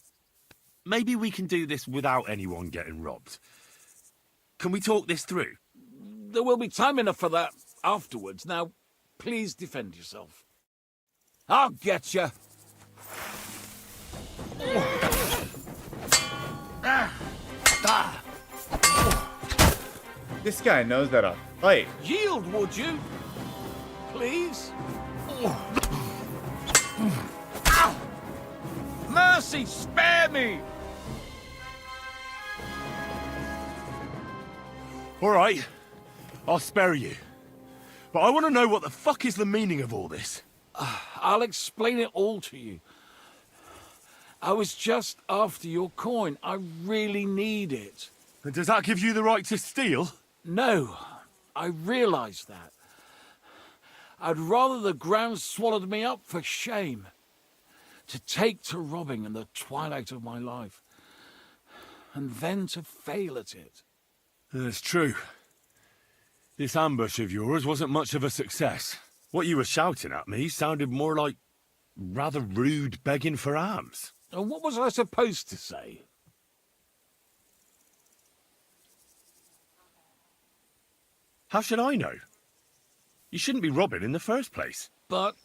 Maybe we can do this without anyone getting robbed. Can we talk this through? There will be time enough for that afterwards. Now, please defend yourself. I'll get you. This guy knows how to fight. Yield, would you? Please? Mercy, spare me! Alright. I'll spare you. But I want to know what the fuck is the meaning of all this. I'll explain it all to you. I was just after your coin. I really need it. And does that give you the right to steal? No, I realise that. I'd rather the ground swallowed me up for shame. To take to robbing in the twilight of my life. And then to fail at it. That's true. This ambush of yours wasn't much of a success. What you were shouting at me sounded more like rather rude begging for alms. And what was I supposed to say? How should I know? You shouldn't be robbing in the first place. But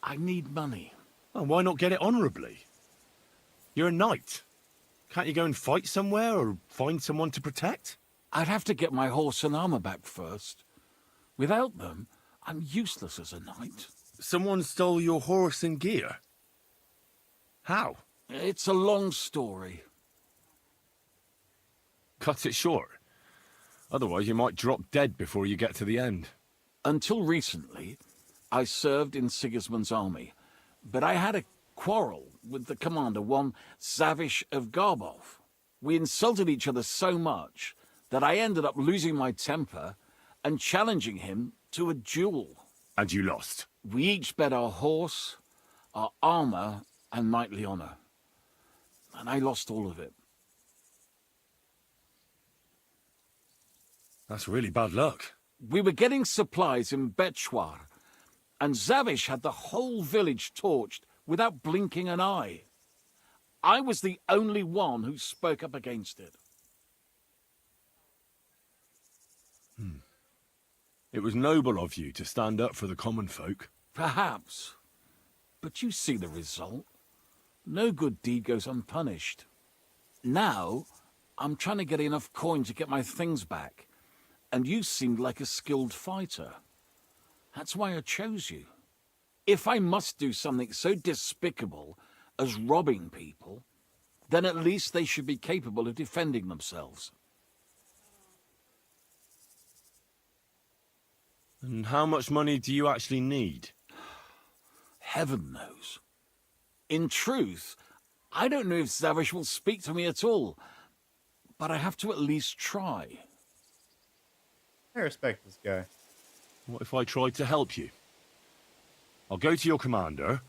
I need money. Well, why not get it honourably? You're a knight. Can't you go and fight somewhere or find someone to protect? I'd have to get my horse and armour back first. Without them, I'm useless as a knight. Someone stole your horse and gear? How? It's a long story. Cut it short. Otherwise you might drop dead before you get to the end. Until recently, I served in Sigismund's army, but I had a quarrel with the commander, one Zavish of Garbov. We insulted each other so much that I ended up losing my temper and challenging him to a duel. And you lost? We each bet our horse, our armor, and knightly honor. And I lost all of it. That's really bad luck. We were getting supplies in Betchwar, and Zavish had the whole village torched without blinking an eye. I was the only one who spoke up against it. It was noble of you to stand up for the common folk. Perhaps. But you see the result. No good deed goes unpunished. Now, I'm trying to get enough coin to get my things back. And you seemed like a skilled fighter. That's why I chose you. If I must do something so despicable as robbing people, then at least they should be capable of defending themselves. And how much money do you actually need? Heaven knows. In truth, I don't know if Zavish will speak to me at all, but I have to at least try. I respect this guy. What if I tried to help you? I'll go to your commander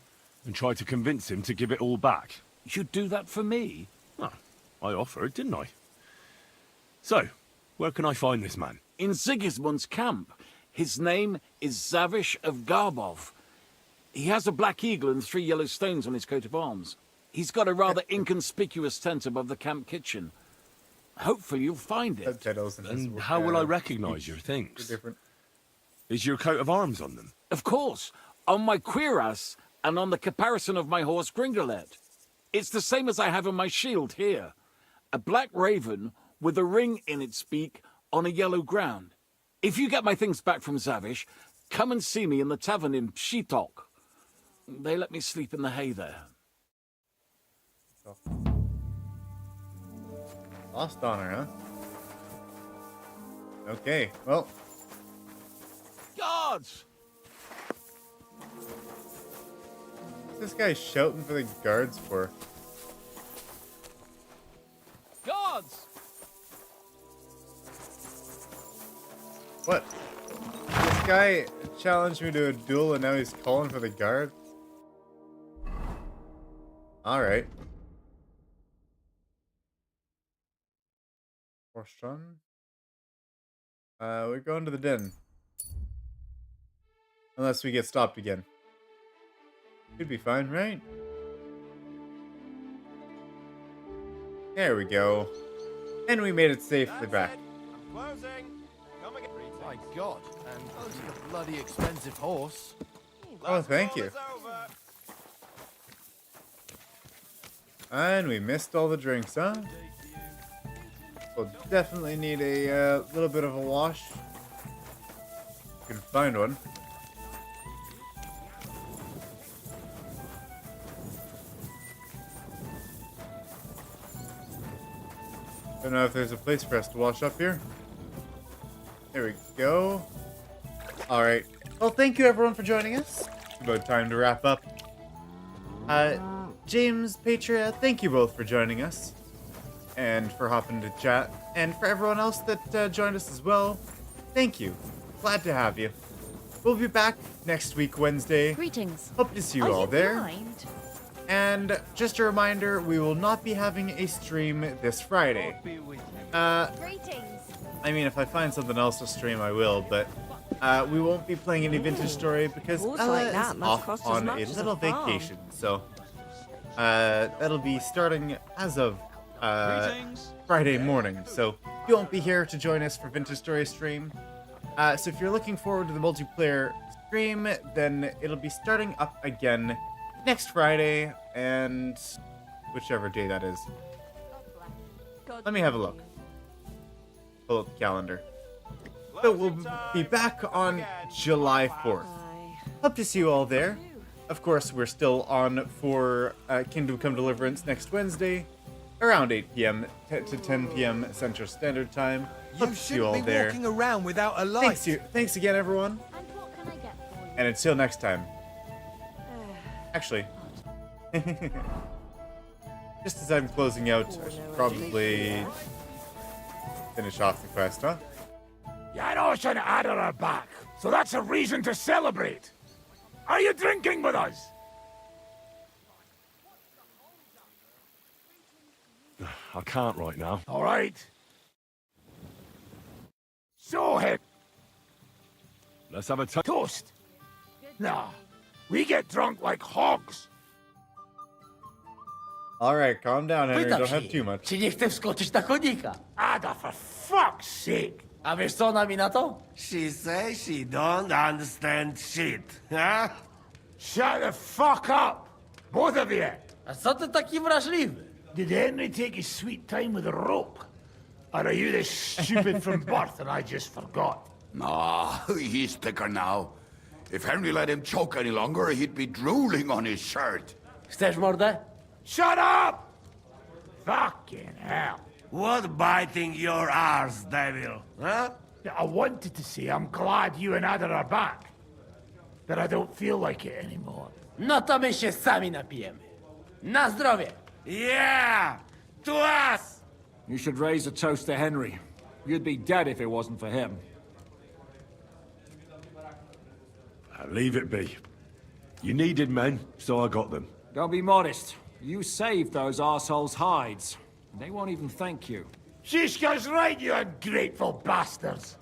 and try to convince him to give it all back. You'd do that for me? Well, I offered, didn't I? So, where can I find this man? In Sigismund's camp. His name is Zavish of Garbov. He has a black eagle and 3 yellow stones on his coat of arms. He's got a rather inconspicuous tent above the camp kitchen. Hopefully you'll find it. And how will I recognize your things? Is your coat of arms on them? Of course. On my cuirass and on the caparison of my horse Gringolet. It's the same as I have on my shield here. A black raven with a ring in its beak on a yellow ground. If you get my things back from Zavish, come and see me in the tavern in Pshitok. They let me sleep in the hay there. Lost honor, huh? Okay, well, Guards! What's this guy shouting for the guards for? Guards! What? This guy challenged me to a duel and now he's calling for the guard? Alright. Horse run? We're going to the den. Unless we get stopped again. Should be fine, right? There we go. And we made it safely back. I'm closing. Come again. My God, and those are a bloody expensive horse. Oh, thank you. And we missed all the drinks, huh? We'll definitely need a little bit of a wash. We can find one. Don't know if there's a place for us to wash up here. There we go. Alright. Well, thank you everyone for joining us. It's about time to wrap up. James, Patria, thank you both for joining us. And for hopping to chat. And for everyone else that joined us as well, thank you. Glad to have you. We'll be back next week, Wednesday. Greetings. Hope to see you all there. And just a reminder, we will not be having a stream this Friday. Greetings. I mean, if I find something else to stream, I will, but we won't be playing any Vintage Story because Balls Ella like that is must off cost as on much a as a little farm. vacation. So that'll be starting as of Friday morning. So you won't be here to join us for Vintage Story stream. So if you're looking forward to the multiplayer stream, then it'll be starting up again next Friday, and whichever day that is. Let me have a look. Pull up the calendar. So we'll be back on July 4th. Hope to see you all there. Of course, we're still on for Kingdom Come Deliverance next Wednesday, around 8 p.m. to 10 p.m. Central Standard Time. Hope to see you all there. Walking around without a light. Thanks again, everyone. And what can I get for you? And until next time. Actually, just as I'm closing out, I should probably finish off the quest, huh? Janosh and Ada are back, so that's a reason to celebrate. Are you drinking with us? I can't right now. All right. So, head. Let's have a toast. Nah, we get drunk like hogs. Alright, calm down, Henry. Don't have too much. Czy nie chce wskoczyć na konika? Ada, for fuck's sake. A wiesz co ona mi na to? She says she don't understand shit, huh? Shut the fuck up, both of you. A co ty taki wrażliwy? Did Henry take his sweet time with a rope? Or are you this stupid from birth and I just forgot? Nah, he's thicker now. If Henry let him choke any longer, he'd be drooling on his shirt. Chcesz mordę? Shut up! Fucking hell. What biting your arse, devil, huh? I wanted to say I'm glad you and Ada are back. But I don't feel like it anymore. No to my się sami napijemy. Na zdrowie! Yeah! To us! You should raise a toast to Henry. You'd be dead if it wasn't for him. Leave it be. You needed men, so I got them. Don't be modest. You saved those assholes' hides. They won't even thank you. Shishka's right, you ungrateful bastards.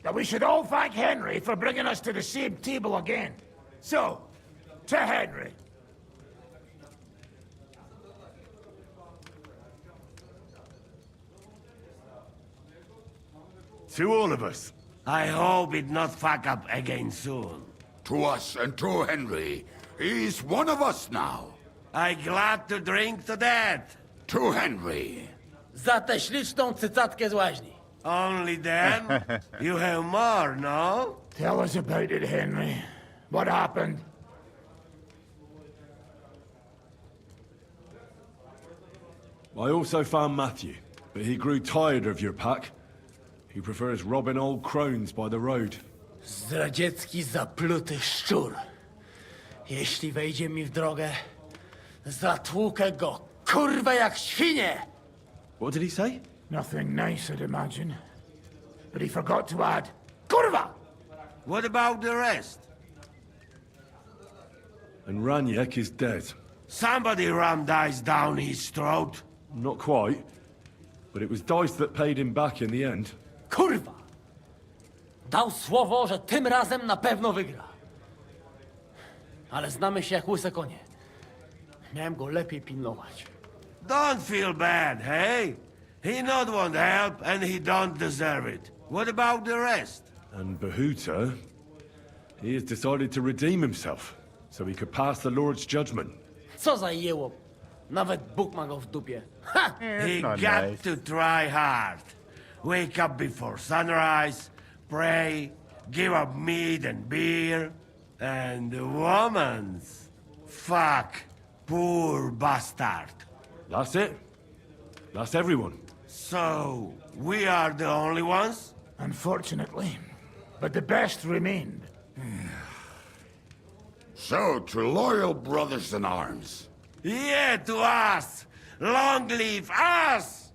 That we should all thank Henry for bringing us to the same table again. So, to Henry. To all of us. I hope it not fuck up again soon. To us and to Henry. He's one of us now. I glad to drink to that. To Henry. Za tę śliczną cycatkę z łaźni. Only them? You have more, no? Tell us about it, Henry. What happened? I also found Matthew, but he grew tired of your pack. He prefers robbing old crones by the road. Zdradziecki, zapluty szczur. Jeśli wejdzie mi w drogę, zatłukę go, kurwa, jak świnie! What did he say? Nothing nice, I'd imagine. But he forgot to add, kurwa! What about the rest? And Raniek is dead. Somebody rammed dice down his throat. Not quite. But it was Dice that paid him back in the end. Kurwa! Dał słowo, że tym razem na pewno wygra. Ale znamy się jak łyse konie. Miałem go lepiej pilnować. Don't feel bad, hey? He not want help and he don't deserve it. What about the rest? And Bahuta, he has decided to redeem himself, so he could pass the Lord's judgment. Co za jełop. Nawet Bóg ma go w dupie. Ha! He got to try hard. Wake up before sunrise, pray, give up meat and beer, and the womans. Fuck, poor bastard. That's it. That's everyone. So, we are the only ones? Unfortunately. But the best remained. So, to loyal brothers in arms. Yeah, to us! Long live us!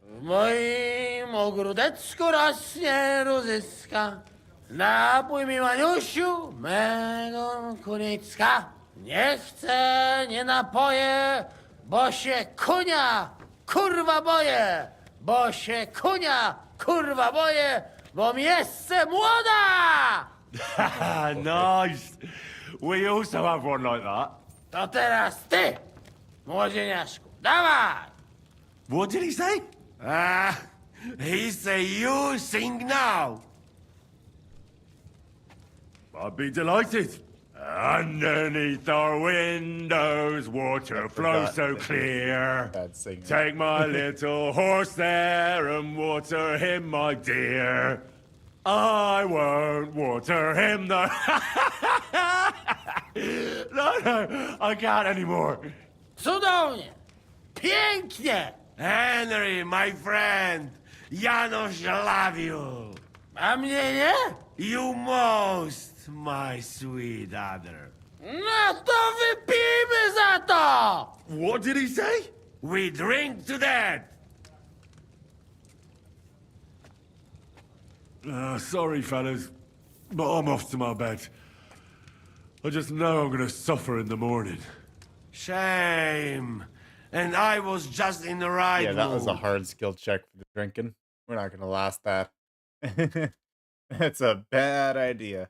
W moim ogródeczku rośnie rózyska. Napój mi, Maniusiu, mego kunicka. Nie chcę, nie napoję, bo się kunia, kurwa boję. Bo się kunia, kurwa boję, bo mi jeszcze młoda! Nice. We also have one like that. To teraz ty, młodzieniaszku, dawaj! What did he say? He say you sing now. I'd be delighted. Underneath our windows, water flows so clear. Take my little horse there and water him, my dear. I won't water him, though. No, I can't anymore. Cudownie! Pięknie! Henry, my friend, Janosh love you. A mnie nie? You most, my sweet other. No to wypijmy za to! What did he say? We drink to that. Sorry, fellas, but I'm off to my bed. I just know I'm gonna suffer in the morning. Shame. And I was just in the right Yeah, that was a mood. hard skill check for the drinking. We're not gonna last that. That's a bad idea.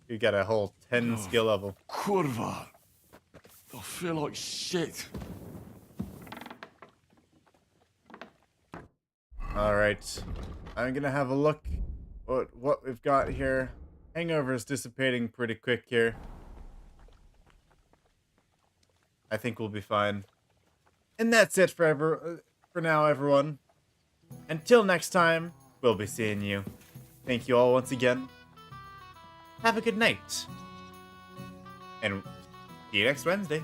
You got a whole 10 skill level. Kurva. I feel like shit. Alright. I'm gonna have a look at what we've got here. Hangover is dissipating pretty quick here. I think we'll be fine. And that's it for now, everyone. Until next time, we'll be seeing you. Thank you all once again. Have a good night. And see you next Wednesday.